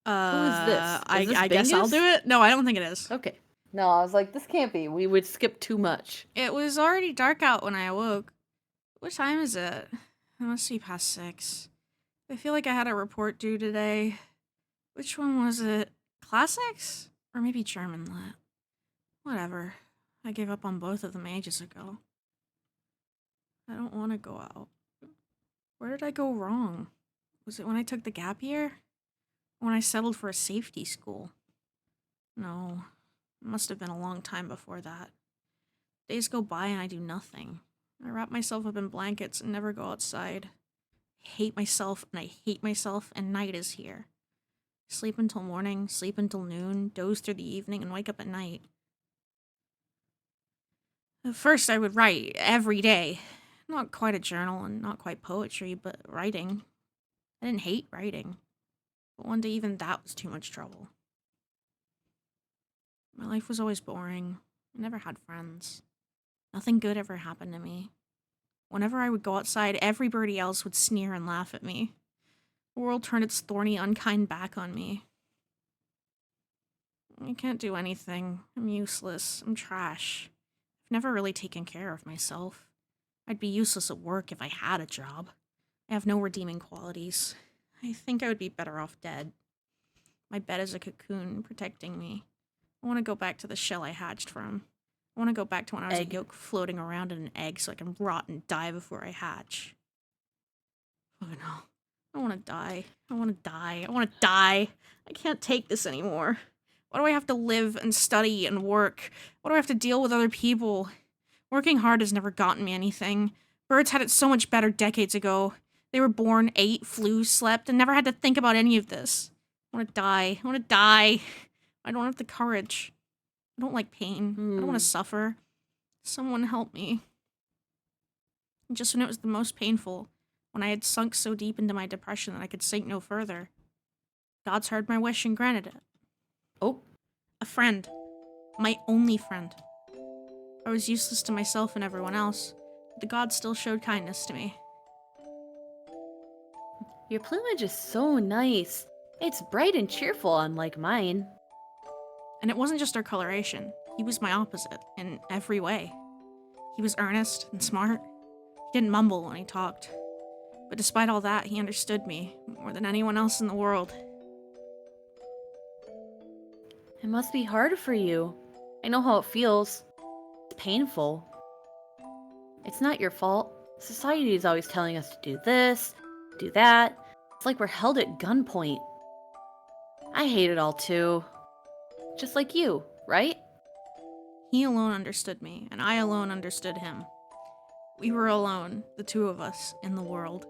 Who is this? I guess I'll do it? No, I don't think it is. Okay. No, I was like, this can't be. We would skip too much. It was already dark out when I awoke. What time is it? It must be past 6. I feel like I had a report due today. Which one was it? Classics? Or maybe German Lit? Whatever. I gave up on both of them ages ago. I don't want to go out. Where did I go wrong? Was it when I took the gap year? When I settled for a safety school? No. It must have been a long time before that. Days go by and I do nothing. I wrap myself up in blankets and never go outside. I hate myself and I hate myself, and night is here. Sleep until morning, sleep until noon, doze through the evening, and wake up at night. At first I would write every day. Not quite a journal and not quite poetry, but writing. I didn't hate writing. But one day even that was too much trouble. My life was always boring. I never had friends. Nothing good ever happened to me. Whenever I would go outside, everybody else would sneer and laugh at me. The world turned its thorny, unkind back on me. I can't do anything. I'm useless. I'm trash. I've never really taken care of myself. I'd be useless at work if I had a job. I have no redeeming qualities. I think I would be better off dead. My bed is a cocoon protecting me. I want to go back to the shell I hatched from. I want to go back to when I was a yolk floating around in an egg so I can rot and die before I hatch. Oh no. I want to die. I want to die. I want to die. I can't take this anymore. Why do I have to live and study and work? Why do I have to deal with other people? Working hard has never gotten me anything. Birds had it so much better decades ago. They were born, ate, flew, slept, and never had to think about any of this. I want to die. I want to die. I don't have the courage. I don't like pain. I don't want to suffer. Someone help me. And just when it was the most painful, when I had sunk so deep into my depression that I could sink no further. Gods heard my wish and granted it. Oh. A friend. My only friend. I was useless to myself and everyone else, but the gods still showed kindness to me. Your plumage is so nice. It's bright and cheerful, unlike mine. And it wasn't just our coloration. He was my opposite, in every way. He was earnest and smart. He didn't mumble when he talked. But despite all that, he understood me more than anyone else in the world. It must be hard for you. I know how it feels. It's painful. It's not your fault. Society is always telling us to do this, do that. It's like we're held at gunpoint. I hate it all too. Just like you, right? He alone understood me, and I alone understood him. We were alone, the two of us, in the world.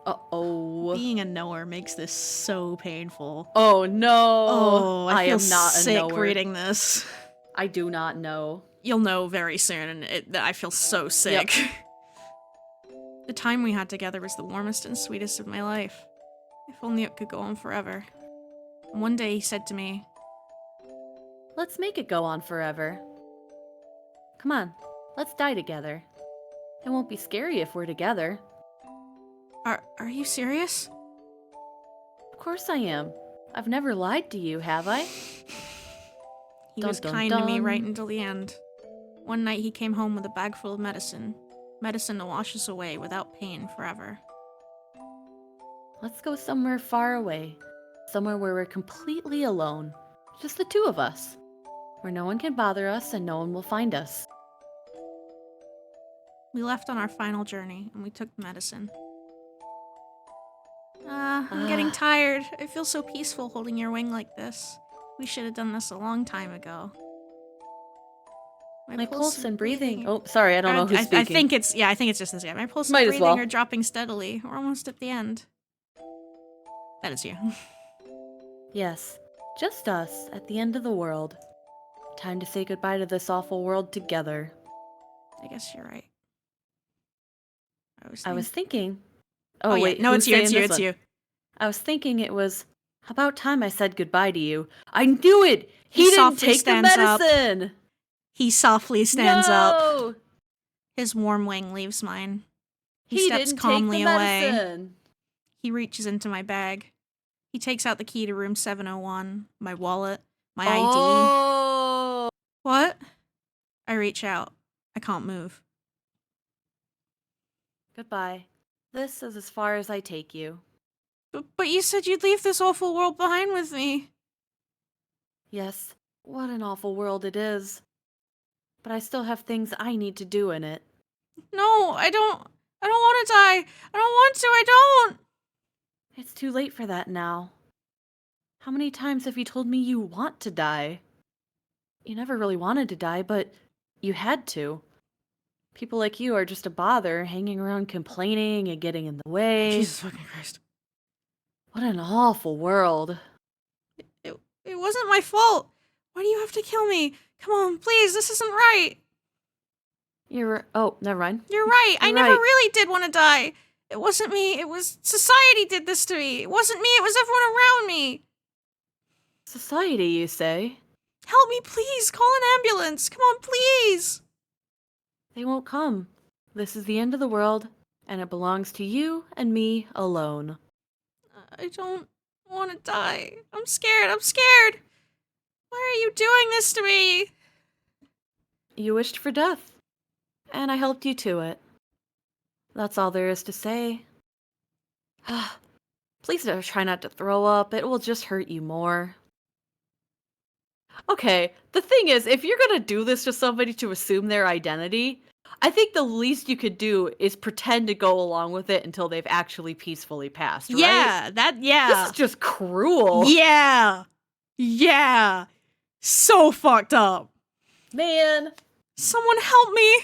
Uh-oh. Being a knower makes this so painful. Oh no! Oh, I feel am not sick a knower. reading this. I do not know. You'll know very soon, and I feel so sick. Yep. The time we had together was the warmest and sweetest of my life. If only it could go on forever. And one day he said to me, Let's make it go on forever. Come on, let's die together. It won't be scary if we're together. Are you serious? Of course I am. I've never lied to you, have I? He Dun, was dun, kind to me dun. right until the end. One night he came home with a bag full of medicine. Medicine to wash us away without pain forever. Let's go somewhere far away. Somewhere where we're completely alone. Just the two of us. Where no one can bother us and no one will find us. We left on our final journey, and we took the medicine. I'm getting tired. I feel so peaceful holding your wing like this. We should have done this a long time ago. My pulse and breathing. Oh, sorry, I don't know who's speaking. I think it's just this guy. My pulse Might and as breathing well. are dropping steadily. We're almost at the end. That is you. Yes, just us at the end of the world. Time to say goodbye to this awful world together. I guess you're right. I was thinking. Oh wait, yeah. No, who's it's you. saying It's you. this It's one? you. I was thinking it was about time I said goodbye to you. I knew it! He He didn't softly take the stands up. medicine! He softly stands up. No! His warm wing leaves mine. He He steps didn't calmly take the away. medicine. He reaches into my bag. He takes out the key to room 701, my wallet, my ID. Oh! What? I reach out. I can't move. Goodbye. This is as far as I take you. But you said you'd leave this awful world behind with me. Yes, what an awful world it is. But I still have things I need to do in it. No, I don't want to die. I don't want to. I don't. It's too late for that now. How many times have you told me you want to die? You never really wanted to die, but you had to. People like you are just a bother, hanging around complaining and getting in the way. Jesus fucking Christ. What an awful world. It wasn't my fault. Why do you have to kill me? Come on, please. This isn't right. Oh, never mind. You're right. I You're never right. really did want to die. It wasn't me. It was society did this to me. It wasn't me. It was everyone around me. Society, you say? Help me, please. Call an ambulance. Come on, please. They won't come. This is the end of the world, and it belongs to you and me alone. I don't want to die. I'm scared. I'm scared. Why are you doing this to me? You wished for death, and I helped you to it. That's all there is to say. Please don't try not to throw up. It will just hurt you more. Okay, the thing is, if you're gonna do this to somebody to assume their identity, I think the least you could do is pretend to go along with it until they've actually peacefully passed, right? Yeah. This is just cruel. Yeah. So fucked up. Man. Someone help me.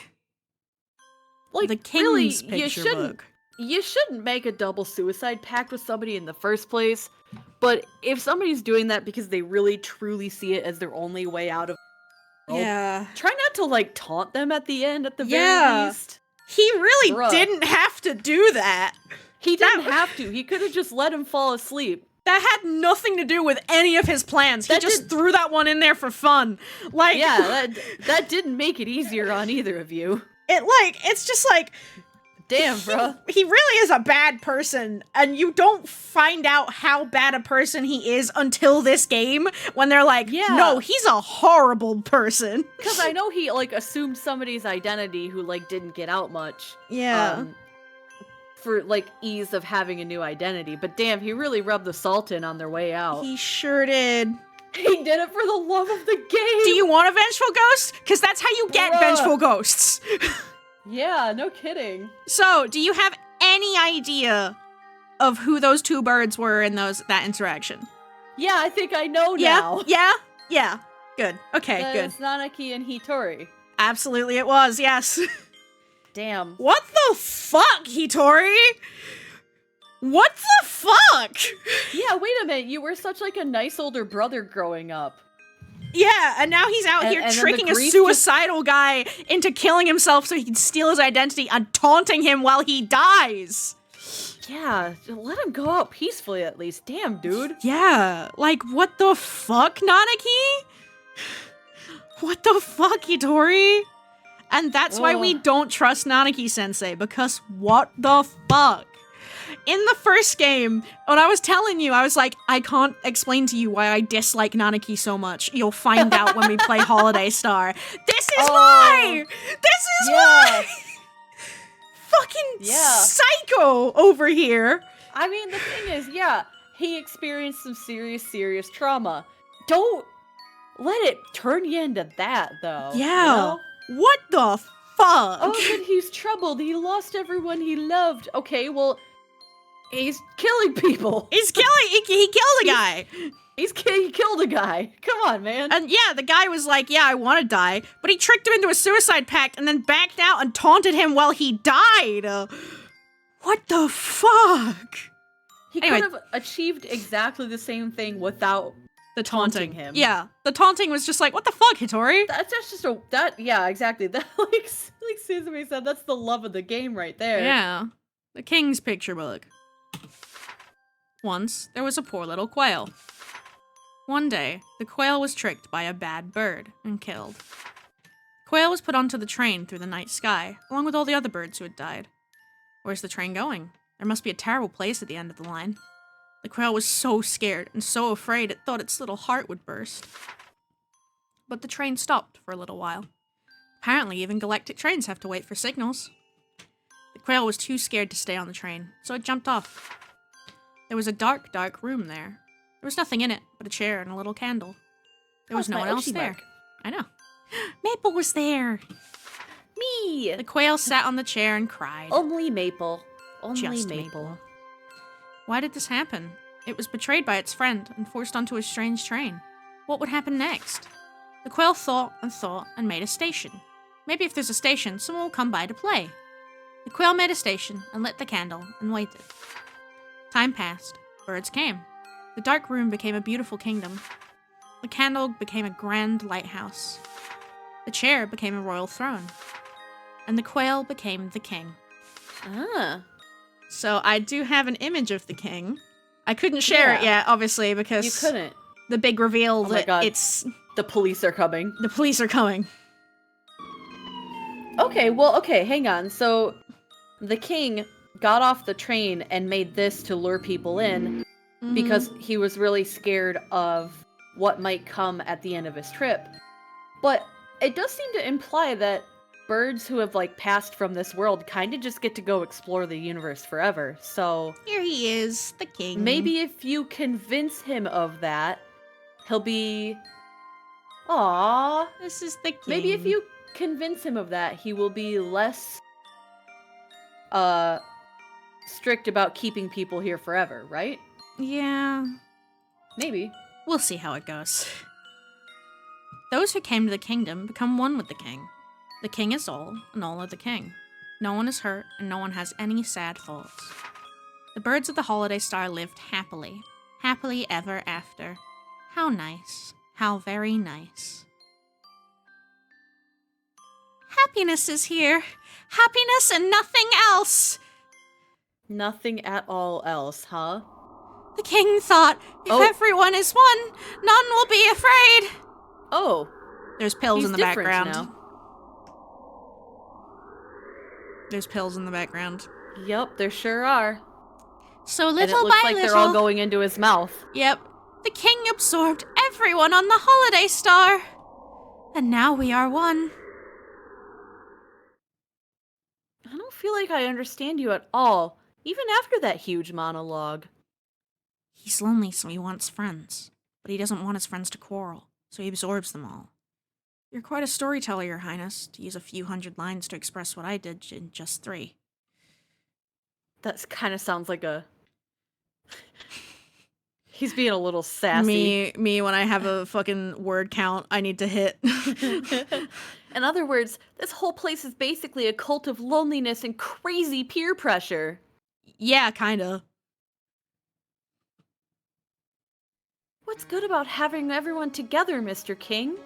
Like, The King's really, picture book. You shouldn't make a double suicide pact with somebody in the first place, but if somebody's doing that because they really truly see it as their only way out of Yeah. try not to, like, taunt them at the end at the Yeah. very least. He really Bruh. didn't have to do that. He didn't have to. He could have just let him fall asleep. That had nothing to do with any of his plans. He That just threw that one in there for fun. Like, Yeah, that didn't make it easier on either of you. it's just like, Damn, bruh. he really is a bad person, and you don't find out how bad a person he is until this game, when they're like, Yeah. no, he's a horrible person. Because I know he, like, assumed somebody's identity who, like, didn't get out much. Yeah. For, like, ease of having a new identity. But damn, he really rubbed the salt in on their way out. He sure did. He did it for the love of the game! Do you want a vengeful ghost? Because that's how you get Bruh. vengeful ghosts. Yeah, no kidding. So, do you have any idea of who those two birds were in that interaction? Yeah, I think I know now. Yeah. Good. Okay, good. It's Nanaki and Hitori. Absolutely it was, yes. Damn. What the fuck, Hitori? What the fuck? Yeah, wait a minute. You were such, like, a nice older brother growing up. Yeah, and now he's out here and then the tricking a grief suicidal guy into killing himself so he can steal his identity and taunting him while he dies. Yeah, let him go out peacefully at least. Damn, dude. Yeah, like, what the fuck, Nanaki? What the fuck, Hitori? And that's why we don't trust Nanaki-sensei, because what the fuck? In the first game, when I was telling you, I was like, I can't explain to you why I dislike Nanaki so much. You'll find out when we play Holiday Star. This is why! This is why! Fucking psycho over here. I mean, the thing is, yeah, he experienced some serious trauma. Don't let it turn you into that, though. Yeah. You know? What the fuck? Oh, but he's troubled. He lost everyone he loved. Okay, well, he's killing people. He's killing. He killed a guy. He killed a guy. Come on, man. And yeah, the guy was like, yeah, I want to die. But he tricked him into a suicide pact and then backed out and taunted him while he died. What the fuck? He Anyway. could have achieved exactly the same thing without The taunting him. Yeah, the taunting was just like, what the fuck, Hitori? That's just yeah, exactly. That like Suzume said, that's the love of the game right there. Yeah, the king's picture book. Once, there was a poor little quail. One day, the quail was tricked by a bad bird and killed. Quail was put onto the train through the night sky, along with all the other birds who had died. Where's the train going? There must be a terrible place at the end of the line. The quail was so scared and so afraid it thought its little heart would burst. But the train stopped for a little while. Apparently, even galactic trains have to wait for signals. The quail was too scared to stay on the train, so it jumped off. There was a dark, dark room there. There was nothing in it but a chair and a little candle. There was no one else there. I know. Maple was there. Me! The quail sat on the chair and cried. Only Maple. Only Just Maple. Why did this happen? It was betrayed by its friend and forced onto a strange train. What would happen next? The quail thought and made a station. Maybe if there's a station, someone will come by to play. The quail made a station and lit the candle and waited. Time passed. Birds came. The dark room became a beautiful kingdom. The candle became a grand lighthouse. The chair became a royal throne. And the quail became the king. Ah. So I do have an image of the king. I couldn't share it yet, obviously, because You couldn't. the big reveal my that God. it's The police are coming. the police are coming. Okay, hang on. So, the king got off the train and made this to lure people in because he was really scared of what might come at the end of his trip. But it does seem to imply that birds who have, like, passed from this world kind of just get to go explore the universe forever. So, Here he is, the king. maybe if you convince him of that, he'll be... Aww. This is the king. Maybe if you convince him of that, he will be less strict about keeping people here forever, right? Yeah. Maybe. We'll see how it goes. Those who came to the kingdom become one with the king. The king is all, and all are the king. No one is hurt, and no one has any sad thoughts. The birds of the holiday star lived happily. Happily ever after. How nice. How very nice. Happiness is here. Happiness and nothing else. Nothing at all else, huh? The king thought, if Oh. everyone is one, none will be afraid. Oh, There's pills he's in the different background. now. There's pills in the background. Yep, there sure are. So And it little looks by like little, they're all going into his mouth. Yep, the king absorbed everyone on the holiday star. And now we are one. I don't feel like I understand you at all, even after that huge monologue. He's lonely, so he wants friends. But he doesn't want his friends to quarrel, so he absorbs them all. You're quite a storyteller, Your Highness, to use a few hundred lines to express what I did in just 3. That kind of sounds like a... He's being a little sassy. Me when I have a fucking word count I need to hit. In other words, this whole place is basically a cult of loneliness and crazy peer pressure. Yeah, kinda. What's good about having everyone together, Mr. King?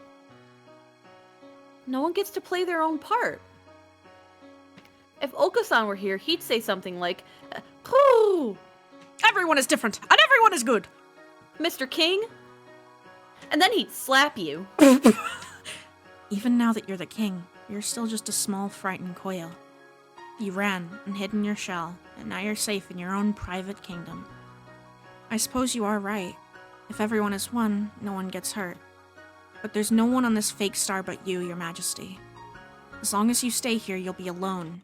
No one gets to play their own part. If Okasan were here, he'd say something like, "Pooh, Everyone is different, and everyone is good. Mr. King?" And then he'd slap you. Even now that you're the king, you're still just a small, frightened quail. You ran and hid in your shell, and now you're safe in your own private kingdom. I suppose you are right. If everyone is one, no one gets hurt. But there's no one on this fake star but you, Your Majesty. As long as you stay here, you'll be alone.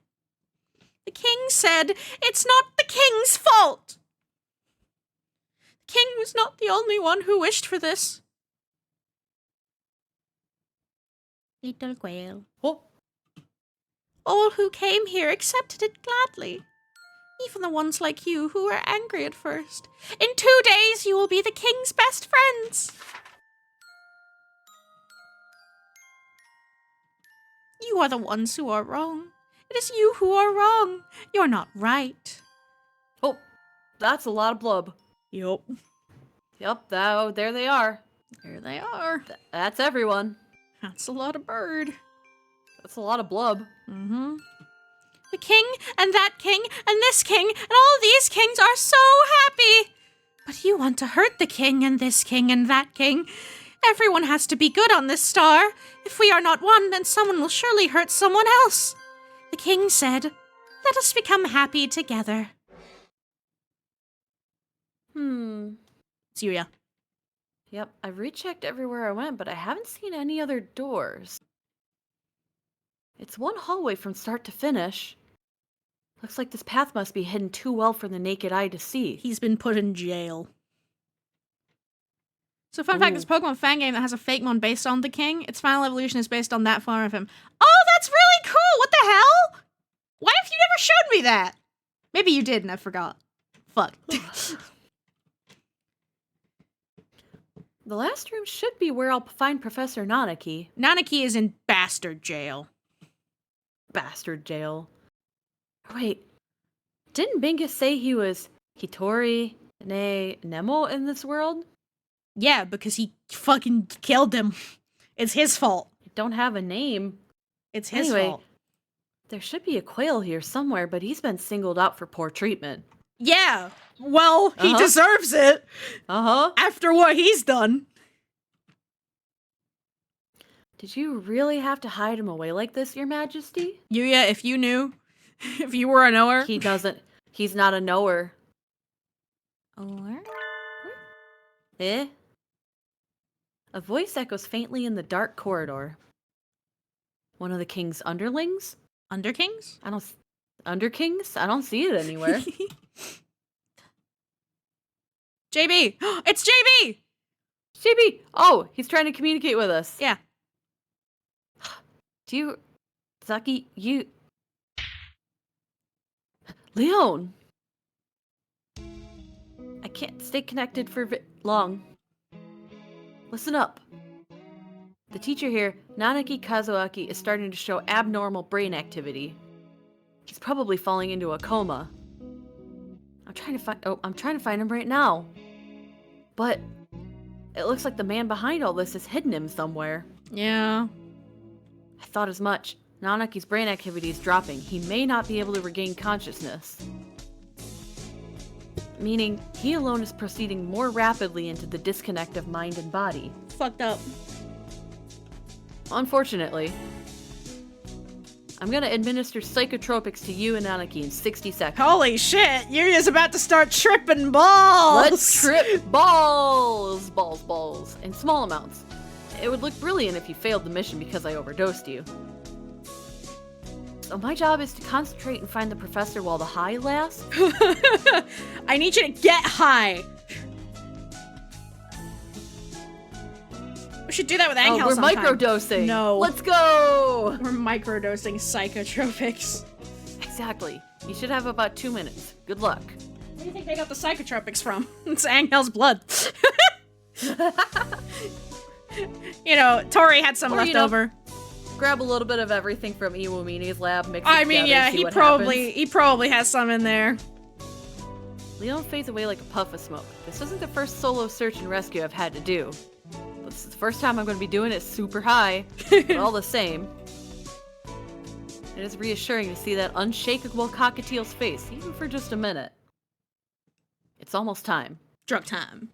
The king said, it's not the king's fault! The king was not the only one who wished for this. Little quail. Oh, All who came here accepted it gladly. Even the ones like you who were angry at first. In 2 days, you will be the king's best friends. You are the ones who are wrong. It is you who are wrong. You're not right. oh, that's a lot of blub. Yup. Yep, there they are. There they are. That's everyone. That's a lot of bird. That's a lot of blub. Mm-hmm. The king, and that king, and this king, and all these kings are so happy. But you want to hurt the king, and this king, and that king. Everyone has to be good on this star. If we are not one, then someone will surely hurt someone else. The king said, let us become happy together. It's Yuya. Yep, I've rechecked everywhere I went, but I haven't seen any other doors. It's one hallway from start to finish. Looks like this path must be hidden too well for the naked eye to see. He's been put in jail. So fun fact, this Pokemon fan game that has a fake mon based on the king, its final evolution is based on that form of him. Oh, that's really cool! What the hell? Why have you never showed me that? Maybe you did and I forgot. Fuck. The last room should be where I'll find Professor Nanaki. Nanaki is in bastard jail. Bastard jail. Wait, didn't Bingus say he was Hitori Nemo in this world? Yeah, because he fucking killed him. It's his fault. I don't have a name. It's his Anyway, fault. There should be a quail here somewhere, but he's been singled out for poor treatment. Yeah. Well, he Uh-huh. deserves it. Uh-huh. After what he's done. Did you really have to hide him away like this, Your Majesty? Yuya, if you knew, if you were a knower. He doesn't. He's not a knower. Or? Eh? A voice echoes faintly in the dark corridor. One of the king's underlings? Underkings? Underkings? I don't see it anywhere. JB! It's JB! JB! Oh, he's trying to communicate with us. Yeah. Do you... Zaki, you... Leon! I can't stay connected for long. Listen up. The teacher here, Nanaki Kazuaki, is starting to show abnormal brain activity. He's probably falling into a coma. I'm trying to find him right now. But it looks like the man behind all this has hidden him somewhere. Yeah. I thought as much. Nanaki's brain activity is dropping. He may not be able to regain consciousness. Meaning, he alone is proceeding more rapidly into the disconnect of mind and body. Fucked up. Unfortunately, I'm gonna administer psychotropics to you and Nanaki in 60 seconds. Holy shit, Yuya's about to start tripping balls! Let's trip balls! Balls. In small amounts. It would look brilliant if you failed the mission because I overdosed you. So my job is to concentrate and find the professor while the high lasts. I need you to get high. We should do that with Angel we're sometime. microdosing. No. Let's go! We're microdosing psychotropics. Exactly. You should have about 2 minutes. Good luck. Where do you think they got the psychotropics from? It's Angel's blood. You know, Tori had some left over. Grab a little bit of everything from Iwamini's lab, mix it I together, mean, yeah, see he what probably has some in there. happens. Leon fades away like a puff of smoke. This isn't the first solo search and rescue I've had to do. But this is the first time I'm going to be doing it super high, but all the same. It is reassuring to see that unshakable cockatiel's face, even for just a minute. It's almost time. Drug time.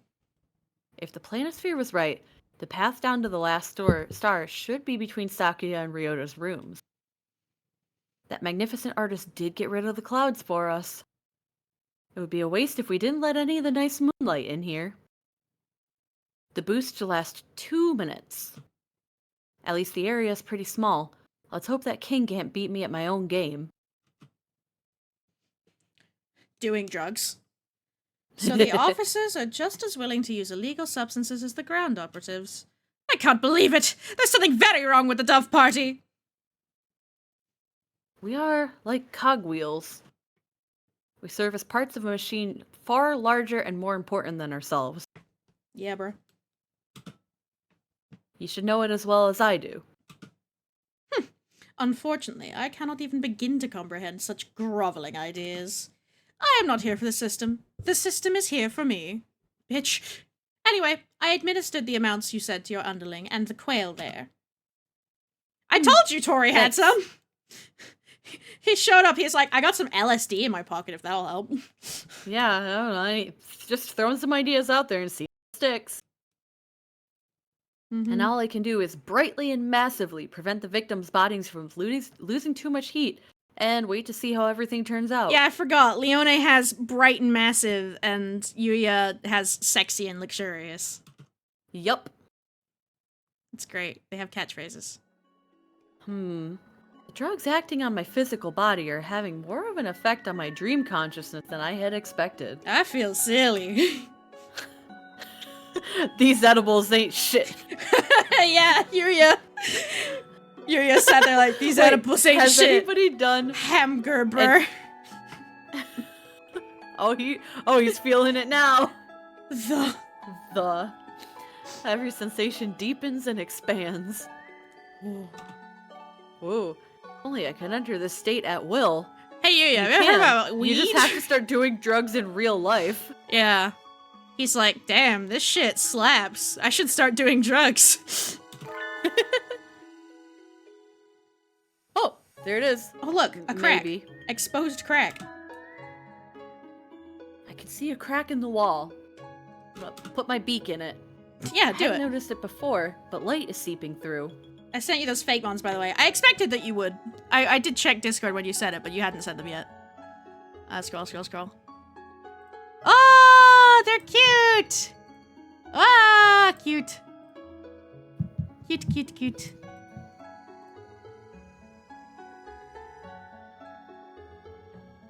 If the planisphere was right, the path down to the last star should be between Sakuya and Ryota's rooms. That magnificent artist did get rid of the clouds for us. It would be a waste if we didn't let any of the nice moonlight in here. The boost should last 2 minutes. At least the area is pretty small. Let's hope that king can't beat me at my own game. Doing drugs. So the officers are just as willing to use illegal substances as the ground operatives. I can't believe it! There's something very wrong with the Dove Party! We are like cogwheels. We serve as parts of a machine far larger and more important than ourselves. Yeah, bro. You should know it as well as I do. Unfortunately, I cannot even begin to comprehend such groveling ideas. I am not here for the system. The system is here for me. Bitch. Anyway, I administered the amounts you said to your underling and the quail there. I told you Tori had some! He showed up, he's like, I got some LSD in my pocket if that'll help. Yeah, I don't know. Just throwing some ideas out there and see what sticks. Mm-hmm. And all I can do is brightly and massively prevent the victim's bodies from losing too much heat and wait to see how everything turns out. Yeah, I forgot. Leone has bright and massive, and Yuya has sexy and luxurious. Yup. It's great. They have catchphrases. The drugs acting on my physical body are having more of an effect on my dream consciousness than I had expected. I feel silly. These edibles ain't shit. Yeah, Yuya. Yuya sat there like, these edibles ain't has shit. anybody done... Hamgerber. he's feeling it now. The. Every sensation deepens and expands. Whoa. Only I can enter this state at will. Hey, Yuya, have you heard about weed? You just have to start doing drugs in real life. Yeah. He's like, damn, this shit slaps. I should start doing drugs. Oh, there it is. Oh, look, a crack. Maybe. Exposed crack. I can see a crack in the wall. I'm gonna put my beak in it. Yeah, I do hadn't it. noticed it before, but light is seeping through. I sent you those fake ones, by the way. I expected that you would. I did check Discord when you said it, but you hadn't said them yet. Scroll. Oh, they're cute! Ah, cute. Cute.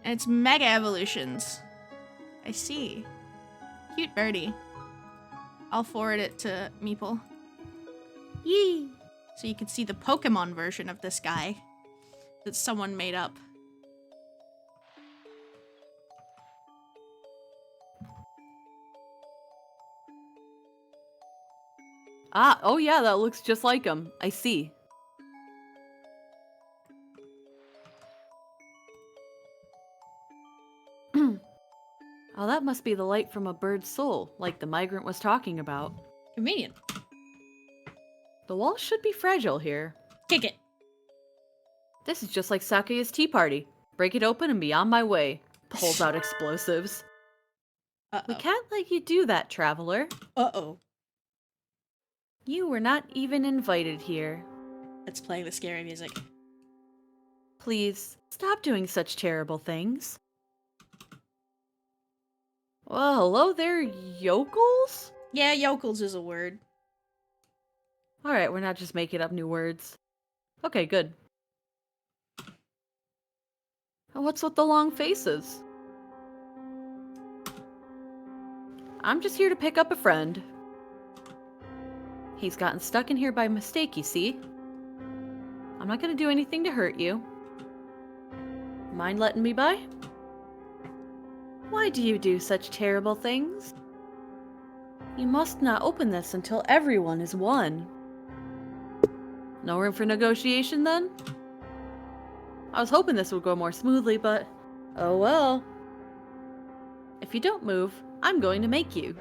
And it's mega evolutions. I see. Cute birdie. I'll forward it to Meeple. Yee! So you can see the Pokemon version of this guy that someone made up. Oh yeah, that looks just like him. I see. Oh, that must be the light from a bird's soul, like the migrant was talking about. Convenient. The wall should be fragile here. Kick it. This is just like Sakuya's tea party. Break it open and be on my way. Pulls out explosives. We Uh-oh. can't let you do that, traveler. Uh-oh. You were not even invited here. It's playing the scary music. Please, stop doing such terrible things. Well, hello there, yokels? Yeah, yokels is a word. Alright, we're not just making up new words. Okay, good. And what's with the long faces? I'm just here to pick up a friend. He's gotten stuck in here by mistake, you see. I'm not gonna do anything to hurt you. Mind letting me by? Why do you do such terrible things? You must not open this until everyone is won. No room for negotiation, then? I was hoping this would go more smoothly, but oh well. If you don't move, I'm going to make you.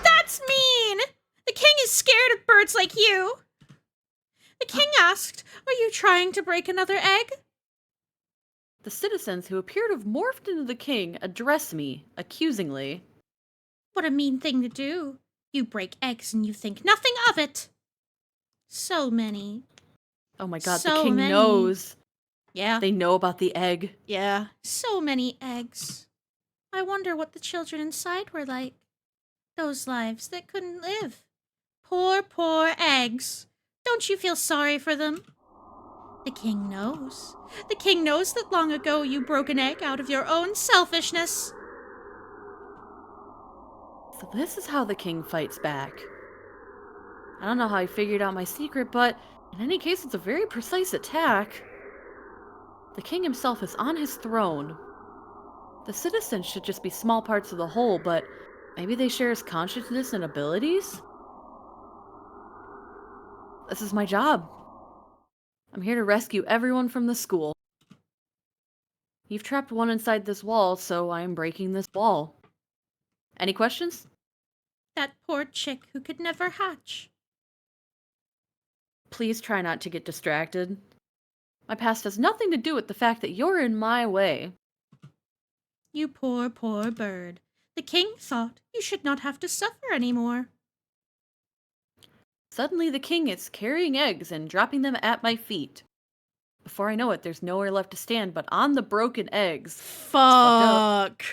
That's mean! The king is scared of birds like you. The king asked, are you trying to break another egg? The citizens who appear to have morphed into the king address me accusingly. What a mean thing to do. You break eggs and you think nothing of it. So many. Oh my god, So the king many. knows. Yeah. They know about the egg. Yeah. So many eggs. I wonder what the children inside were like. Those lives that couldn't live. Poor, poor eggs. Don't you feel sorry for them? The king knows. The king knows that long ago you broke an egg out of your own selfishness. So this is how the king fights back. I don't know how he figured out my secret, but in any case, it's a very precise attack. The king himself is on his throne. The citizens should just be small parts of the whole, but maybe they share his consciousness and abilities? This is my job. I'm here to rescue everyone from the school. You've trapped one inside this wall, so I am breaking this wall. Any questions? That poor chick who could never hatch. Please try not to get distracted. My past has nothing to do with the fact that you're in my way. You poor, poor bird. The king thought you should not have to suffer anymore. Suddenly the king is carrying eggs and dropping them at my feet. Before I know it, there's nowhere left to stand but on the broken eggs. Fuck.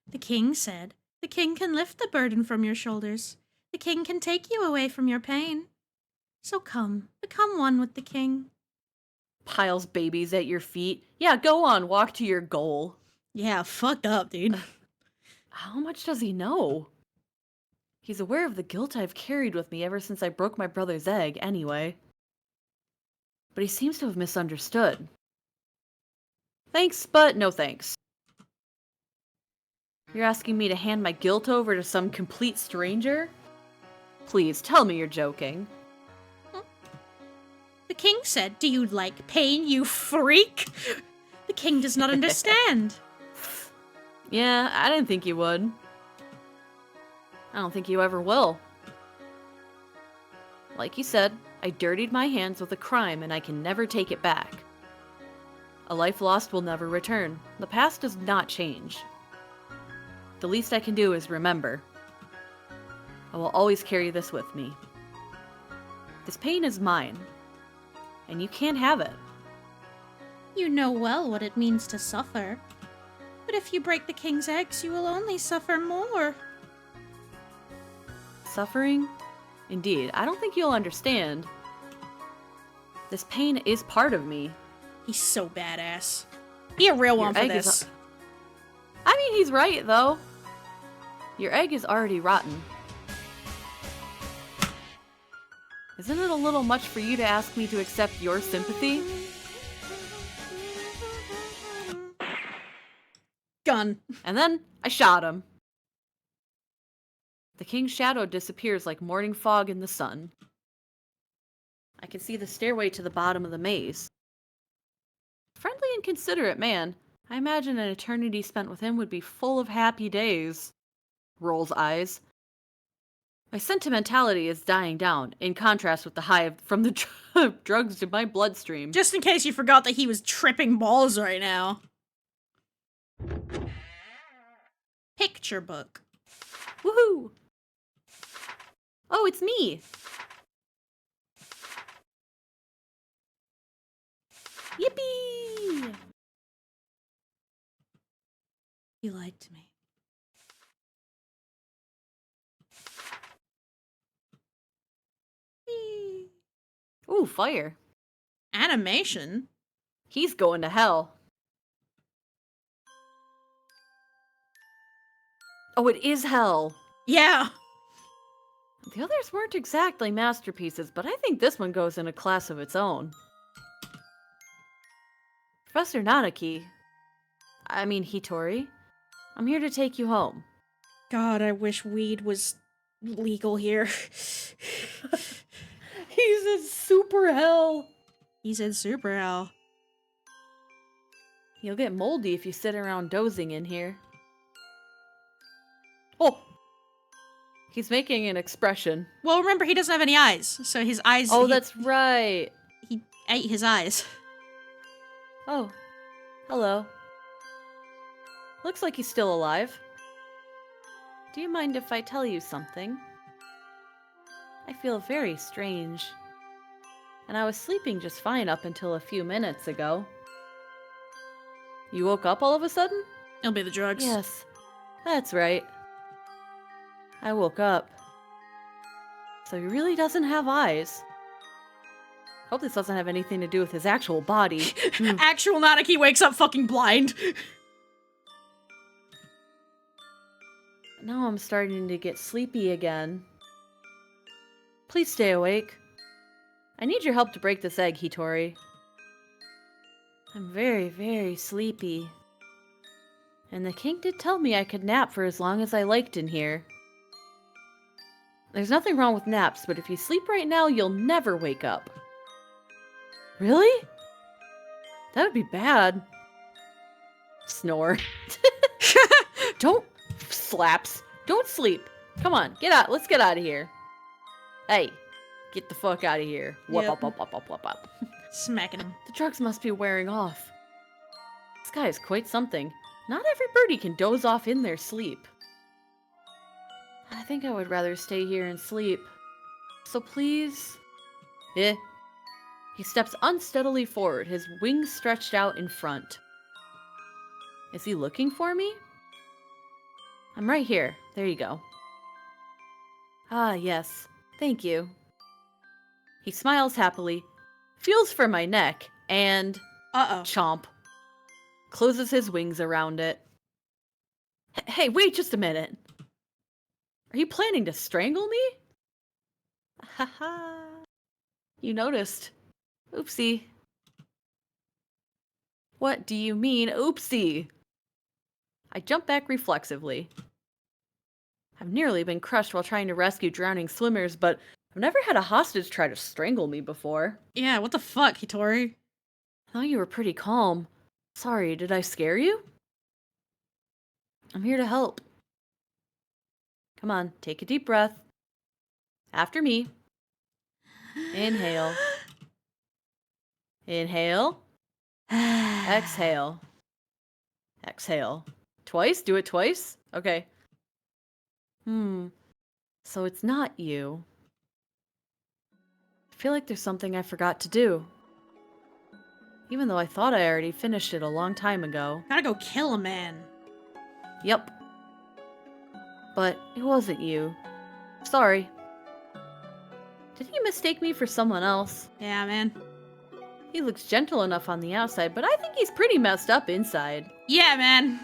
The king said, the king can lift the burden from your shoulders. The king can take you away from your pain. So come, become one with the king. Piles babies at your feet. Yeah, go on, walk to your goal. Yeah, fucked up, dude. How much does he know? He's aware of the guilt I've carried with me ever since I broke my brother's egg, anyway. But he seems to have misunderstood. Thanks, but no thanks. You're asking me to hand my guilt over to some complete stranger? Please, tell me you're joking. The king said, do you like pain, you freak? The king does not understand. Yeah, I didn't think you would. I don't think you ever will. Like you said, I dirtied my hands with a crime and I can never take it back. A life lost will never return. The past does not change. The least I can do is remember. I will always carry this with me. This pain is mine, and you can't have it. You know well what it means to suffer. But if you break the king's eggs, you will only suffer more. Suffering? Indeed, I don't think you'll understand. This pain is part of me. He's so badass. Be a real one for egg is this. I mean, he's right, though. Your egg is already rotten. Isn't it a little much for you to ask me to accept your sympathy? Gun. And then I shot him. The king's shadow disappears like morning fog in the sun. I can see the stairway to the bottom of the maze. Friendly and considerate man. I imagine an eternity spent with him would be full of happy days. Rolls eyes. My sentimentality is dying down, in contrast with the high from the drugs in my bloodstream. Just in case you forgot that he was tripping balls right now. Picture book. Woohoo! Oh, it's me! Yippee! He lied to me. Ooh, fire. Animation? He's going to hell. Oh, it is hell. Yeah. The others weren't exactly masterpieces, but I think this one goes in a class of its own. Professor Hitori, I'm here to take you home. God, I wish weed was legal here. He's in super hell. He's in super hell. You'll get moldy if you sit around dozing in here. Oh! He's making an expression. Well, remember, he doesn't have any eyes, so his eyes... Oh, that's right. He ate his eyes. Oh, hello. Looks like he's still alive. Do you mind if I tell you something? I feel very strange. And I was sleeping just fine up until a few minutes ago. You woke up all of a sudden? It'll be the drugs. Yes, that's right. I woke up. So he really doesn't have eyes. Hope this doesn't have anything to do with his actual body. Actual Nanaki wakes up fucking blind. Now I'm starting to get sleepy again. Please stay awake. I need your help to break this egg, Hitori. I'm very, very sleepy. And the king did tell me I could nap for as long as I liked in here. There's nothing wrong with naps, but if you sleep right now, you'll never wake up. Really? That would be bad. Snore. Don't... Slaps. Don't sleep. Come on, get out. Let's get out of here. Hey, get the fuck out of here. Whoop, Yep. up. Smacking him. The drugs must be wearing off. This guy is quite something. Not every birdie can doze off in their sleep. I think I would rather stay here and sleep. So please... Eh. He steps unsteadily forward, his wings stretched out in front. Is he looking for me? I'm right here. There you go. Ah, yes. Thank you. He smiles happily, feels for my neck, and... Uh-oh. Chomp. Closes his wings around it. Hey, wait just a minute. Are you planning to strangle me? Haha. You noticed. Oopsie. What do you mean, oopsie? I jump back reflexively. I've nearly been crushed while trying to rescue drowning swimmers, but I've never had a hostage try to strangle me before. Yeah, what the fuck, Hitori? I thought you were pretty calm. Sorry, did I scare you? I'm here to help. Come on, take a deep breath. After me. Inhale. Inhale. Exhale. Exhale. Twice? Do it twice? Okay. So it's not you. I feel like there's something I forgot to do. Even though I thought I already finished it a long time ago. Gotta go kill a man. Yep. But it wasn't you. Sorry. Did he mistake me for someone else? Yeah, man. He looks gentle enough on the outside, but I think he's pretty messed up inside. Yeah, man.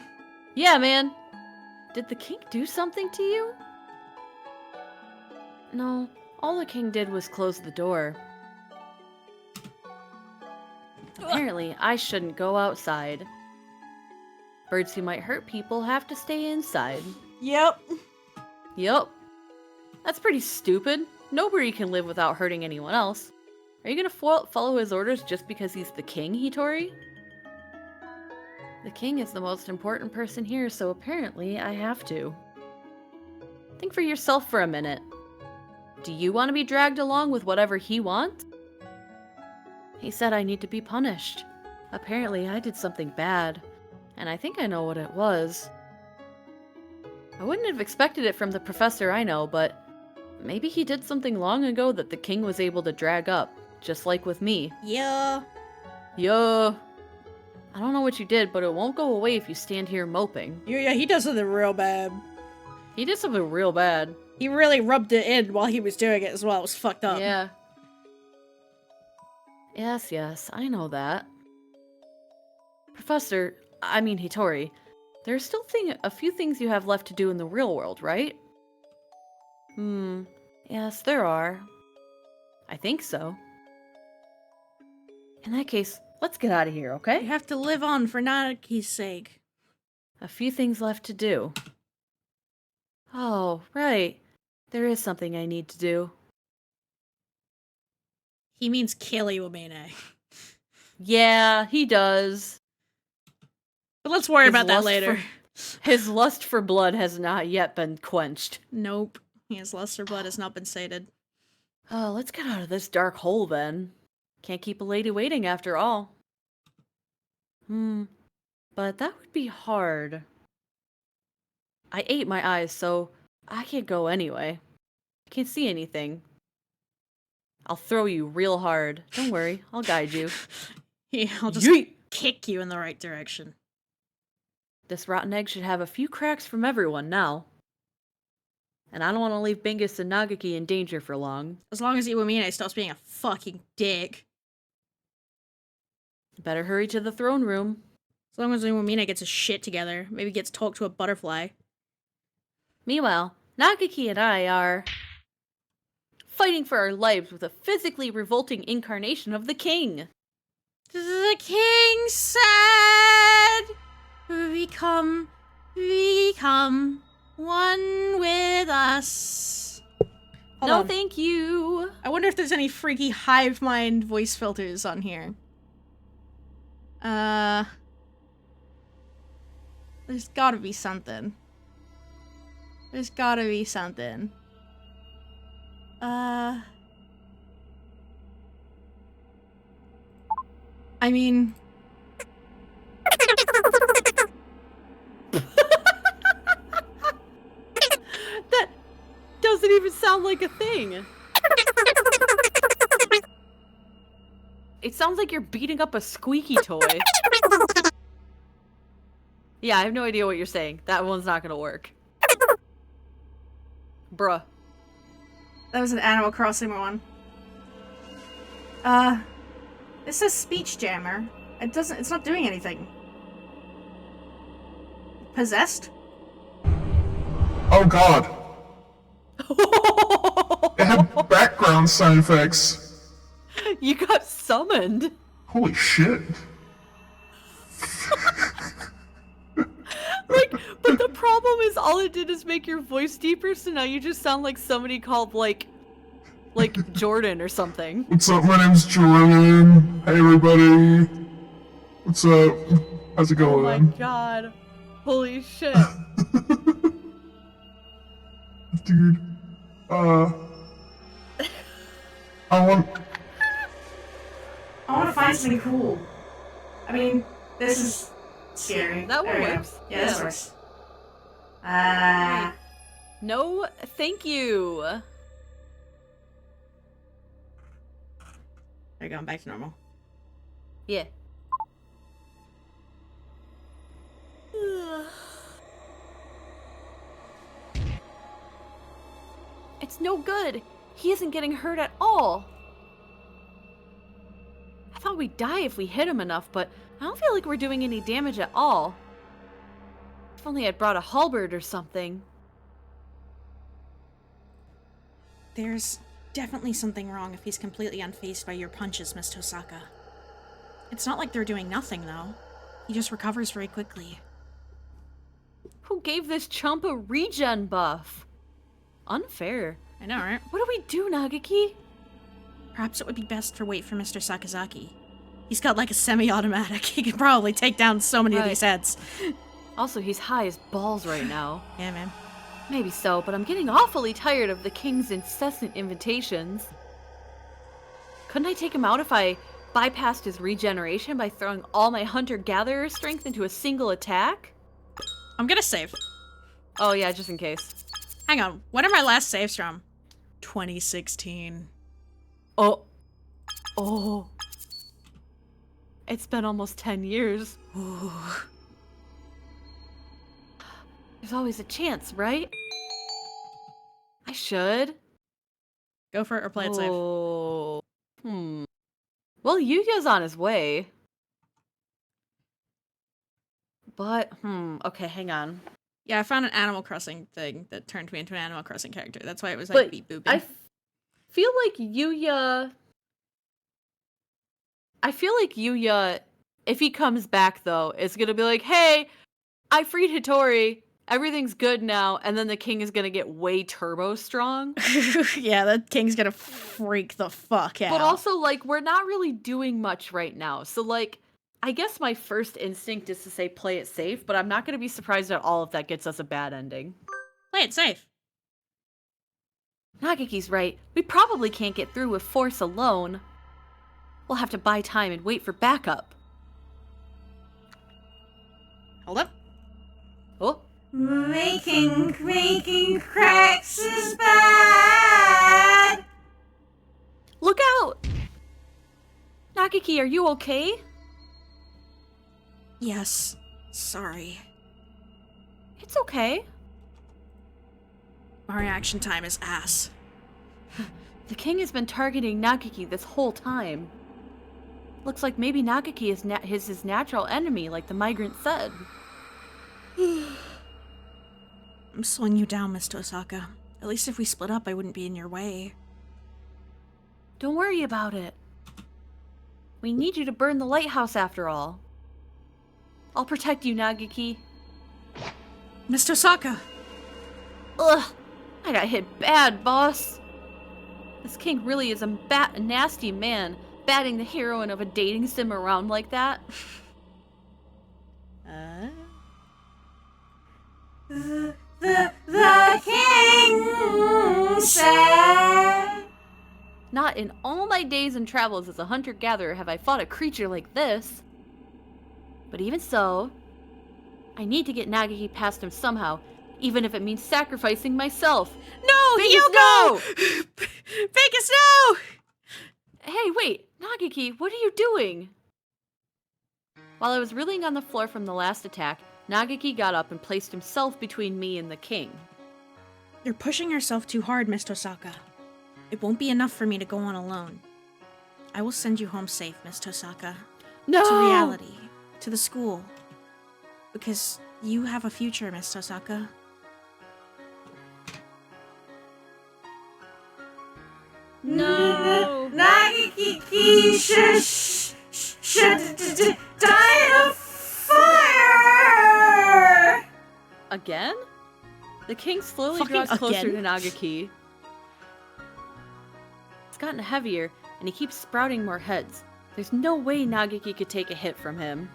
Yeah, man. Did the king do something to you? No, all the king did was close the door. Apparently, I shouldn't go outside. Birds who might hurt people have to stay inside. Yep. Yup. That's pretty stupid. Nobody can live without hurting anyone else. Are you gonna follow his orders just because he's the king, Hitori? The king is the most important person here, so apparently I have to. Think for yourself for a minute. Do you want to be dragged along with whatever he wants? He said I need to be punished. Apparently, I did something bad, and I think I know what it was. I wouldn't have expected it from the professor I know, but maybe he did something long ago that the king was able to drag up, just like with me. Yeah. Yeah. I don't know what you did, but it won't go away if you stand here moping. Yeah, he does something real bad. He did something real bad. He really rubbed it in while he was doing it as well. It was fucked up. Yeah. Yes, I know that. Professor, I mean Hitori, there's still a few things you have left to do in the real world, right? Yes, there are. I think so. In that case, let's get out of here, okay? You have to live on for Nanaki's sake. A few things left to do. Oh, right. There is something I need to do. He means kill Iwamine. Yeah, he does. But let's worry about that later. His lust for blood has not yet been quenched. Nope. His lust for blood has not been sated. Oh, let's get out of this dark hole then. Can't keep a lady waiting after all. But that would be hard. I ate my eyes, so I can't go anyway. I can't see anything. I'll throw you real hard. Don't worry, I'll guide you. Yeah, I'll just kick you in the right direction. This rotten egg should have a few cracks from everyone now. And I don't want to leave Bingus and Nagaki in danger for long. As long as Iwamine stops being a fucking dick. Better hurry to the throne room. As long as Iwamine gets his shit together. Maybe gets talked to a butterfly. Meanwhile, Nagaki and I are fighting for our lives with a physically revolting incarnation of the king. The king said, become one with us. Hold on. Thank you. I wonder if there's any freaky hive mind voice filters on here. There's gotta be something. There's gotta be something. I mean... That doesn't even sound like a thing. It sounds like you're beating up a squeaky toy. Yeah, I have no idea what you're saying. That one's not gonna work. Bruh. That was an Animal Crossing one. This says speech jammer. It's not doing anything. Possessed? Oh god. It had background sound effects. You got summoned. Holy shit. But the problem is all it did is make your voice deeper, so now you just sound like somebody called, like Jordan or something. What's up? My name's Jordan. Hey everybody. What's up? How's it going? Oh my god. Holy shit. Dude. I want to find something cool. I mean, this is scary. That one works. Yeah, this works. No, thank you. They're going back to normal. Yeah. It's no good. He isn't getting hurt at all. I thought we'd die if we hit him enough, but I don't feel like we're doing any damage at all. If only I'd brought a halberd or something. There's definitely something wrong if he's completely unfazed by your punches, Miss Tosaka. It's not like they're doing nothing, though. He just recovers very quickly. Who gave this chump a regen buff? Unfair. I know, right? What do we do, Nagaki? Perhaps it would be best to wait for Mr. Sakazaki. He's got like a semi-automatic. He could probably take down so many of these heads. Also, he's high as balls right now. Yeah, man. Maybe so, but I'm getting awfully tired of the king's incessant invitations. Couldn't I take him out if I bypassed his regeneration by throwing all my hunter-gatherer strength into a single attack? I'm gonna save. Oh yeah, just in case. Hang on, when are my last saves from? 2016. Oh. Oh. It's been almost 10 years. Ooh. There's always a chance, right? I should. Go for it or play it safe. Oh. Well, Yuya's on his way. But, okay, hang on. Yeah, I found an Animal Crossing thing that turned me into an Animal Crossing character. That's why it was like beep booping. I feel like Yuya... if he comes back, though, is gonna be like, hey, I freed Hitori, everything's good now, and then the king is gonna get way turbo strong. Yeah, the king's gonna freak the fuck out. But also, like, we're not really doing much right now, so, like, I guess my first instinct is to say play it safe, but I'm not gonna be surprised at all if that gets us a bad ending. Play it safe. Nagiki's right. We probably can't get through with force alone. We'll have to buy time and wait for backup. Hold up. Oh. Making cracks is bad. Look out! Nagiki, are you okay? Yes. Sorry. It's okay. My reaction time is ass. The king has been targeting Nagiki this whole time. Looks like maybe Nagiki is his natural enemy, like the migrant said. I'm slowing you down, Miss Tosaka. At least if we split up, I wouldn't be in your way. Don't worry about it. We need you to burn the lighthouse after all. I'll protect you, Nagiki. Miss Tosaka! Ugh! I got hit bad, boss. This king really is a nasty man, batting the heroine of a dating sim around like that. The king said... Not in all my days and travels as a hunter-gatherer have I fought a creature like this. But even so, I need to get Nagiki past him somehow, even if it means sacrificing myself. No, Vegas, Hugo! Vegas, no! Hey, wait, Nagiki, what are you doing? While I was reeling on the floor from the last attack, Nagiki got up and placed himself between me and the king. You're pushing yourself too hard, Miss Tosaka. It won't be enough for me to go on alone. I will send you home safe, Miss Tosaka. No! To reality. To the school. Because you have a future, Miss Tosaka. No! Nagiki should die of fire! Again? The king slowly Fucking draws closer again? to Nagiki. It's gotten heavier, and he keeps sprouting more heads. There's no way Nagiki could take a hit from him.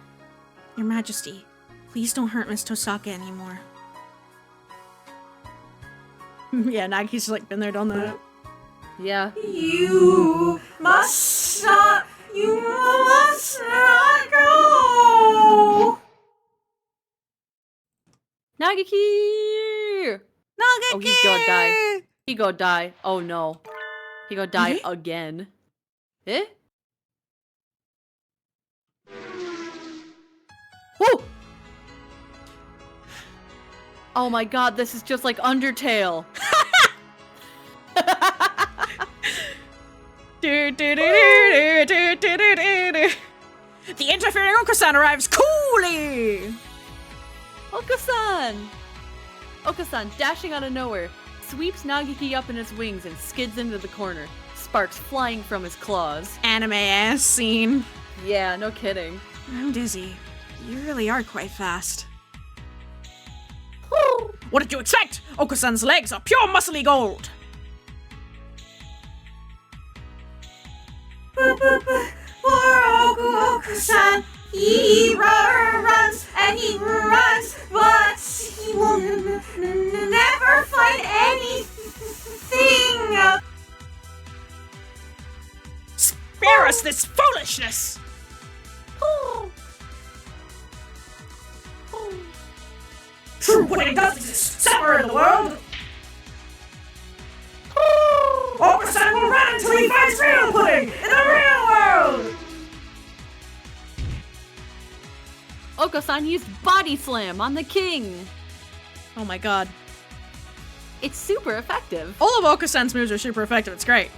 Your Majesty, please don't hurt Miss Tosaka anymore. Yeah, Nagiki's like been there, done that. Yeah. You must not go! Nagiki! Nagiki! Oh, he's gonna die. He gonna die. Oh no. He gonna die again. Eh? Whoa! Oh my god, this is just like Undertale. The interfering Okasan arrives coolly! Okasan! Okasan, dashing out of nowhere, sweeps Nagiki up in his wings and skids into the corner, sparks flying from his claws. Anime-ass scene. Yeah, no kidding. I'm dizzy. You really are quite fast. What did you expect? Okasan's legs are pure muscly gold! Poor Okasan, he runs and he runs, but he We will never find anything. Spare us this foolishness. True pudding does exist somewhere in the world. Orca-san will run until he finds real pudding in the real world. Oko-san used Body Slam on the king. Oh my god. It's super effective. All of Oka-san's moves are super effective. It's great.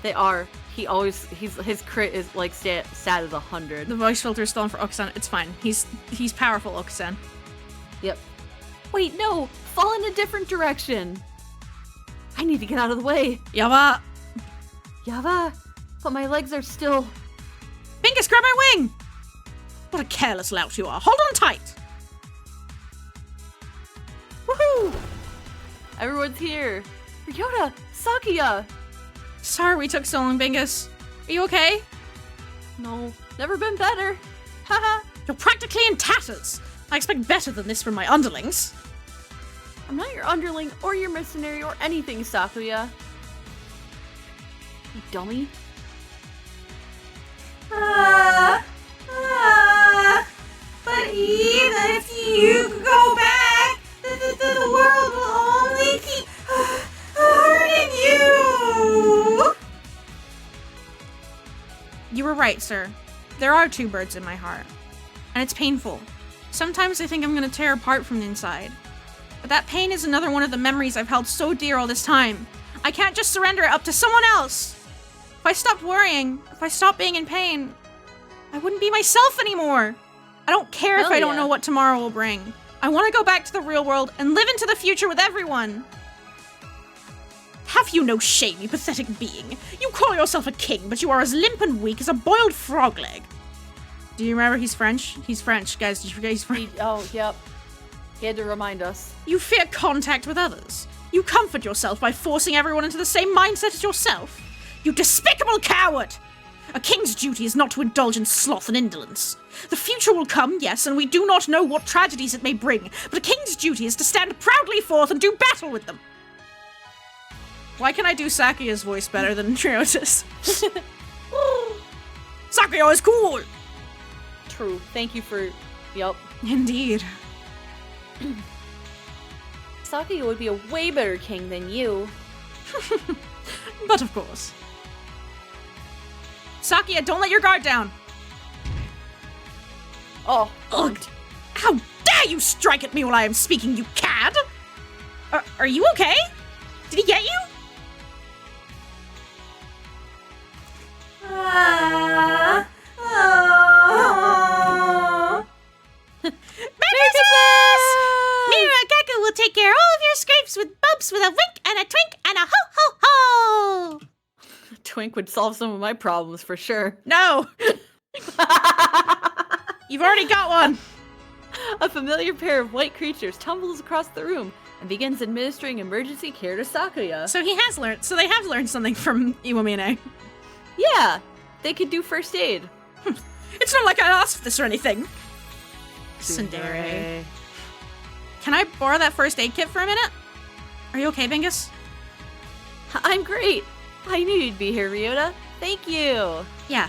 They are. His crit is like stat is 100. The voice filter is still on for Oka-san. It's fine. He's powerful, Oka-san. Yep. Wait, no! Fall in a different direction! I need to get out of the way! Yava! Yava! But my legs are still... Bingus, grab my wing! What a careless lout you are. Hold on tight! Woohoo! Everyone's here! Ryota! Sakuya! Sorry we took so long, Bingus. Are you okay? No, never been better! Haha! You're practically in tatters! I expect better than this from my underlings. I'm not your underling or your mercenary or anything, Sakuya. You dummy. But even if you go back, the world will only keep hurting you. You were right, sir. There are two birds in my heart, and it's painful. Sometimes I think I'm gonna tear apart from the inside. But that pain is another one of the memories I've held so dear all this time. I can't just surrender it up to someone else. If I stopped worrying, if I stopped being in pain, I wouldn't be myself anymore. I don't care if I don't know what tomorrow will bring. I want to go back to the real world and live into the future with everyone. Have you no shame, you pathetic being? You call yourself a king, but you are as limp and weak as a boiled frog leg. Do you remember he's French? He's French, guys. Did you forget he's French? Oh, yep. He had to remind us. You fear contact with others. You comfort yourself by forcing everyone into the same mindset as yourself. You despicable coward! A king's duty is not to indulge in sloth and indolence. The future will come, yes, and we do not know what tragedies it may bring, but a king's duty is to stand proudly forth and do battle with them. Why can I do Sakuya's voice better than Triota's? Sakuya is cool! True. Thank you for... Yup. Indeed. Sakuya would be a way better king than you. But of course. Sakuya, don't let your guard down! Oh. Ugh! How dare you strike at me while I am speaking, you cad! Are you okay? Did he get you? Merry Christmas! Mirakaka will take care of all of your scrapes with bumps with a wink and a twink and a ho-ho-ho! Twink would solve some of my problems for sure. No! You've already got one! A familiar pair of white creatures tumbles across the room and begins administering emergency care to Sakuya. So they have learned something from Iwamine. Yeah, they could do first aid. It's not like I asked for this or anything. Tsundere. Can I borrow that first aid kit for a minute? Are you okay, Bingus? I'm great. I knew you'd be here, Ryota. Thank you. Yeah.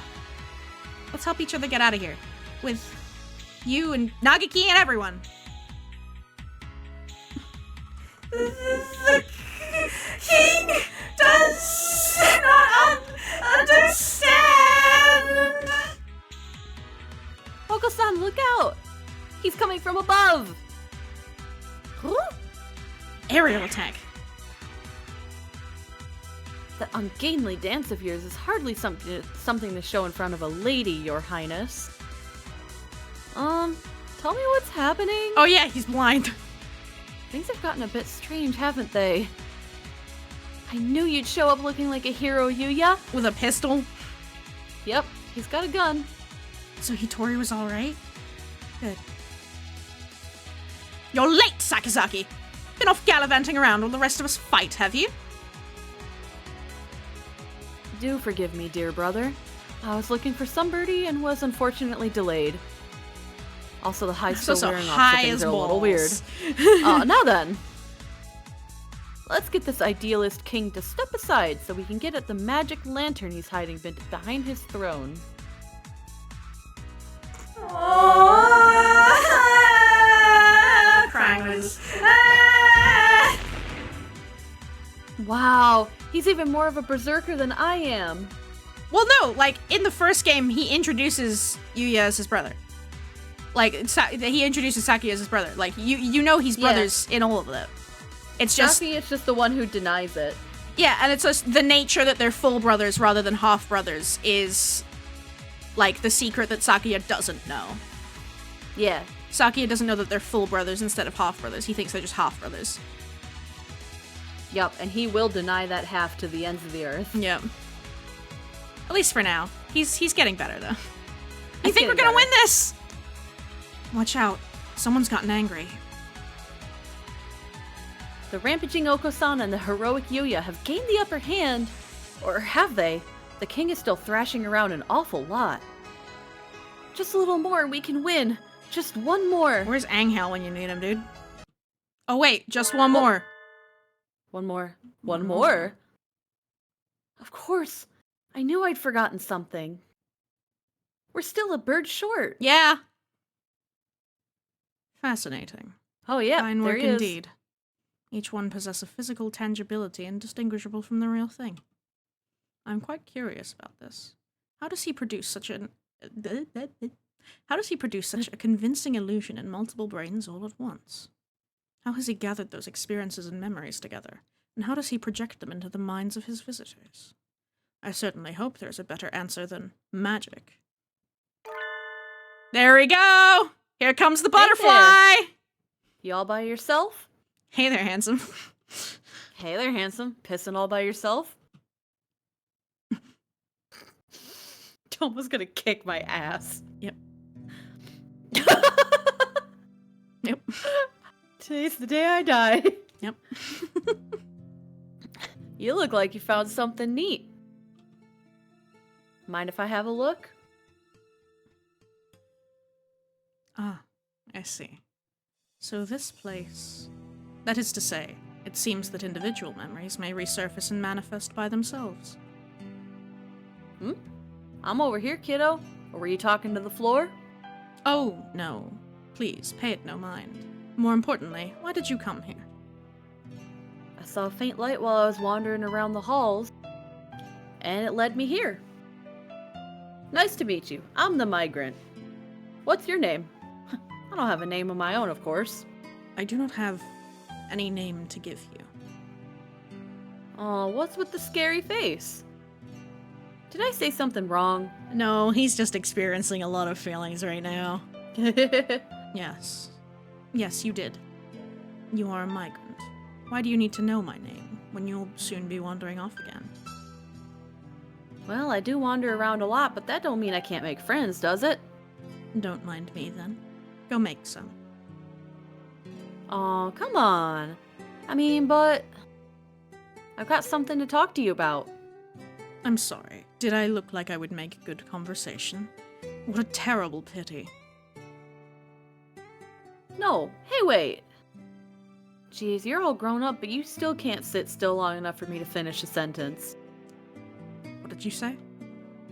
Let's help each other get out of here. With you and Nagaki and everyone. The king does not understand. Oko-san, look out! He's coming from above. Huh? Aerial attack. That ungainly dance of yours is hardly something to show in front of a lady, Your Highness. Tell me what's happening? Oh yeah, he's blind. Things have gotten a bit strange, haven't they? I knew you'd show up looking like a hero, Yuya. With a pistol. Yep, he's got a gun. So Hitori was alright? Good. You're late, Sakazaki! Been off gallivanting around while the rest of us fight, have you? Do forgive me, dear brother. I was looking for some birdie and was unfortunately delayed. Also, the high's It's still also wearing off, so high things as are a little weird. balls. Now then. Let's get this idealist king to step aside so we can get at the magic lantern he's hiding behind his throne. Crying noises. Wow, he's even more of a berserker than I am. Well, no, like, in the first game, he introduces Yuya as his brother. Like, he introduces Saki as his brother. Like, you know he's brothers in all of them. It's just... Saki is just the one who denies it. Yeah, and it's just the nature that they're full brothers rather than half brothers is, like, the secret that Sakuya doesn't know. Yeah. Sakuya doesn't know that they're full brothers instead of half brothers. He thinks they're just half brothers. Yup, and he will deny that half to the ends of the earth. Yep. At least for now. He's getting better, though. I He's think we're getting gonna better. win this! Watch out. Someone's gotten angry. The rampaging Oko-san and the heroic Yuya have gained the upper hand. Or have they? The king is still thrashing around an awful lot. Just a little more and we can win. Just one more. Where's Anghel when you need him, dude? Oh wait, just one more. One more. One more? Of course. I knew I'd forgotten something. We're still a bird short. Yeah. Fascinating. Oh yeah, Fine there work he is. indeed. Each one possess a physical tangibility indistinguishable from the real thing. I'm quite curious about this. How does he produce such a convincing illusion in multiple brains all at once? How has he gathered those experiences and memories together? And how does he project them into the minds of his visitors? I certainly hope there's a better answer than magic. There we go! Here comes the butterfly! You all by yourself? Hey there, handsome. Hey there, handsome. Pissing all by yourself? Tomo's gonna kick my ass. Yep. Yep. Today's the day I die. Yep. You look like you found something neat. Mind if I have a look? Ah, I see. So this place... That is to say, it seems that individual memories may resurface and manifest by themselves. I'm over here, kiddo. Or were you talking to the floor? Oh, no. Please, pay it no mind. More importantly, why did you come here? I saw a faint light while I was wandering around the halls, and it led me here. Nice to meet you. I'm the migrant. What's your name? I don't have a name of my own, of course. I do not have any name to give you. Oh, what's with the scary face? Did I say something wrong? No, he's just experiencing a lot of feelings right now. Yes. Yes, you did. You are a migrant. Why do you need to know my name, when you'll soon be wandering off again? Well, I do wander around a lot, but that don't mean I can't make friends, does it? Don't mind me, then. Go make some. Aw, come on. I mean, but... I've got something to talk to you about. I'm sorry. Did I look like I would make good conversation? What a terrible pity. No, hey, wait. Jeez, you're all grown up, but you still can't sit still long enough for me to finish a sentence. What did you say?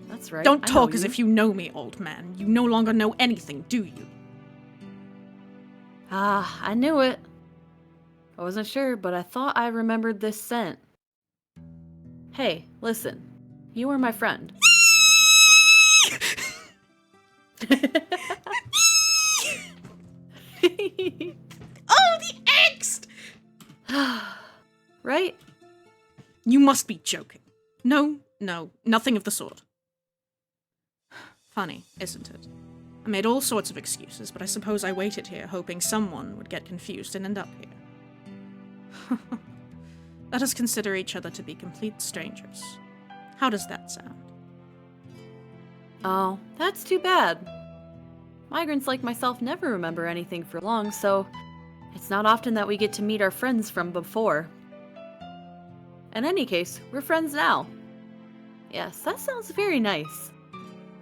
That's right. Don't I know talk as if you know me, old man. You no longer know anything, do you? Ah, I knew it. I wasn't sure, but I thought I remembered this scent. Hey, listen. You were my friend. Oh, the angst! Right? You must be joking. No, nothing of the sort. Funny, isn't it? I made all sorts of excuses, but I suppose I waited here, hoping someone would get confused and end up here. Let us consider each other to be complete strangers. How does that sound? Oh, that's too bad. Migrants like myself never remember anything for long, so it's not often that we get to meet our friends from before. In any case, we're friends now. Yes, that sounds very nice.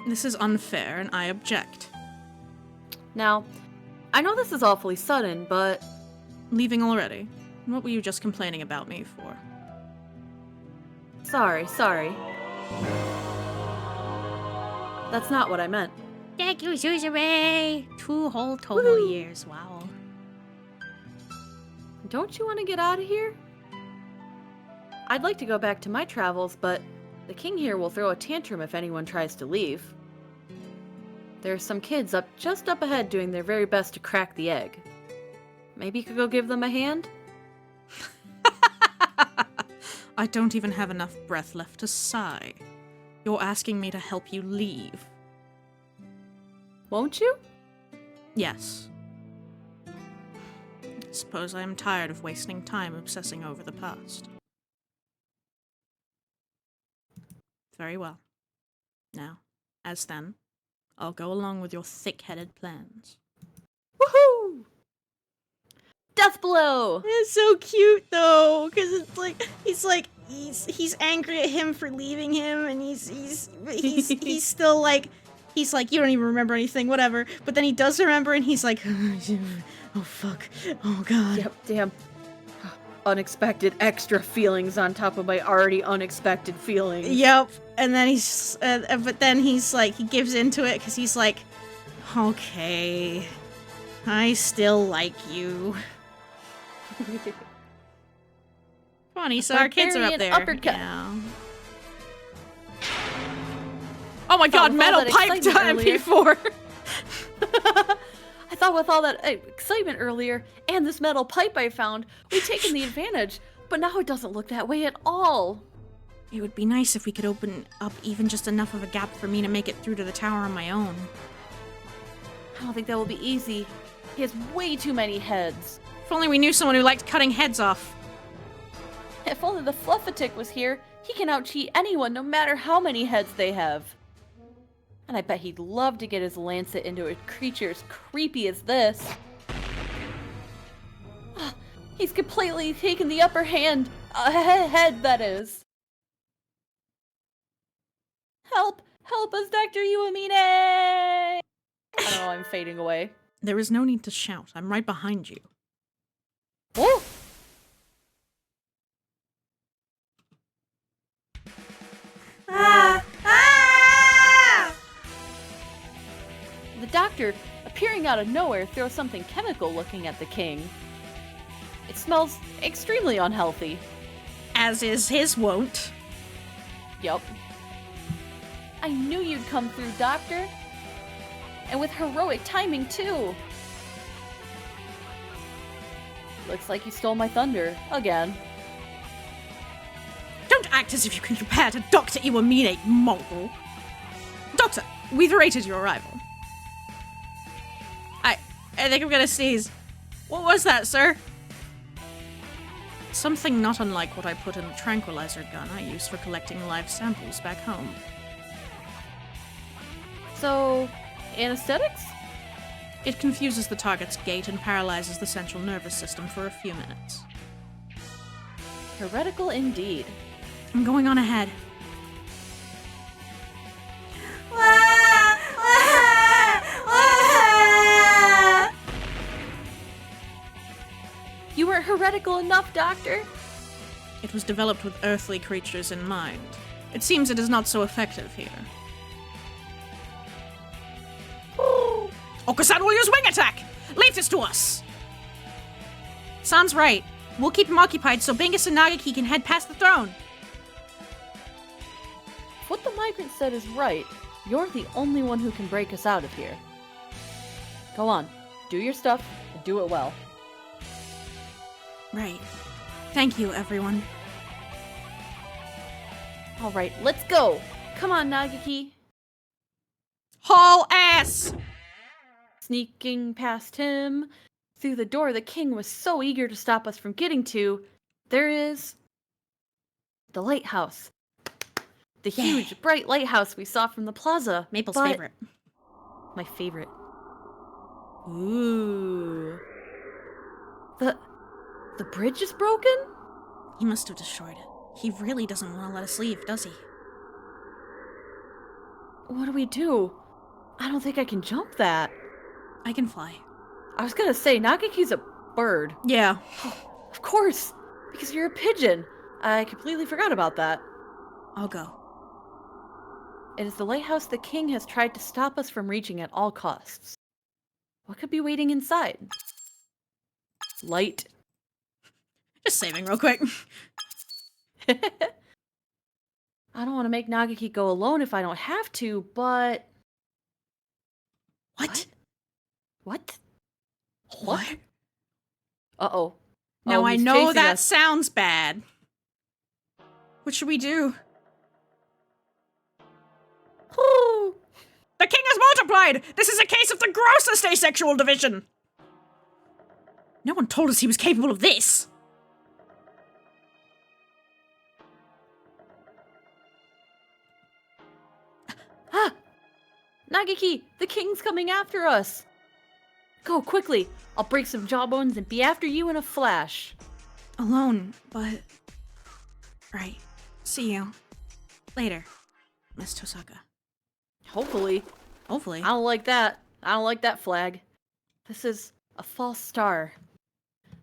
This is unfair, and I object. Now, I know this is awfully sudden, but Leaving already? What were you just complaining about me for? sorry. That's not what I meant. Thank you, Suzume! 2 whole total years, wow. Don't you want to get out of here? I'd like to go back to my travels, but the king here will throw a tantrum if anyone tries to leave. There are some kids just up ahead doing their very best to crack the egg. Maybe you could go give them a hand? I don't even have enough breath left to sigh. You're asking me to help you leave. Won't you? Yes. I suppose I am tired of wasting time obsessing over the past. Very well. Now, as then, I'll go along with your thick-headed plans. Woohoo! Death blow! It's so cute though, because it's like he's angry at him for leaving him, and he's still like you don't even remember anything, whatever. But then he does remember, and he's like, oh fuck, oh god. Yep, damn. Unexpected extra feelings on top of my already unexpected feelings. Yep. And then but then he's like, he gives into it because he's like, okay, I still like you. Funny, so our kids are up there. Uppercut. Yeah. Oh my god, metal pipe time before! I thought with all that excitement earlier, and this metal pipe I found, we'd taken the advantage, but now it doesn't look that way at all. It would be nice if we could open up even just enough of a gap for me to make it through to the tower on my own. I don't think that will be easy. He has way too many heads. If only we knew someone who liked cutting heads off. If only the Fluffatic was here, he can out-cheat anyone no matter how many heads they have. And I bet he'd love to get his lancet into a creature as creepy as this. He's completely taken the upper hand. Head, that is. Help! Help us, Dr. Iwamine! I don't know, I'm fading away. There is no need to shout. I'm right behind you. Oh! The doctor, appearing out of nowhere, throws something chemical looking at the king. It smells extremely unhealthy. As is his wont. Yup. I knew you'd come through, Doctor. And with heroic timing, too. Looks like you stole my thunder, again. Don't act as if you can compare to Dr. Iwamine, mongrel. Doctor, we've rated your arrival. I think I'm gonna sneeze. What was that, sir? Something not unlike what I put in the tranquilizer gun I used for collecting live samples back home. So, anesthetics? It confuses the target's gait and paralyzes the central nervous system for a few minutes. Heretical indeed. I'm going on ahead. You weren't heretical enough, Doctor? It was developed with earthly creatures in mind. It seems it is not so effective here. Okasan will use wing attack! Leave this to us! San's right. We'll keep him occupied so Bingus and Nagaki can head past the throne. What the migrant said is right. You're the only one who can break us out of here. Go on. Do your stuff, and do it well. Right. Thank you, everyone. Alright, let's go! Come on, Nagaki. Haul ass! Sneaking past him, through the door the king was so eager to stop us from getting to, there is the lighthouse. The huge, bright lighthouse we saw from the plaza. Maple's favorite. My favorite. Ooh. The bridge is broken? He must have destroyed it. He really doesn't want to let us leave, does he? What do we do? I don't think I can jump that. I can fly. I was gonna say, Nagaki's a bird. Yeah. Of course, because you're a pigeon. I completely forgot about that. I'll go. It is the lighthouse the king has tried to stop us from reaching at all costs. What could be waiting inside? Light. Just saving real quick. I don't want to make Nagaki go alone if I don't have to, but... What? What? What? Uh-oh. Now Oh, I he's know chasing that us. sounds bad. What should we do? The king has multiplied! This is a case of the grossest asexual division! No one told us he was capable of this! Ah! Nagaki, the king's coming after us! Go, quickly! I'll break some jawbones and be after you in a flash. Alone, but... Right. See you. Later, Miss Tosaka. Hopefully. Hopefully. I don't like that. I don't like that flag. This is a false star.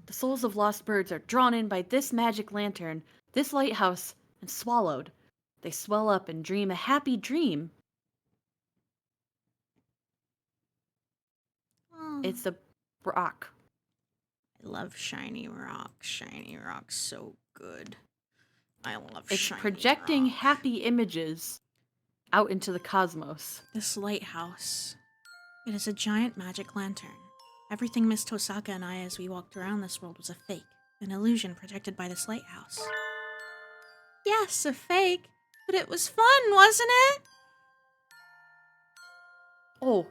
The souls of lost birds are drawn in by this magic lantern, this lighthouse, and swallowed. They swell up and dream a happy dream. It's a rock. I love shiny rock. Shiny rock's so good. I love It's shiny projecting rock. happy images out into the cosmos. This lighthouse. It is a giant magic lantern. Everything Miss Tosaka and I as we walked around this world was a fake. An illusion projected by this lighthouse. Yes, a fake. But it was fun, wasn't it? Oh.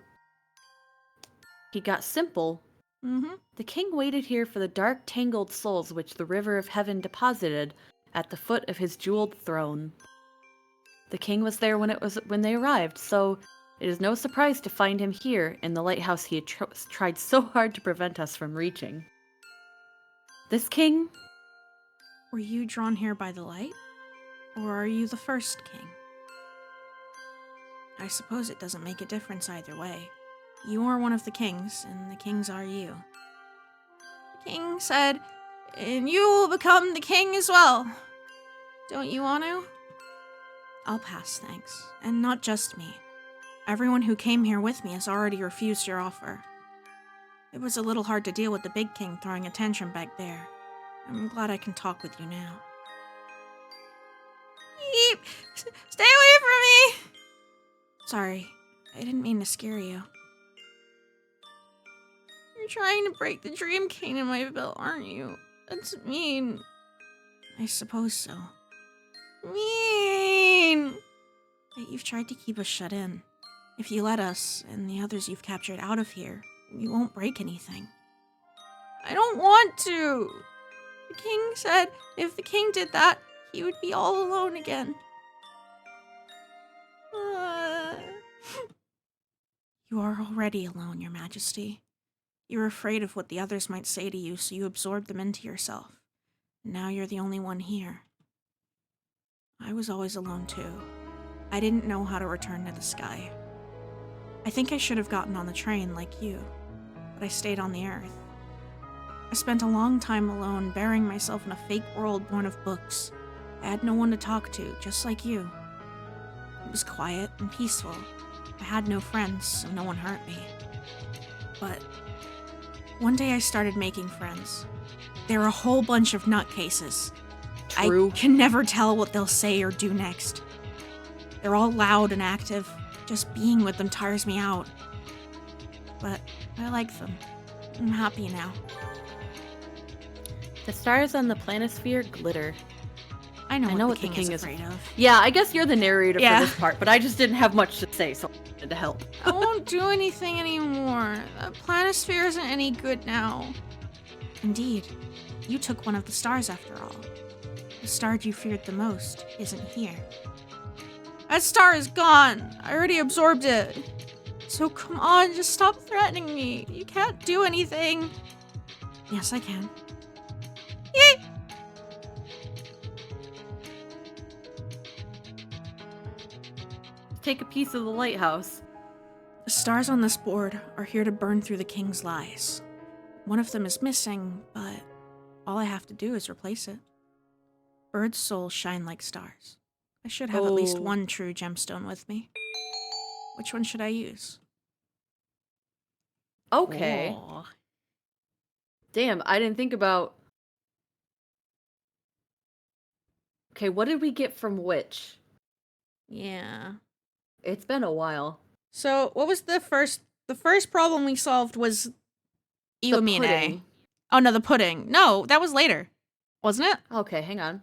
He got simple. Mm-hmm. The king waited here for the dark, tangled souls which the river of heaven deposited at the foot of his jeweled throne. The king was there when they arrived, so it is no surprise to find him here in the lighthouse he had tried so hard to prevent us from reaching. This king... Were you drawn here by the light? Or are you the first king? I suppose it doesn't make a difference either way. You are one of the kings, and the kings are you. The king said, and you will become the king as well. Don't you want to? I'll pass, thanks. And not just me. Everyone who came here with me has already refused your offer. It was a little hard to deal with the big king throwing a tantrum back there. I'm glad I can talk with you now. Eep! Stay away from me! Sorry, I didn't mean to scare you. You're trying to break the dream cane in my belt, aren't you? That's mean. I suppose so. Mean! But you've tried to keep us shut in. If you let us, and the others you've captured out of here, we won't break anything. I don't want to! The king said if the king did that, he would be all alone again. You are already alone, Your Majesty. You're afraid of what the others might say to you, so you absorb them into yourself. Now you're the only one here. I was always alone too. I didn't know how to return to the sky. I think I should have gotten on the train like you, but I stayed on the earth. I spent a long time alone, burying myself in a fake world born of books. I had no one to talk to, just like you. It was quiet and peaceful. I had no friends, so no one hurt me. But one day I started making friends. They're a whole bunch of nutcases. True. I can never tell what they'll say or do next. They're all loud and active. Just being with them tires me out. But I like them. I'm happy now. The stars on the planisphere glitter. I know what what the king is afraid of. Yeah, I guess you're the narrator Yeah. for this part, but I just didn't have much to say, so I wanted to help. I won't do anything anymore. The planisphere isn't any good now. Indeed. You took one of the stars after all. The star you feared the most isn't here. That star is gone. I already absorbed it. So come on, just stop threatening me. You can't do anything. Yes, I can. Yay! Take a piece of the lighthouse. The stars on this board are here to burn through the king's lies. One of them is missing, but all I have to do is replace it. Birds' souls shine like stars. I should have at least one true gemstone with me. Which one should I use? Okay. Oh. Damn, I didn't think about... Okay, what did we get from which? Yeah. It's been a while. So, what was the first problem we solved was Iwamine. pudding. Oh, no, the pudding. No, that was later. Wasn't it? Okay, hang on.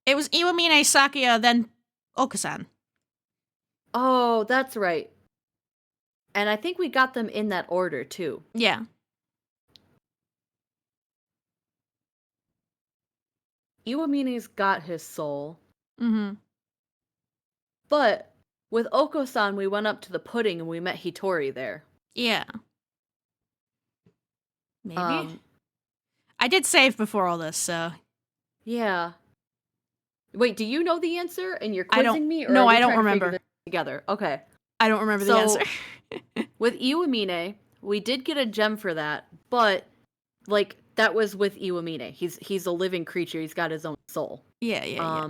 It was Iwamine, Sakuya, then Okasan. Oh, that's right. And I think we got them in that order, too. Yeah. Iwamine's got his soul. Mm-hmm. But with Oko-san, we went up to the pudding and we met Hitori there. Yeah. Maybe? I did save before all this, so... Yeah. Wait, do you know the answer and you're I don't- quizzing me? Or no, are we I don't trying to figure remember. this together. Okay. I don't remember the So- answer. With Iwamine, we did get a gem for that, but like that was with Iwamine. He's a living creature. He's got his own soul. Yeah.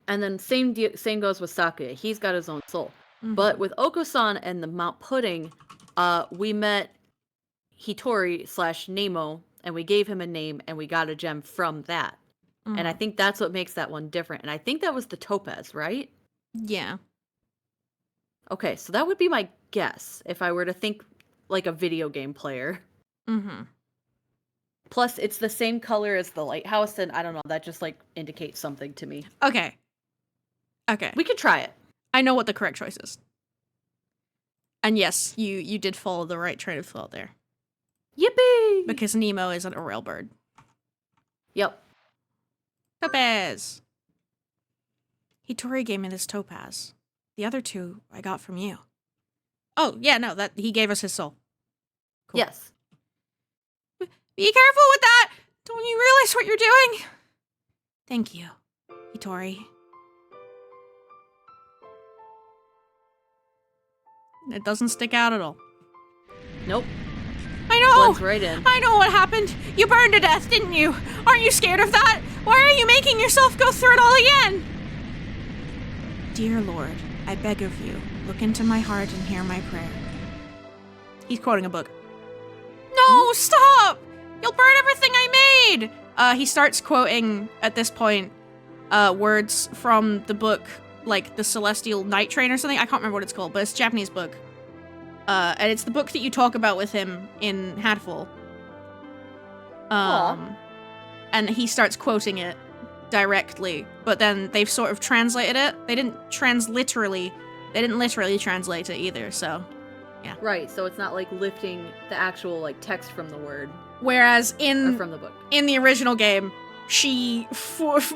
And then same goes with Sakuya. He's got his own soul. Mhm. But with Oko-san and the Mount Pudding, we met Hitori / Nemo, and we gave him a name, and we got a gem from that. And I think that's what makes that one different. And I think that was the topaz, right? Yeah. Okay, so that would be my guess if I were to think like a video game player. Mm-hmm. Plus, it's the same color as the lighthouse, and I don't know, that just like indicates something to me. Okay. We could try it. I know what the correct choice is. And yes, you did follow the right train of thought there. Yippee! Because Nemo isn't a real bird. Yep. Topaz! Hitori gave me this topaz. The other two I got from you. Oh, yeah, no, that he gave us his soul. Cool. Yes. Be careful with that! Don't you realize what you're doing? Thank you, Hitori. It doesn't stick out at all. Nope. I know! Blends right in. I know what happened. You burned to death, didn't you? Aren't you scared of that? Why are you making yourself go through it all again? Dear Lord, I beg of you, look into my heart and hear my prayer. He's quoting a book. No, stop! You'll burn everything I made! He starts quoting, at this point, words from the book, like the Celestial Night Train or something. I can't remember what it's called, but it's a Japanese book. And it's the book that you talk about with him in Hatoful. And he starts quoting it directly, but then they've sort of translated it. They didn't literally translate it either, so yeah. Right, so it's not like lifting the actual like text from the word Whereas or from the book. in the original game,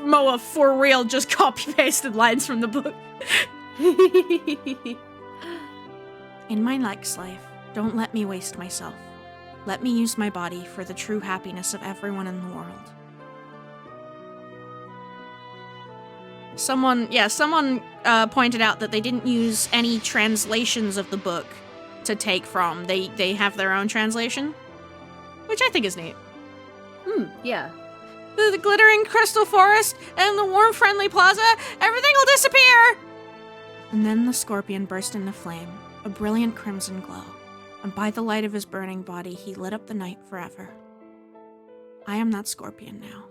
Moa for real just copy pasted lines from the book. In my next life, don't let me waste myself. Let me use my body for the true happiness of everyone in the world. Someone pointed out that they didn't use any translations of the book to take from. They have their own translation, which I think is neat. Yeah. The glittering crystal forest and the warm, friendly plaza, everything will disappear! And then the scorpion burst into flame, a brilliant crimson glow, and by the light of his burning body, he lit up the night forever. I am that scorpion now.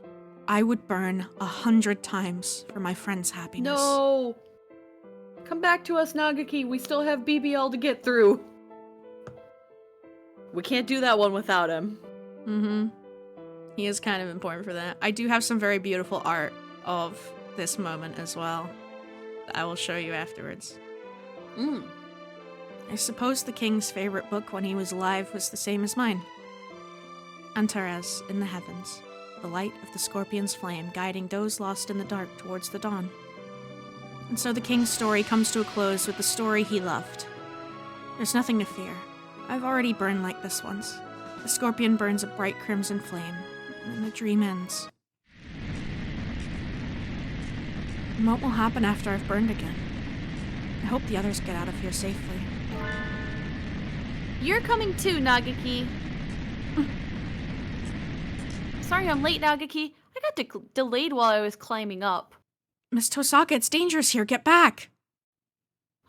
I would burn 100 times for my friend's happiness. No! Come back to us, Nagaki. We still have BBL to get through. We can't do that one without him. Mm-hmm. He is kind of important for that. I do have some very beautiful art of this moment as well that I will show you afterwards. I suppose the king's favorite book when he was alive was the same as mine. Antares in the heavens, the light of the scorpion's flame guiding those lost in the dark towards the dawn. And so the king's story comes to a close with the story he loved. There's nothing to fear. I've already burned like this once. The scorpion burns a bright crimson flame, and the dream ends. And what will happen after I've burned again? I hope the others get out of here safely. You're coming too, Nagaki. Sorry I'm late, Nagaki. I got delayed while I was climbing up. Miss Tosaka, it's dangerous here. Get back.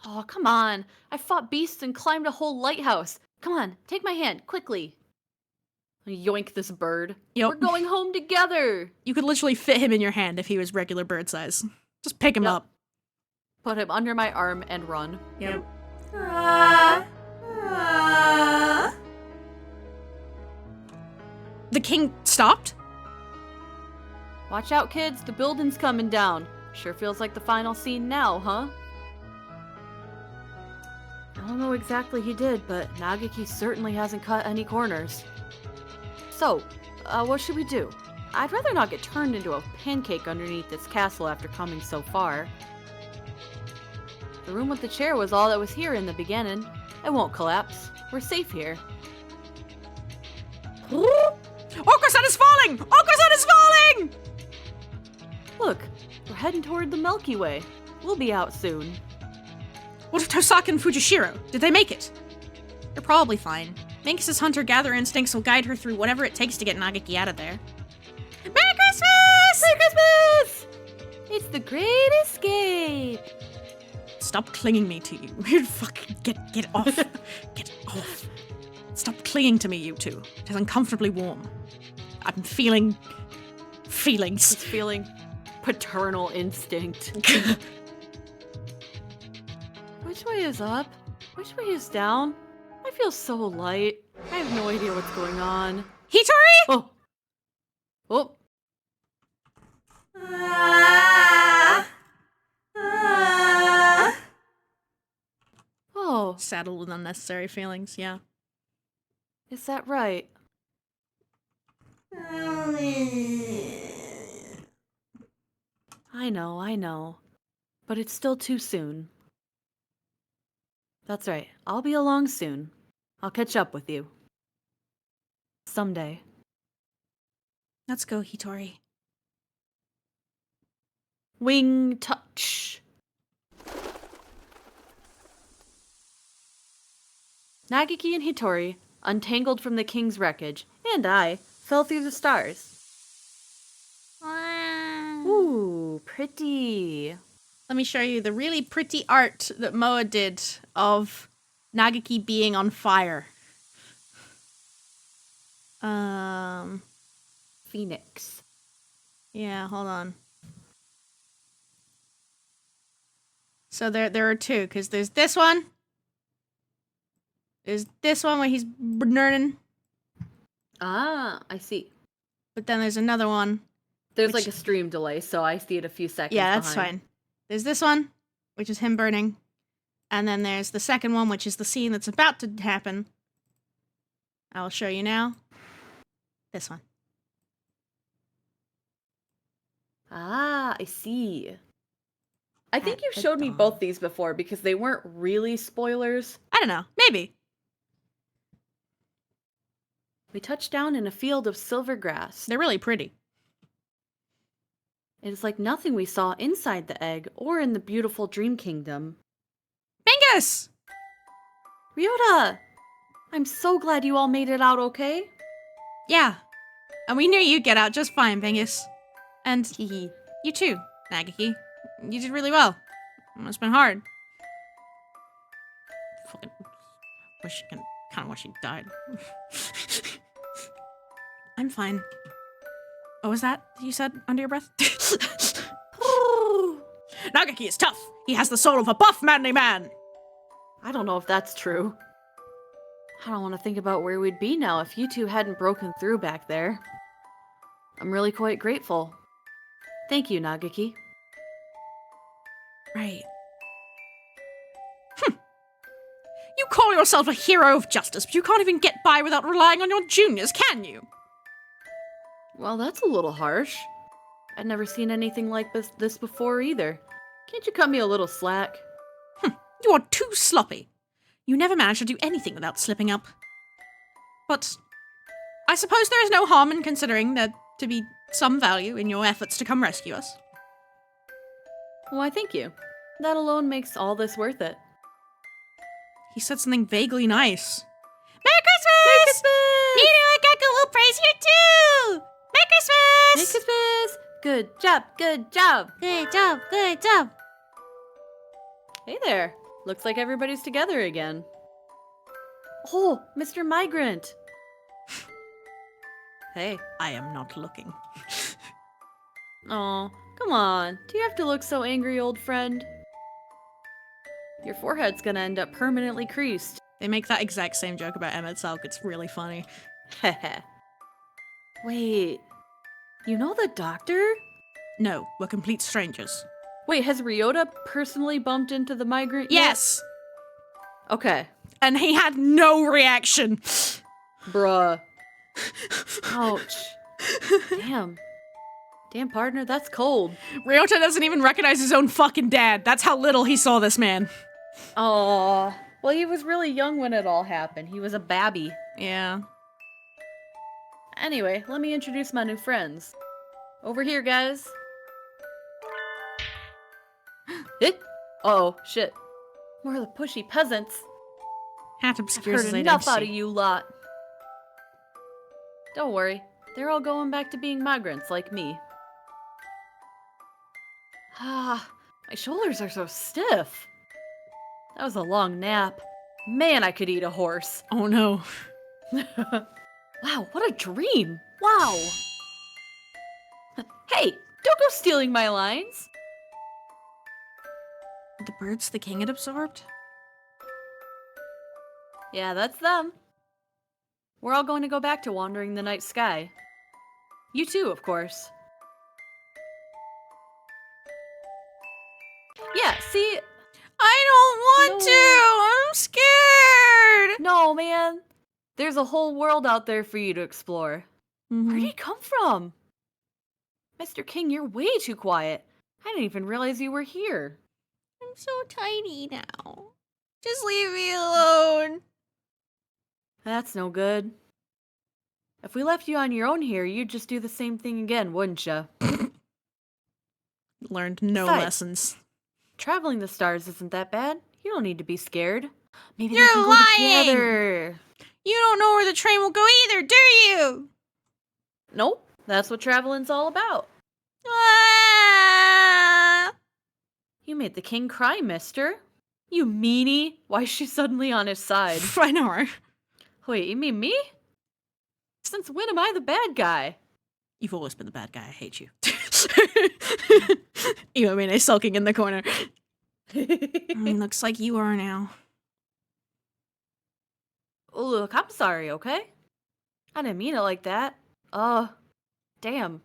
Oh, come on. I fought beasts and climbed a whole lighthouse. Come on, take my hand, quickly. Yoink this bird. Yep. We're going home together. You could literally fit him in your hand if he was regular bird size. Just pick him Yep. up. Put him under my arm and run. Yep. The king stopped? Watch out, kids. The building's coming down. Sure feels like the final scene now, huh? I don't know exactly he did, but Nagaki certainly hasn't cut any corners. So, what should we do? I'd rather not get turned into a pancake underneath this castle after coming so far. The room with the chair was all that was here in the beginning. It won't collapse. We're safe here. Orko-san is falling! Orko-san is falling! Look, we're heading toward the Milky Way. We'll be out soon. What of Tosaka and Fujishiro? Did they make it? They're probably fine. Minkus's hunter-gatherer instincts will guide her through whatever it takes to get Nagaki out of there. Merry Christmas! Merry Christmas! It's the Great Escape! Stop clinging me to you. Fucking get off. Get off. Stop clinging to me, you two. It is uncomfortably warm. I'm feeling feelings. It's feeling paternal instinct. Which way is up? Which way is down? I feel so light. I have no idea what's going on. Hitori! Oh! Oh! Oh, Saddled with unnecessary feelings, yeah. is that right? I know. But it's still too soon. That's right. I'll be along soon. I'll catch up with you. Someday. Let's go, Hitori. Wing touch. Nagaki and Hitori, untangled from the king's wreckage, and I, fell through the stars. Ooh, pretty. Let me show you the really pretty art that Moa did of Nagaki being on fire. Phoenix. Yeah, hold on. So there are two, because there's this one. There's this one where he's burning. Ah, I see. But then there's another one. There's Which- like a stream delay, so I see it a few seconds Yeah, that's behind. fine. There's this one, which is him burning. And then there's the second one, which is the scene that's about to happen. I will show you now. This one. Ah, I see. I think At you the showed me dawn. both these before because they weren't really spoilers. I don't know. Maybe. We touched down in a field of silver grass. They're really pretty. It is like nothing we saw inside the egg or in the beautiful dream kingdom. Bingus! Ryota! I'm so glad you all made it out okay. Yeah. And we knew you'd get out just fine, Bingus. And Hehe. you too, Nagaki. You did really well. It's been hard. Fucking kind of wish he died. I'm fine. Oh, was that you said under your breath? Nagaki is tough. He has the soul of a buff, manly man. I don't know if that's true. I don't want to think about where we'd be now if you two hadn't broken through back there. I'm really quite grateful. Thank you, Nagaki. Right. You call yourself a hero of justice, but you can't even get by without relying on your juniors, can you? Well, that's a little harsh. I'd never seen anything like this before either. Can't you cut me a little slack? You are too sloppy. You never manage to do anything without slipping up. But I suppose there is no harm in considering there to be some value in your efforts to come rescue us. Why, thank you. That alone makes all this worth it. He said something vaguely nice. Merry Merry Christmas! Christmas! I got little praise here too! Merry Christmas! Merry Christmas! Good job, good job! Good job, good job. Hey there. Looks like everybody's together again. Oh, Mr. Migrant. Hey. I am not looking. Aw, come on. Do you have to look so angry, old friend? Your forehead's gonna end up permanently creased. They make that exact same joke about Emmett Salk. It's really funny. Heh. Wait. You know the doctor? No, we're complete strangers. Wait, has Ryota personally bumped into the migrant yet? Yes! Okay. And he had no reaction. Bruh. Ouch. Damn. Damn, partner, that's cold. Ryota doesn't even recognize his own fucking dad. That's how little he saw this man. Aw. Well, he was really young when it all happened. He was a babby. Yeah. Anyway, let me introduce my new friends. Over here, guys. Hit. Uh-oh, shit. More of the pushy peasants. Hat I've obscures heard his enough out of identity. you lot. Don't worry. They're all going back to being migrants like me. Ah, my shoulders are so stiff. That was a long nap. Man, I could eat a horse. Oh no. Wow, what a dream. Wow. Hey, don't go stealing my lines. The birds the king had absorbed? Yeah, that's them. We're all going to go back to wandering the night sky. You too, of course. Yeah, see? I don't want No. to! I'm scared! No, man. There's a whole world out there for you to explore. Where'd you come from? Mr. King, you're way too quiet. I didn't even realize you were here. I'm so tiny now. Just leave me alone. That's no good. If we left you on your own here, you'd just do the same thing again, wouldn't you? Learned no Besides, lessons. Traveling the stars isn't that bad. You don't need to be scared. Maybe You're they can lying! go together. You don't know where the train will go either, do you? Nope, that's what traveling's all about. Ah! You made the king cry, mister. You meanie. Why is she suddenly on his side? I know her. Wait, you mean me? Since when am I the bad guy? You've always been the bad guy. I hate you. Iwamine sulking in the corner. Looks like you are now. Look, I'm sorry, okay? I didn't mean it like that. Damn.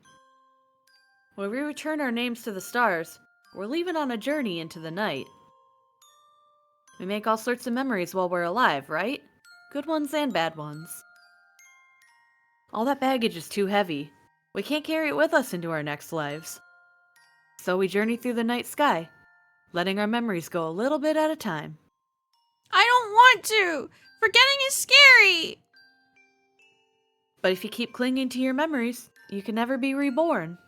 When we return our names to the stars, we're leaving on a journey into the night. We make all sorts of memories while we're alive, right? Good ones and bad ones. All that baggage is too heavy. We can't carry it with us into our next lives. So we journey through the night sky, letting our memories go a little bit at a time. I don't want to! Forgetting is scary! But if you keep clinging to your memories, you can never be reborn.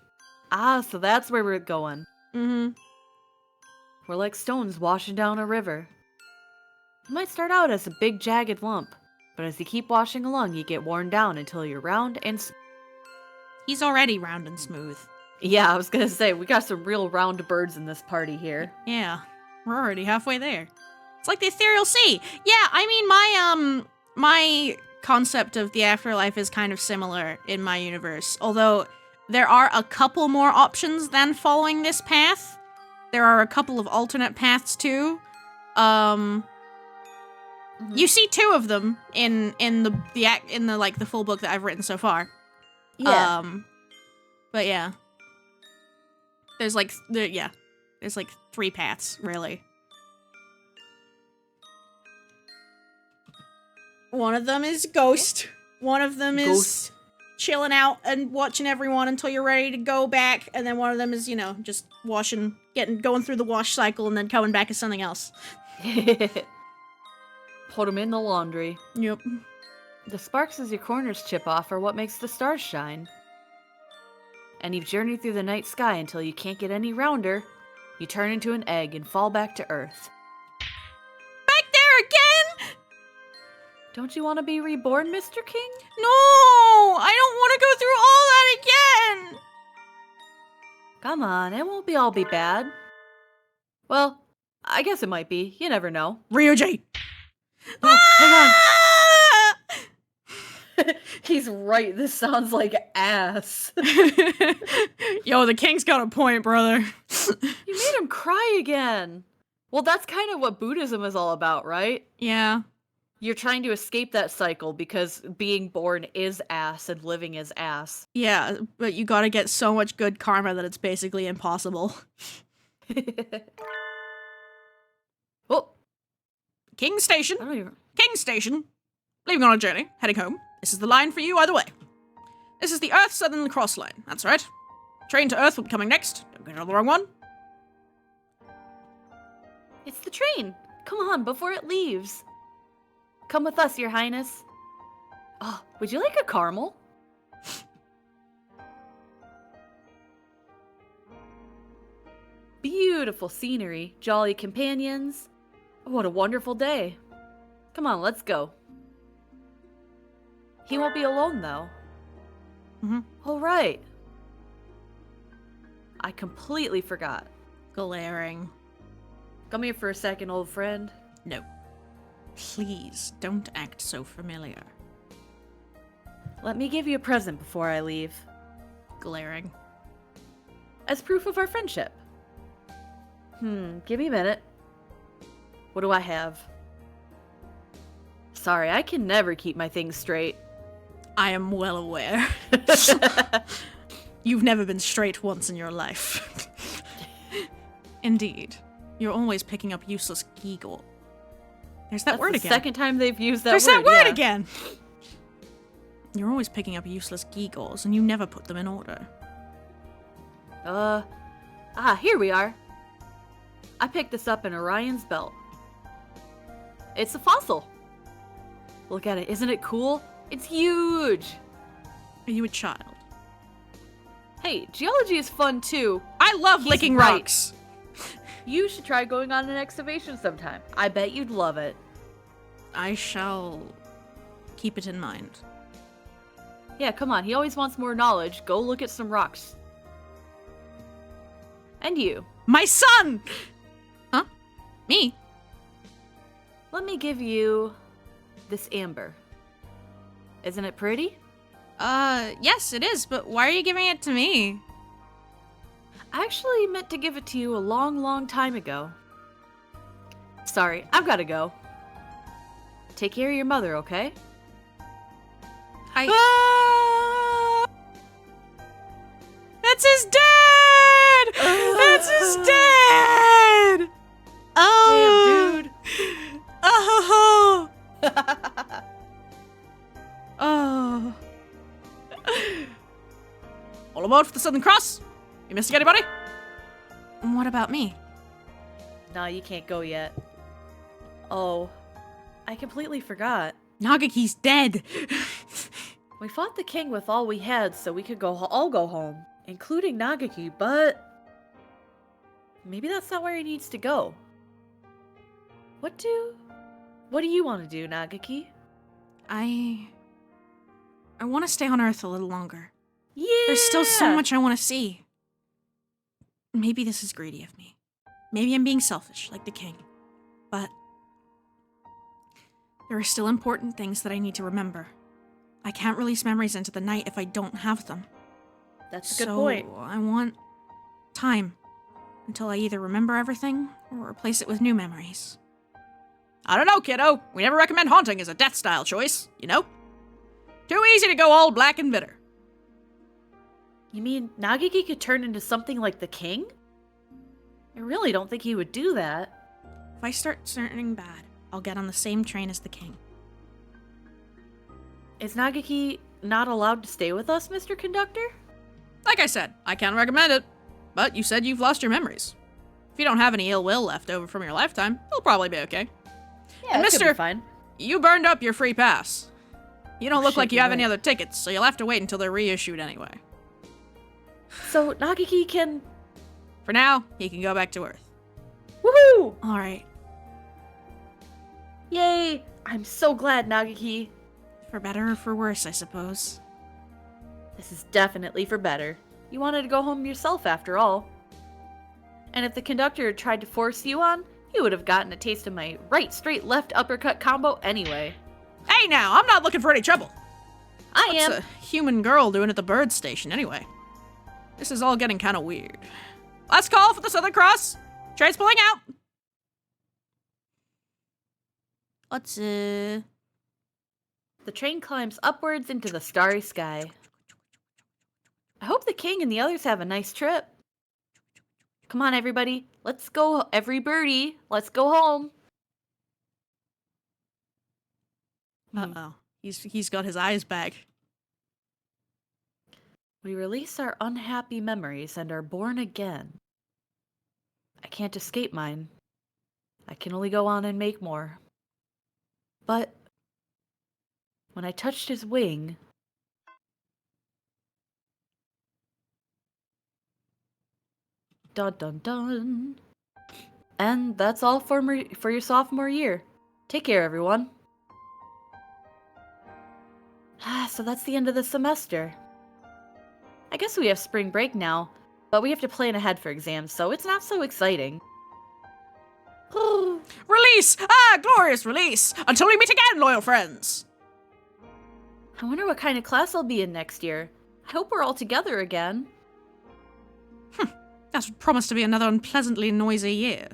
Ah, so that's where we're going. Mm-hmm. We're like stones washing down a river. You might start out as a big jagged lump, but as you keep washing along, you get worn down until you're round and He's already round and smooth. Yeah, I was gonna say, we got some real round birds in this party here. Yeah, we're already halfway there. It's like the ethereal sea. Yeah, I mean, my concept of the afterlife is kind of similar in my universe. Although there are a couple more options than following this path. There are a couple of alternate paths too. You see two of them in the full book that I've written so far. Yeah. But yeah. There's like three paths, really. One of them is ghost. One of them is Ghost. chilling out and watching everyone until you're ready to go back, and then one of them is, just going through the wash cycle and then coming back as something else. Put them in the laundry. Yep. The sparks as your corners chip off are what makes the stars shine. And you've journeyed through the night sky until you can't get any rounder. You turn into an egg and fall back to Earth. Back there again? Don't you want to be reborn, Mr. King? No, I don't want to go through all that again. Come on, it won't all be bad. Well, I guess it might be. You never know. Ryuji. Oh, hang on. Ah! He's right. This sounds like ass. Yo, the king's got a point, brother. You made him cry again. Well, that's kind of what Buddhism is all about, right? Yeah. You're trying to escape that cycle because being born is ass and living is ass. Yeah, but you gotta get so much good karma that it's basically impossible. Oh, King Station. I don't even... King Station. Leaving on a journey, heading home. This is the line for you either way. This is the Earth Southern Cross line. That's right. Train to Earth will be coming next. Don't get on the wrong one. It's the train. Come on, before it leaves. Come with us, Your Highness. Oh, would you like a caramel? Beautiful scenery, jolly companions. What a wonderful day. Come on, let's go. He won't be alone, though. All right. I completely forgot. Glaring. Come here for a second, old friend. No. Please, don't act so familiar. Let me give you a present before I leave. Glaring. As proof of our friendship. Give me a minute. What do I have? Sorry, I can never keep my things straight. I am well aware. You've never been straight once in your life. Indeed. You're always picking up useless giggle. There's that That's word the again. second time they've used that There's word. that word yeah. again! You're always picking up useless giggles, and you never put them in order. Here we are. I picked this up in Orion's belt. It's a fossil. Look at it, isn't it cool? It's huge! Are you a child? Hey, geology is fun too. I love He's licking right. rocks. You should try going on an excavation sometime. I bet you'd love it. I shall keep it in mind. Yeah, come on, he always wants more knowledge. Go look at some rocks. And you. My son! Huh? Me? Let me give you this amber. Isn't it pretty? Yes, it is, but why are you giving it to me? I actually meant to give it to you a long, long time ago. Sorry, I've gotta go. Take care of your mother, okay? Ah! That's his dad! That's his dad! Oh! Damn, dude. Oh! Oh. All aboard for the Southern Cross? You missing anybody? What about me? Nah, you can't go yet. Oh, I completely forgot. Nagaki's dead. We fought the king with all we had so we could all go home, including Nagaki, but maybe that's not where he needs to go. What do you want to do, Nagaki? I want to stay on Earth a little longer. Yeah! There's still so much I want to see. Maybe this is greedy of me. Maybe I'm being selfish, like the king. But there are still important things that I need to remember. I can't release memories into the night if I don't have them. That's a good point. So I want time until I either remember everything or replace it with new memories. I don't know, kiddo. We never recommend haunting as a death style choice, you know? Too easy to go all black and bitter. You mean Nagaki could turn into something like the king? I really don't think he would do that. If I start turning bad, I'll get on the same train as the king. Is Nagaki not allowed to stay with us, Mr. Conductor? Like I said, I can't recommend it. But you said you've lost your memories. If you don't have any ill will left over from your lifetime, you'll probably be okay. Yeah, And that could be Mister, fine. you burned up your free pass. You don't look shit, like you you're have any right. other tickets, so you'll have to wait until they're reissued anyway. So Nagaki can For now, he can go back to Earth. Woohoo! All right. Yay! I'm so glad, Nagaki. For better or for worse, I suppose. This is definitely for better. You wanted to go home yourself, after all. And if the conductor had tried to force you on, you would have gotten a taste of my right, straight, left uppercut combo anyway. Hey now, I'm not looking for any trouble. I What's am. a human girl doing at the bird station anyway? This is all getting kind of weird. Last call for the Southern Cross. Train's pulling out. Let's, The train climbs upwards into the starry sky. I hope the king and the others have a nice trip. Come on, everybody. Let's go, every birdie. Let's go home. Uh-oh. He's got his eyes back. We release our unhappy memories and are born again. I can't escape mine. I can only go on and make more. But when I touched his wing, dun dun dun. And that's all for your sophomore year. Take care, everyone. So that's the end of the semester. I guess we have spring break now, but we have to plan ahead for exams, so it's not so exciting. Release! Ah, glorious release! Until we meet again, loyal friends! I wonder what kind of class I'll be in next year. I hope we're all together again. That would promise to be another unpleasantly noisy year.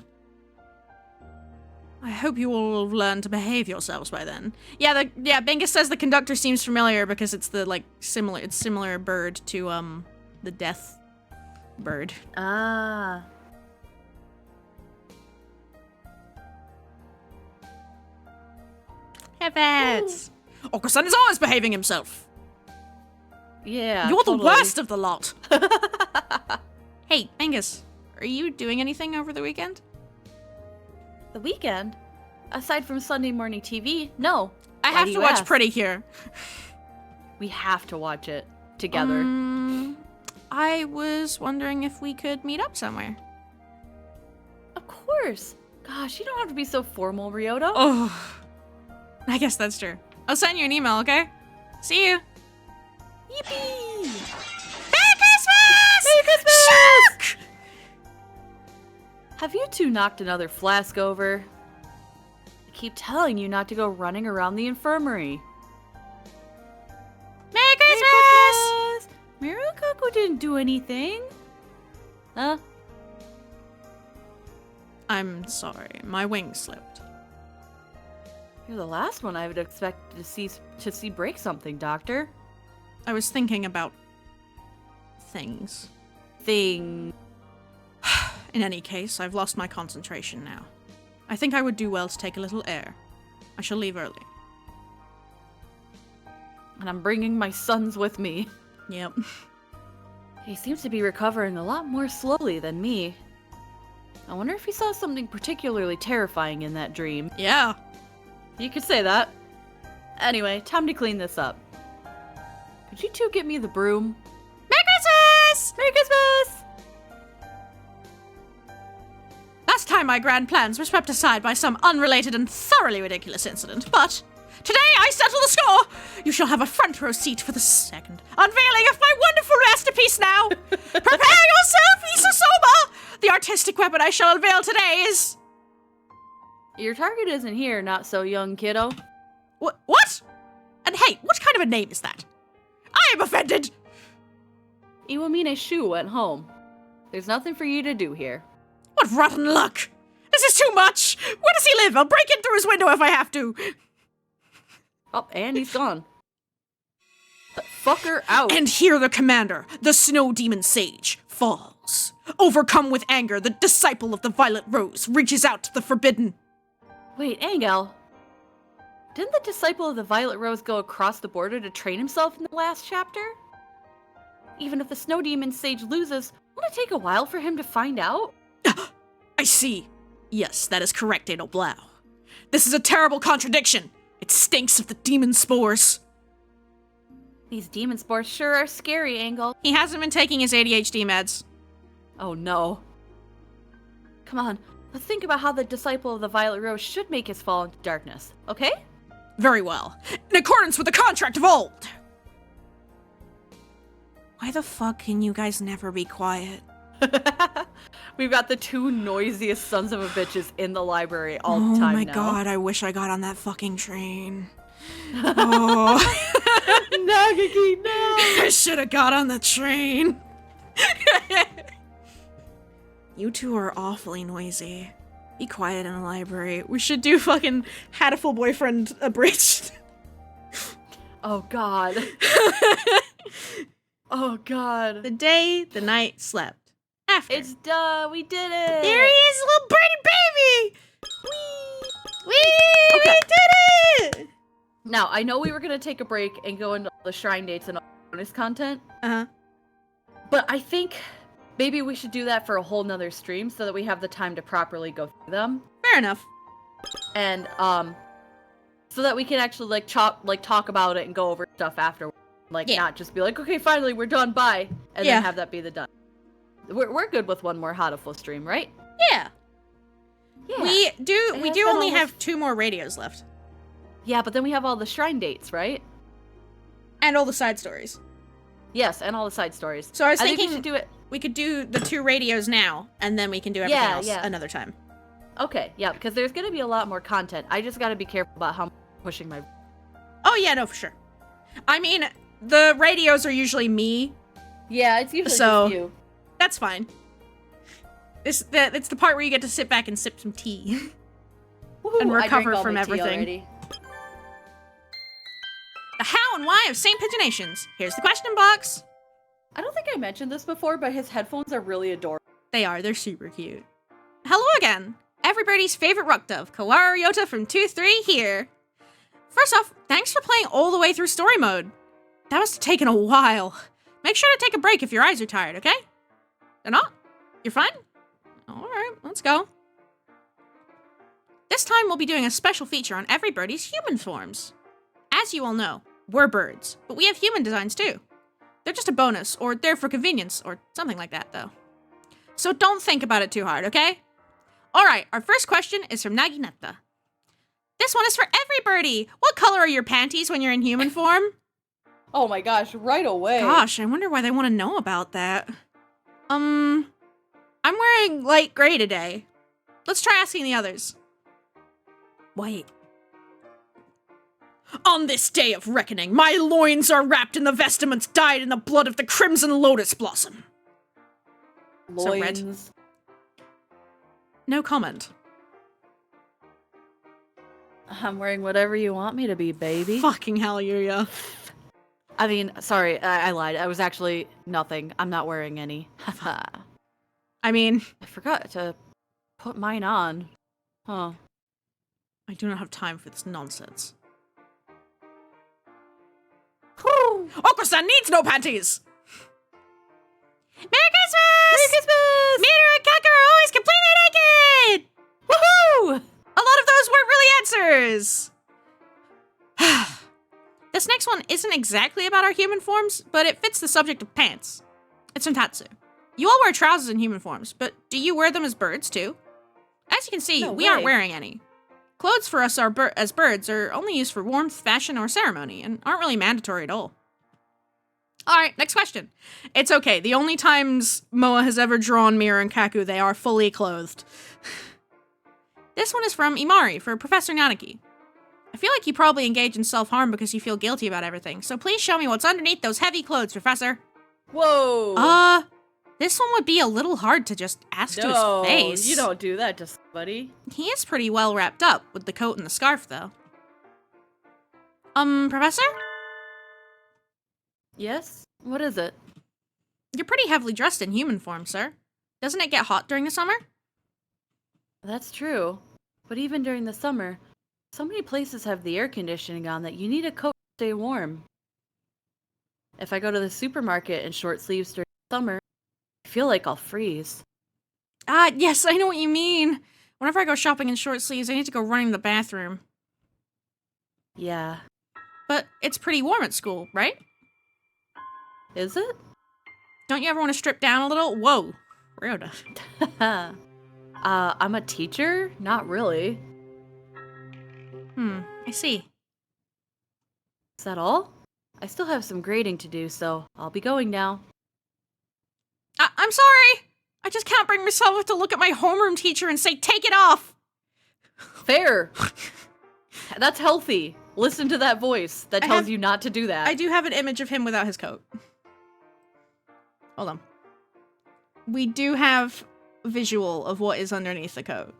I hope you all have learned to behave yourselves by then. Yeah, Bingus says the conductor seems familiar because it's the, similar bird to, the death bird. Ah. Heavens! Okusan is always behaving himself! Yeah, You're totally. the worst of the lot! Hey, Angus, are you doing anything over the weekend? The weekend? Aside from Sunday morning TV, no. I Why have do to you watch ask? Pretty Cure. We have to watch it together. I was wondering if we could meet up somewhere. Of course. Gosh, you don't have to be so formal, Ryota. Oh, I guess that's true. I'll send you an email, okay? See you. Yippee! Merry Christmas! Merry Christmas! Shark! Have you two knocked another flask over? I keep telling you not to go running around the infirmary. Merry Christmas! Mirukaku didn't do anything. Huh? I'm sorry, my wing slipped. You're the last one I would expect to see break something, Doctor. I was thinking about things. Thing. In any case, I've lost my concentration now. I think I would do well to take a little air. I shall leave early. And I'm bringing my sons with me. Yep. He seems to be recovering a lot more slowly than me. I wonder if he saw something particularly terrifying in that dream. Yeah. You could say that. Anyway, time to clean this up. Could you two get me the broom? Merry Christmas! Merry Christmas! Last time my grand plans were swept aside by some unrelated and thoroughly ridiculous incident, but today I settle the score! You shall have a front row seat for the second unveiling of my wonderful masterpiece now! Prepare yourself, Isosoma! The artistic weapon I shall unveil today is... Your target isn't here, not so young kiddo. What? And hey, what kind of a name is that? I am offended! Iwamine Shu went home. There's nothing for you to do here. What rotten luck! This is too much! Where does he live? I'll break in through his window if I have to! Oh, and he's gone. The fucker out. And here the commander, the snow demon sage, falls. Overcome with anger, the disciple of the Violet Rose reaches out to the forbidden. Wait, Angel. Didn't the disciple of the Violet Rose go across the border to train himself in the last chapter? Even if the snow demon sage loses, won't it take a while for him to find out? I see. Yes, that is correct, Adel Blau. This is a terrible contradiction. It stinks of the demon spores. These demon spores sure are scary, Angel. He hasn't been taking his ADHD meds. Oh no. Come on. Let's think about how the disciple of the Violet Rose should make his fall into darkness, okay? Very well. In accordance with the contract of old. Why the fuck can you guys never be quiet? We've got the two noisiest sons of a bitches in the library all the time now. Oh my god, I wish I got on that fucking train. Oh. Nagaki, no! I should have got on the train. You two are awfully noisy. Be quiet in the library. We should do fucking Hatoful Boyfriend abridged. Oh god. Oh god. The day the night slept. After. It's done. We did it. There he is, little birdie baby! Whee! Okay. We did it! Now, I know we were going to take a break and go into all the shrine dates and all the bonus content. Uh-huh. But I think maybe we should do that for a whole nother stream so that we have the time to properly go through them. Fair enough. And, so that we can actually, talk about it and go over stuff afterwards. Not just be like, okay, finally, we're done, bye. And then have that be the done. We're good with one more Hatoful stream, right? Yeah. Yeah. We do only have 2 more radios left. Yeah, but then we have all the shrine dates, right? And all the side stories. Yes, and all the side stories. So I was think thinking we should do it. we could do the 2 radios now, and then we can do everything else another time. Okay, yeah, because there's going to be a lot more content. I just got to be careful about how I'm pushing my... Oh, yeah, no, for sure. I mean, the radios are usually me. Yeah, it's usually just you. That's fine. It's the part where you get to sit back and sip some tea. And recover from everything. The how and why of St. Pigeonations. Here's the question box. I don't think I mentioned this before, but his headphones are really adorable. They are. They're super cute. Hello again. Everybody's favorite Ruck Dove, Kawara Ryota from 2-3 here. First off, thanks for playing all the way through story mode. That must have taken a while. Make sure to take a break if your eyes are tired, okay? They're not? You're fine? Alright, let's go. This time we'll be doing a special feature on every birdie's human forms. As you all know, we're birds, but we have human designs too. They're just a bonus, or there for convenience, or something like that, though. So don't think about it too hard, okay? Alright, our first question is from Naginata. This one is for every birdie! What color are your panties when you're in human form? Oh my gosh, right away. Gosh, I wonder why they want to know about that. I'm wearing light gray today. Let's try asking the others. Wait. On this day of reckoning, my loins are wrapped in the vestments dyed in the blood of the crimson lotus blossom. Loins. So red. No comment. I'm wearing whatever you want me to be, baby. Fucking hell, Yuria. I mean, sorry, I lied. I was actually nothing. I'm not wearing any. I mean... I forgot to put mine on. Huh. I do not have time for this nonsense. Oko-san needs no panties! Merry Christmas! Merry Christmas! Miru and Kaku are always completely naked! Woohoo! A lot of those weren't really answers! This next one isn't exactly about our human forms, but it fits the subject of pants. It's from Tatsu. You all wear trousers in human forms, but do you wear them as birds too? As you can see, we aren't wearing any. Clothes for us as birds are only used for warmth, fashion, or ceremony, and aren't really mandatory at all. Alright, next question. It's okay, the only times Moa has ever drawn Miru and Kaku, they are fully clothed. This one is from Imari for Professor Nanaki. I feel like you probably engage in self-harm because you feel guilty about everything, so please show me what's underneath those heavy clothes, Professor. Whoa! This one would be a little hard to just ask to his face. You don't do that to somebody. He is pretty well wrapped up with the coat and the scarf, though. Professor? Yes? What is it? You're pretty heavily dressed in human form, sir. Doesn't it get hot during the summer? That's true. But even during the summer, so many places have the air conditioning on that you need a coat to stay warm. If I go to the supermarket in short sleeves during summer, I feel like I'll freeze. Yes, I know what you mean. Whenever I go shopping in short sleeves, I need to go running to the bathroom. Yeah. But it's pretty warm at school, right? Is it? Don't you ever want to strip down a little? Whoa. Rude. I'm a teacher? Not really. I see. Is that all? I still have some grading to do, so I'll be going now. I'm sorry. I just can't bring myself to look at my homeroom teacher and say, take it off. Fair. That's healthy. Listen to that voice that tells you not to do that. I do have an image of him without his coat. Hold on. We do have visual of what is underneath the coat.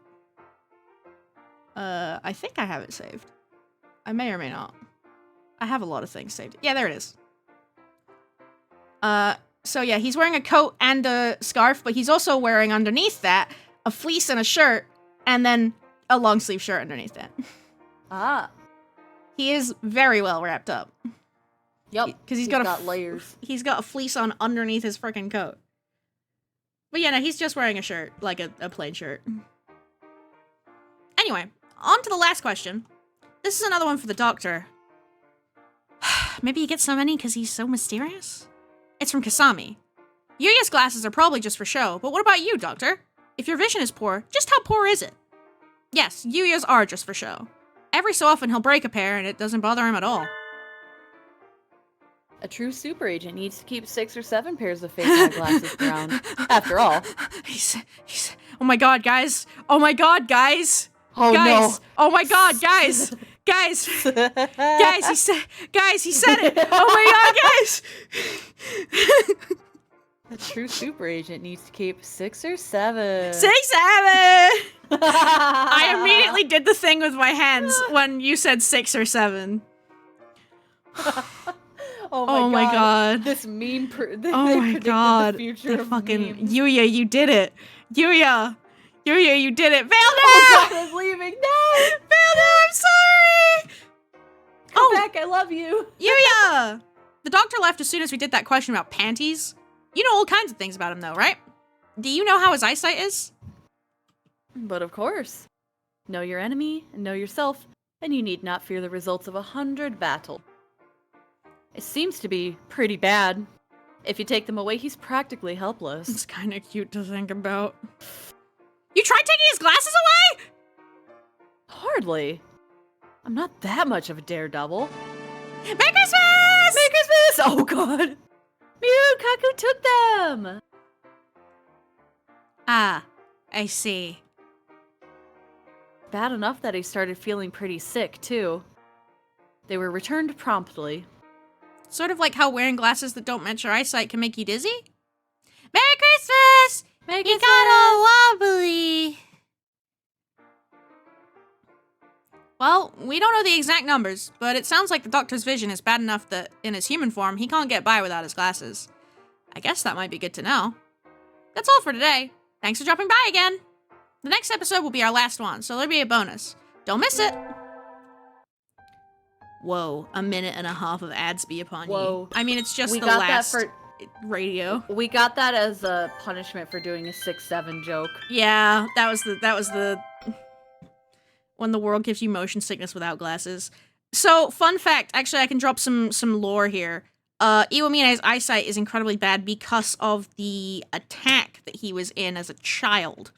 I think I have it saved. I may or may not. I have a lot of things saved. Yeah, there it is. So yeah, he's wearing a coat and a scarf, but he's also wearing underneath that a fleece and a shirt, and then a long sleeve shirt underneath that. Ah. He is very well wrapped up. Yep. Because he's got layers. He's got a fleece on underneath his freaking coat. But yeah, no, he's just wearing a shirt, like a plain shirt. Anyway, on to the last question. This is another one for the doctor. Maybe he gets so many because he's so mysterious? It's from Kasami. Yuya's glasses are probably just for show, but what about you, doctor? If your vision is poor, just how poor is it? Yes, Yuya's are just for show. Every so often he'll break a pair and it doesn't bother him at all. A true super agent needs to keep 6 or 7 pairs of face eyeglasses around. After all. He's oh my god, guys. Oh my god, guys. Oh guys. no. Oh my god, guys. Guys. Guys, he said it. Oh my god, guys. A true super agent needs to keep 6 or 7. 6, 7. I immediately did the thing with my hands when you said 6 or 7. Oh my god. This meme Oh my god. The future They of fucking memes. Yuya, you did it. Yuya, you did it. Velda! Oh god, I'm leaving. No! Velda, I'm sorry. Come back, I love you. Yuya! The doctor left as soon as we did that question about panties. You know all kinds of things about him though, right? Do you know how his eyesight is? But of course. Know your enemy, and know yourself, and you need not fear the results of 100 battle. It seems to be pretty bad. If you take them away, he's practically helpless. It's kind of cute to think about. You tried taking his glasses away? Hardly. I'm not that much of a daredevil. Merry Christmas! Merry Christmas! Oh god! Mew, Kaku took them! Ah, I see. Bad enough that he started feeling pretty sick, too. They were returned promptly. Sort of like how wearing glasses that don't match your eyesight can make you dizzy? Merry Christmas! Merry You Christmas! got all wobbly. Well, we don't know the exact numbers, but it sounds like the doctor's vision is bad enough that in his human form, he can't get by without his glasses. I guess that might be good to know. That's all for today. Thanks for dropping by again. The next episode will be our last one, so there'll be a bonus. Don't miss it! Whoa, a minute and a half of ads be upon Whoa. you. I mean, it's just We the got last that radio. We got that as a punishment for doing a 6-7 joke. Yeah, that was the when the world gives you motion sickness without glasses. So, fun fact, actually I can drop some lore here. Iwamine's eyesight is incredibly bad because of the attack that he was in as a child.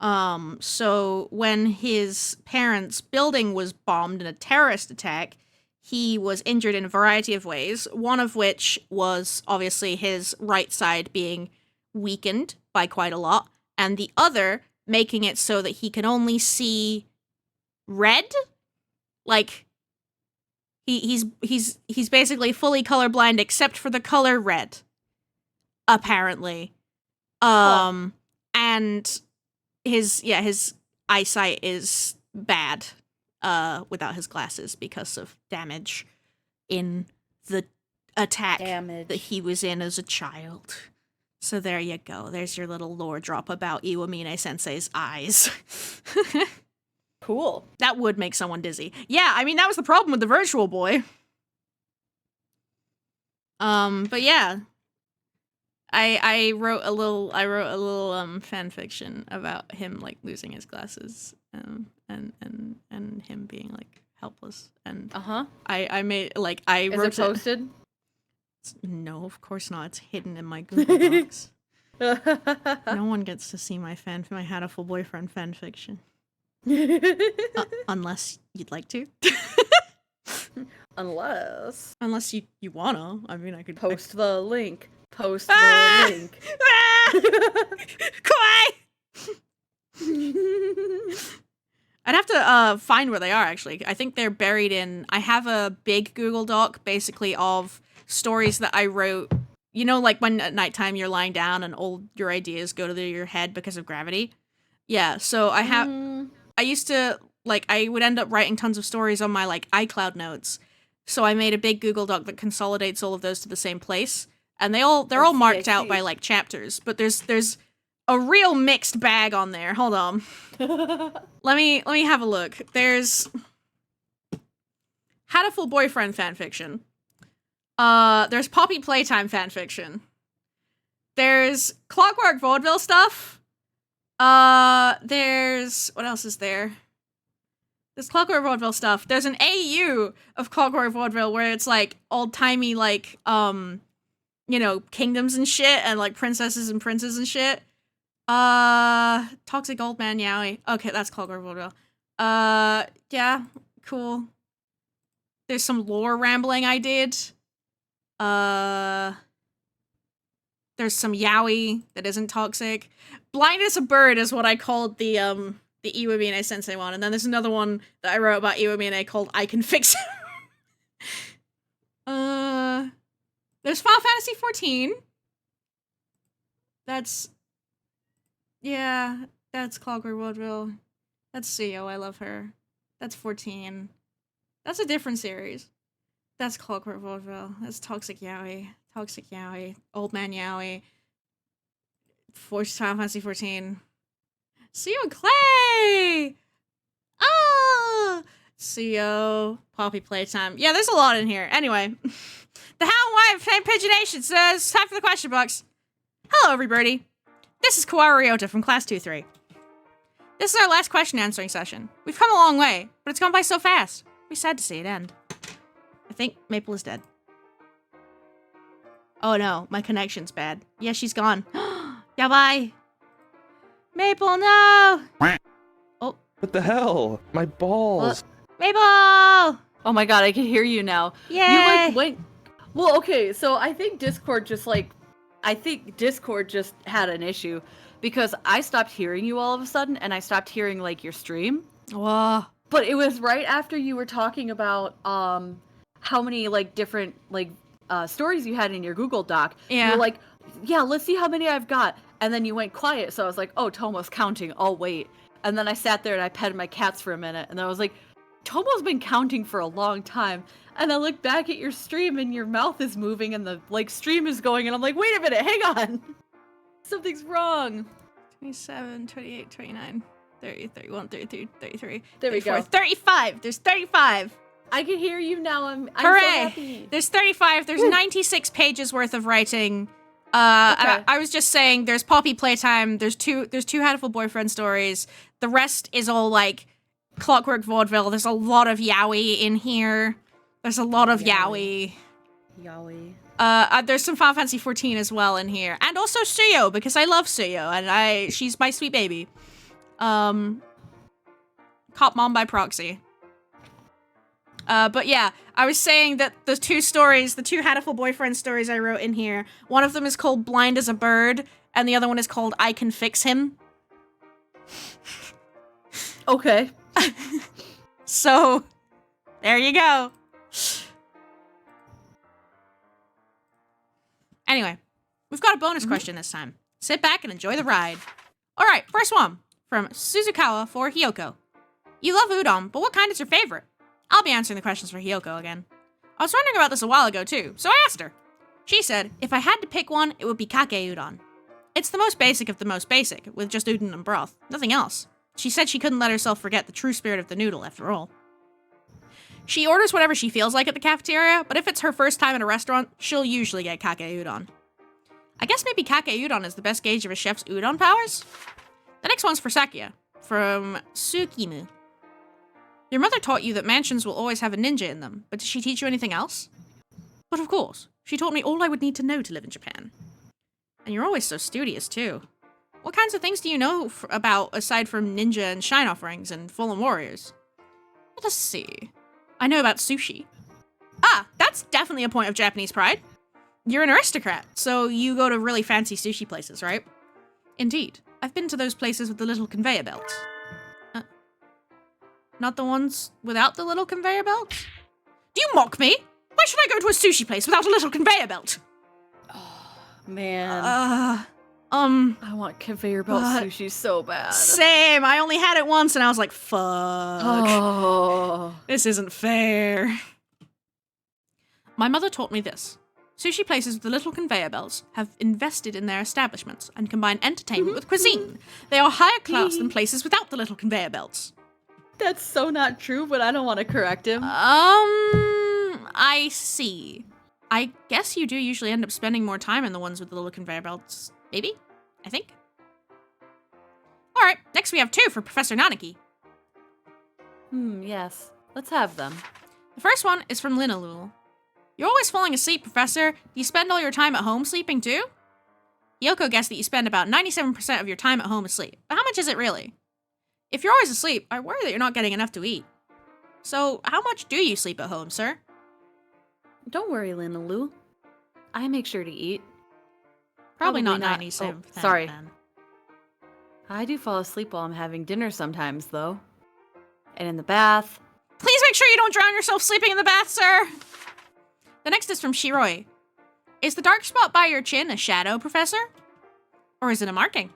So when his parents' building was bombed in a terrorist attack, he was injured in a variety of ways, one of which was obviously his right side being weakened by quite a lot, and the other making it so that he can only see red? Like, he's basically fully colorblind except for the color red, apparently. And his eyesight is bad without his glasses because of damage in the attack that he was in as a child. So there you go. There's your little lore drop about Iwamine Sensei's eyes. Cool. That would make someone dizzy. Yeah, I mean, that was the problem with the Virtual Boy. But yeah. I wrote a little fan fiction about him like losing his glasses and him being like helpless and I made like I Is wrote it posted? No, of course not. It's hidden in my Google Docs. No one gets to see my Hatoful boyfriend fan fiction. Unless you'd like to. Unless you wanna. I mean, I could Post the link. Post the link. Quiet! I'd have to find where they are, actually. I think they're buried in... I have a big Google Doc, basically, of stories that I wrote. You know, like when at nighttime you're lying down and all your ideas go to your head because of gravity? Yeah, so I have... I used to... Like, I would end up writing tons of stories on my, like, iCloud notes. So I made a big Google Doc that consolidates all of those to the same place. And they're all marked out by, like, chapters. But there's a real mixed bag on there. Hold on. Let me have a look. There's Hatoful boyfriend fanfiction. There's Poppy playtime fanfiction. There's Clockwork vaudeville stuff. There's what else is there? There's Clockwork vaudeville stuff. There's an AU of Clockwork vaudeville where it's like old-timey like you know, kingdoms and shit and like princesses and princes and shit. Toxic Old Man Yowie. Okay, that's Clockwork vaudeville. Yeah, cool. There's some lore rambling I did. There's some yaoi that isn't toxic. Blind as a Bird is what I called the Iwabine Sensei one, and then there's another one that I wrote about Iwabine called I Can Fix It. There's Final Fantasy 14. That's Clockwork Vaudeville. That's Suyo, I love her. That's 14. That's a different series. That's Clockwork Vaudeville. That's Toxic Yaoi. Old Man Yaoi. Final Fantasy 14. Suyo and Clay! Oh! Suyo. Poppy Playtime. Yeah, there's a lot in here. Anyway. The How and Why of Fan Pigeonation says, time for the question box. Hello, everybody. This is Kawaru Ryota from Class 2-3. This is our last question answering session. We've come a long way, but it's gone by so fast. We're sad to see it end. I think Maple is dead. Oh no, my connection's bad. Yeah, she's gone. Yeah, bye. Maple, no! Oh. What the hell? My balls. Maple! Oh my god, I can hear you now. Yay! You like went. Well, okay, so I think Discord just had an issue because I stopped hearing you all of a sudden and I stopped hearing like your stream. Whoa. But it was right after you were talking about how many like different like stories you had in your Google Doc. Yeah. You were like, yeah, let's see how many I've got. And then you went quiet, so I was like, oh, Tomo's counting. I'll wait. And then I sat there and I petted my cats for a minute, and I was like, Tomo's been counting for a long time. And I look back at your stream and your mouth is moving and the like stream is going, and I'm like, wait a minute, hang on. Something's wrong. 27, 28, 29, 30, 31, 32, 33, There we 34, go. 35. There's 35. I can hear you now. I'm Hooray! so happy. There's 35. There's 96 pages worth of writing. Okay. I was just saying there's Poppy Playtime, there's two Hatoful boyfriend stories. The rest is all like Clockwork Vaudeville. There's a lot of yaoi in here. There's a lot of yaoi. There's some Final Fantasy 14 as well in here. And also Suyo, because I love Suyo and she's my sweet baby. Cop mom by proxy. But yeah, I was saying that the two Hatoful boyfriend stories I wrote in here, one of them is called Blind as a Bird, and the other one is called I Can Fix Him. Okay. So, there you go. Anyway, we've got a bonus question this time. Sit back and enjoy the ride. Alright, first one, from Suzukawa for Hiyoko. You love udon, but what kind is your favorite? I'll be answering the questions for Hiyoko again. I was wondering about this a while ago too, so I asked her. She said, if I had to pick one, it would be kake udon. It's the most basic of the most basic, with just udon and broth, nothing else. She said she couldn't let herself forget the true spirit of the noodle, after all. She orders whatever she feels like at the cafeteria, but if it's her first time at a restaurant, she'll usually get kake udon. I guess maybe kake udon is the best gauge of a chef's udon powers? The next one's for Sakia, from Tsukimu. Your mother taught you that mansions will always have a ninja in them, but did she teach you anything else? But of course, she taught me all I would need to know to live in Japan. And you're always so studious, too. What kinds of things do you know about aside from ninja and shine offerings and fallen warriors? Let us see. I know about sushi. Ah, that's definitely a point of Japanese pride. You're an aristocrat, so you go to really fancy sushi places, right? Indeed. I've been to those places with the little conveyor belts. Not the ones without the little conveyor belts? Do you mock me? Why should I go to a sushi place without a little conveyor belt? Man. I want conveyor belt sushi so bad. Same. I only had it once and I was like, fuck. Oh. This isn't fair. My mother taught me this. Sushi places with the little conveyor belts have invested in their establishments and combine entertainment with cuisine. They are higher class than places without the little conveyor belts. That's so not true, but I don't want to correct him. I see. I guess you do usually end up spending more time in the ones with the little conveyor belts. Maybe? I think. Alright, next we have 2 for Professor Nanaki. Yes. Let's have them. The first one is from Linalul. You're always falling asleep, Professor. Do you spend all your time at home sleeping too? Yoko guessed that you spend about 97% of your time at home asleep. But how much is it really? If you're always asleep, I worry that you're not getting enough to eat. So, how much do you sleep at home, sir? Don't worry, Lina Lou. I make sure to eat. Probably not not. 97%. Oh, sorry. Then. I do fall asleep while I'm having dinner sometimes, though. And in the bath. Please make sure you don't drown yourself sleeping in the bath, sir! The next is from Shiroi. Is the dark spot by your chin a shadow, Professor? Or is it a marking?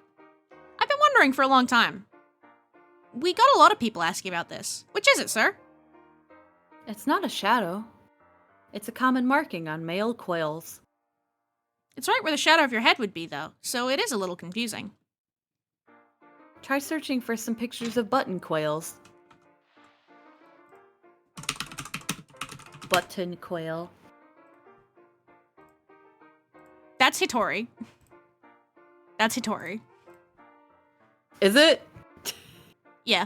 I've been wondering for a long time. We got a lot of people asking about this. Which is it, sir? It's not a shadow. It's a common marking on male quails. It's right where the shadow of your head would be, though, so it is a little confusing. Try searching for some pictures of button quails. Button quail. That's Hitori. That's Hitori. Is it? Yeah.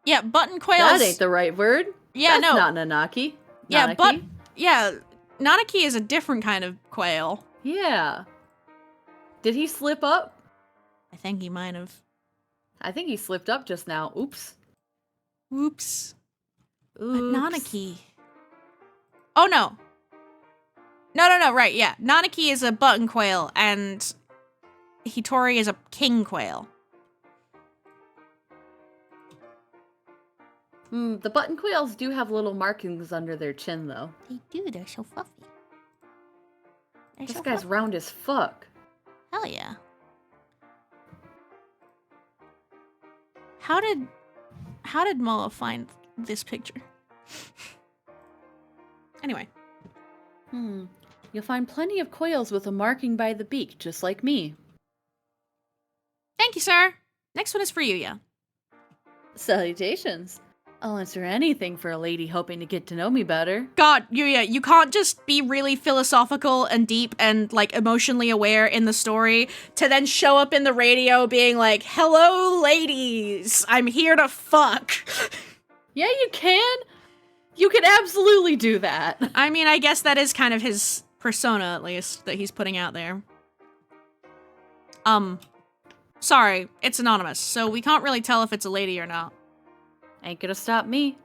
Yeah, button quails. That ain't the right word. Yeah, That's no. not Nanaki. Yeah, Nanaki? Nanaki is a different kind of quail. Yeah. Did he slip up? I think he might have. I think he slipped up just now. Oops. Whoops. But Oops. Nanaki. Oh, no. No, right, yeah. Nanaki is a button quail, and Hitori is a king quail. The button quails do have little markings under their chin, though. They do, they're so fluffy. This guy's round as fuck. Hell yeah. How did Moa find this picture? Anyway. You'll find plenty of quails with a marking by the beak, just like me. Thank you, sir. Next one is for Yuya. Salutations. I'll answer anything for a lady hoping to get to know me better. God, Yuya, you can't just be really philosophical and deep and, like, emotionally aware in the story to then show up in the radio being like, hello, ladies, I'm here to fuck. Yeah, you can. You can absolutely do that. I mean, I guess that is kind of his persona, at least, that he's putting out there. Sorry, it's anonymous, so we can't really tell if it's a lady or not. Ain't gonna stop me.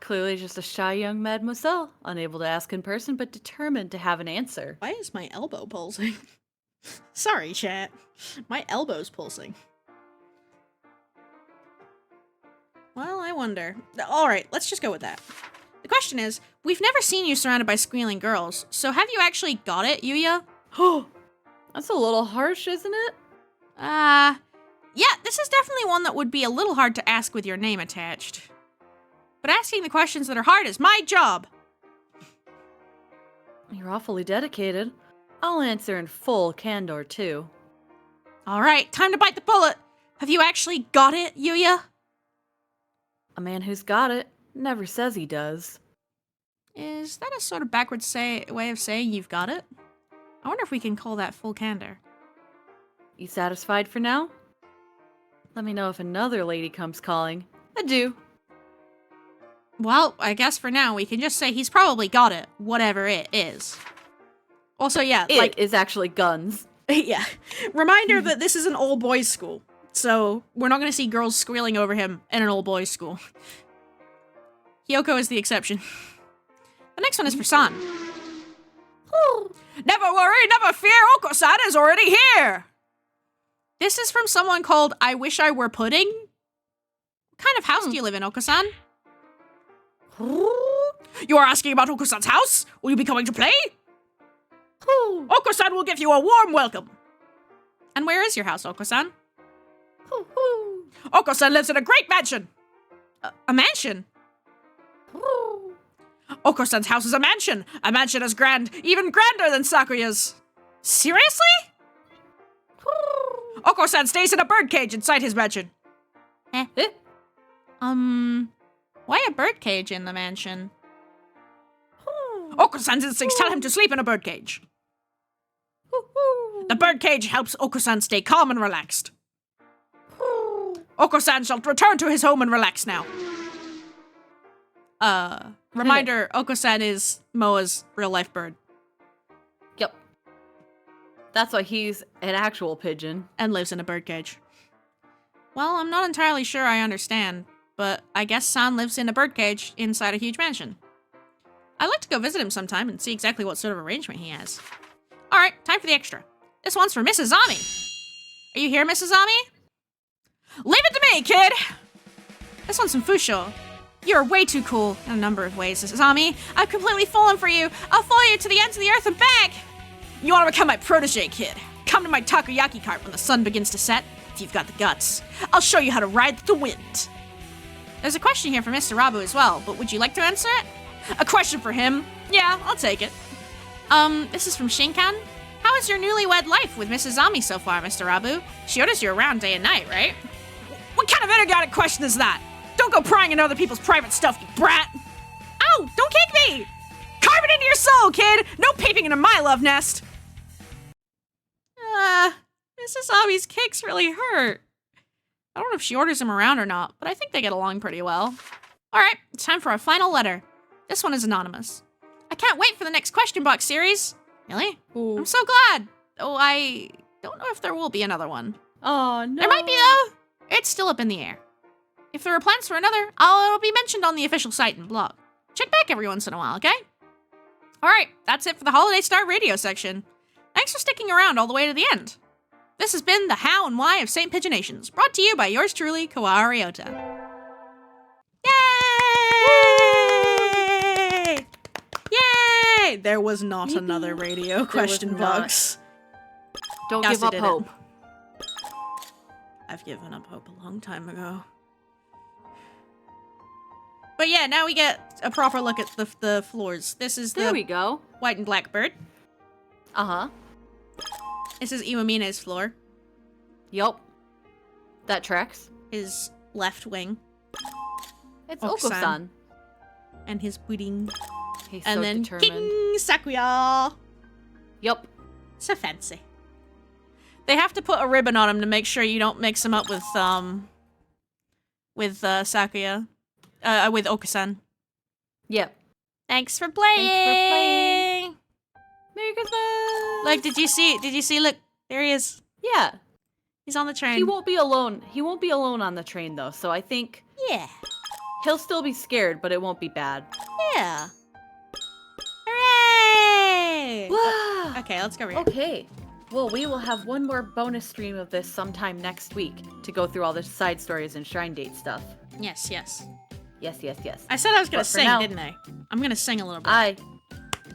Clearly just a shy young mademoiselle, unable to ask in person, but determined to have an answer. Why is my elbow pulsing? Sorry, chat. My elbow's pulsing. Well, I wonder. Alright, let's just go with that. The question is, we've never seen you surrounded by squealing girls, so have you actually got it, Yuya? That's a little harsh, isn't it? Yeah, this is definitely one that would be a little hard to ask with your name attached. But asking the questions that are hard is my job! You're awfully dedicated. I'll answer in full candor, too. Alright, time to bite the bullet! Have you actually got it, Yuya? A man who's got it never says he does. Is that a sort of backwards way of saying you've got it? I wonder if we can call that full candor. You satisfied for now? Let me know if another lady comes calling. Adieu. Well, I guess for now we can just say he's probably got it, whatever it is. Also, yeah, It is actually guns. yeah. Reminder that this is an all boys school, so we're not going to see girls squealing over him in an all boys school. Hyoko is the exception. The next one is for San. Never worry, never fear, Oko-san is already here! This is from someone called I Wish I Were Pudding. What kind of house do you live in, Oko-san? You are asking about Oko-san's house? Will you be coming to play? Oko-san will give you a warm welcome. And where is your house, Oko-san? Oko-san lives in a great mansion. A mansion? Oko-san's house is a mansion as grand, even grander than Sakuya's. Seriously? Oko-san stays in a birdcage inside his mansion. Why a birdcage in the mansion? Oko-san's instincts tell him to sleep in a birdcage. The birdcage helps Oko-san stay calm and relaxed. Oko-san shall return to his home and relax now. Reminder, Oko-san is Moa's real-life bird. Yep. That's why he's an actual pigeon. And lives in a birdcage. Well, I'm not entirely sure I understand, but I guess San lives in a birdcage inside a huge mansion. I'd like to go visit him sometime and see exactly what sort of arrangement he has. Alright, time for the extra. This one's for Mrs. Ami. Are you here, Mrs. Ami? Leave it to me, kid! This one's from Fusho. You're way too cool in a number of ways, Mrs. Ami. I've completely fallen for you. I'll follow you to the ends of the earth and back. You want to become my protege, kid? Come to my takoyaki cart when the sun begins to set, if you've got the guts. I'll show you how to ride the wind. There's a question here for Mr. Rabu as well, but would you like to answer it? A question for him? Yeah, I'll take it. This is from Shinkan. How is your newlywed life with Mrs. Ami so far, Mr. Rabu? She orders you around day and night, right? What kind of idiotic question is that? Don't go prying into other people's private stuff, you brat! Ow! Don't kick me! Carve it into your soul, kid! No peeping into my love nest! Mrs. Ami's kicks really hurt. I don't know if she orders him around or not, but I think they get along pretty well. Alright, it's time for our final letter. This one is anonymous. I can't wait for the next question box series. Really? Ooh. I'm so glad. Oh, I don't know if there will be another one. Oh, no. There might be, though. It's still up in the air. If there are plans for another, it'll be mentioned on the official site and blog. Check back every once in a while, okay? Alright, that's it for the Holiday Star radio section. Thanks for sticking around all the way to the end. This has been the How and Why of St. Pigeonations, brought to you by yours truly, Kawa Ryota. Yay! Yay! There was not another radio question box. Don't Yes, give up it didn't. hope. I've given up hope a long time ago. But yeah, now we get a proper look at the floors. This is There the we go. white and black bird. Uh-huh. This is Iwamina's floor. Yup. That tracks. His left wing. It's Oko-san. Oko-san. And his pudding. He's And so then determined. King Sakuya. Yup. So fancy. They have to put a ribbon on him to make sure you don't mix him up with Sakuya. With Oko-san. Yep. Thanks for playing! Merry Christmas! Like, did you see, look, there he is. Yeah. He's on the train. He won't be alone. He won't be alone on the train, though, so I think Yeah. he'll still be scared, but it won't be bad. Yeah. Hooray! Wow. Okay, let's go over here. Okay. Well, we will have one more bonus stream of this sometime next week to go through all the side stories and shrine date stuff. Yes, yes. Yes, yes, yes. I said I was gonna But for sing, now- didn't I? I'm gonna sing a little bit. I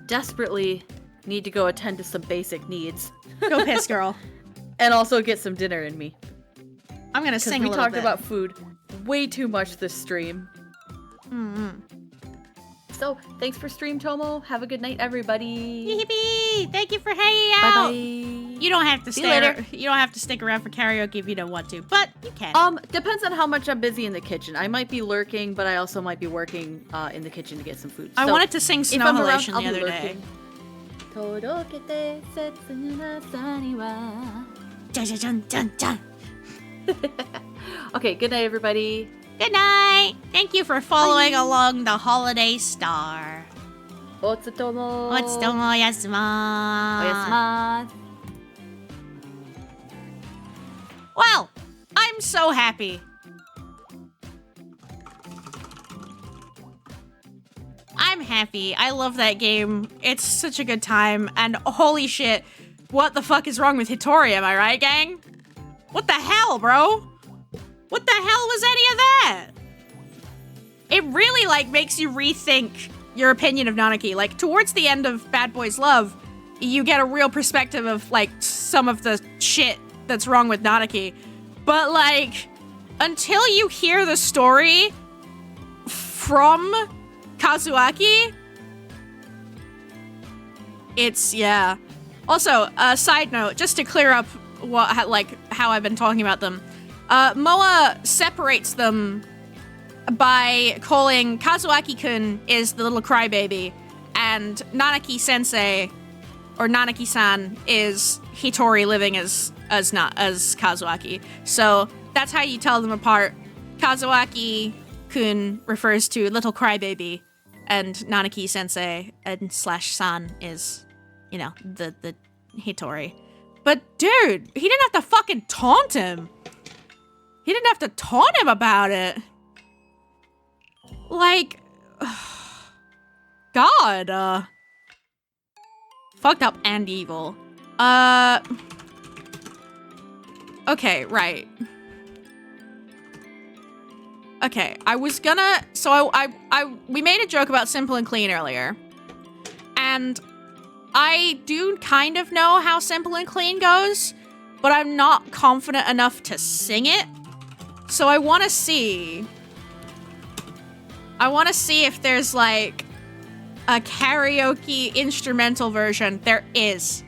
desperately need to go attend to some basic needs Go piss, girl. and also get some dinner in me. I'm gonna Because sing we a little talked bit. about food way too much this stream. Mm-hmm. So, thanks for stream, Tomo. Have a good night, everybody. Yippee! Thank you for hanging out. Bye-bye. You don't have to See you stay. later. You don't have to stick around for karaoke if you don't want to, but you can. Depends on how much I'm busy in the kitchen. I might be lurking, but I also might be working in the kitchen to get some food. I So, wanted to sing if Snow I'm around, Halation I'll the be other day. lurking. Todokete setsu na sani wa. Dun, dun, dun, dun, dun. Okay, good night, everybody. Good night. Thank you for following along the holiday star. Otsutomo. Otsutomo yasuma. Oyasuma. Well, I'm so happy. I'm happy. I love that game. It's such a good time. And holy shit, what the fuck is wrong with Hitori, am I right, gang? What the hell, bro? What the hell was any of that? It really, like, makes you rethink your opinion of Nanaki. Like, towards the end of Bad Boys Love, you get a real perspective of, like, some of the shit that's wrong with Nanaki. But, like, until you hear the story from Kazuaki, it's, yeah. Also, side note, just to clear up what, like, how I've been talking about them, Moa separates them by calling Kazuaki-kun is the little crybaby, and Nanaki-sensei, or Nanaki-san, is Hitori living as Kazuaki. So that's how you tell them apart. Kazuaki-kun refers to little crybaby, and Nanaki-sensei and /san is, you know, the Hitori. But dude, he didn't have to fucking taunt him. He didn't have to taunt him about it. Like, God, fucked up and evil. Okay, right. Okay, I was gonna, so we made a joke about Simple and Clean earlier. And I do kind of know how Simple and Clean goes, but I'm not confident enough to sing it. So I want to see if there's like a karaoke instrumental version. There is.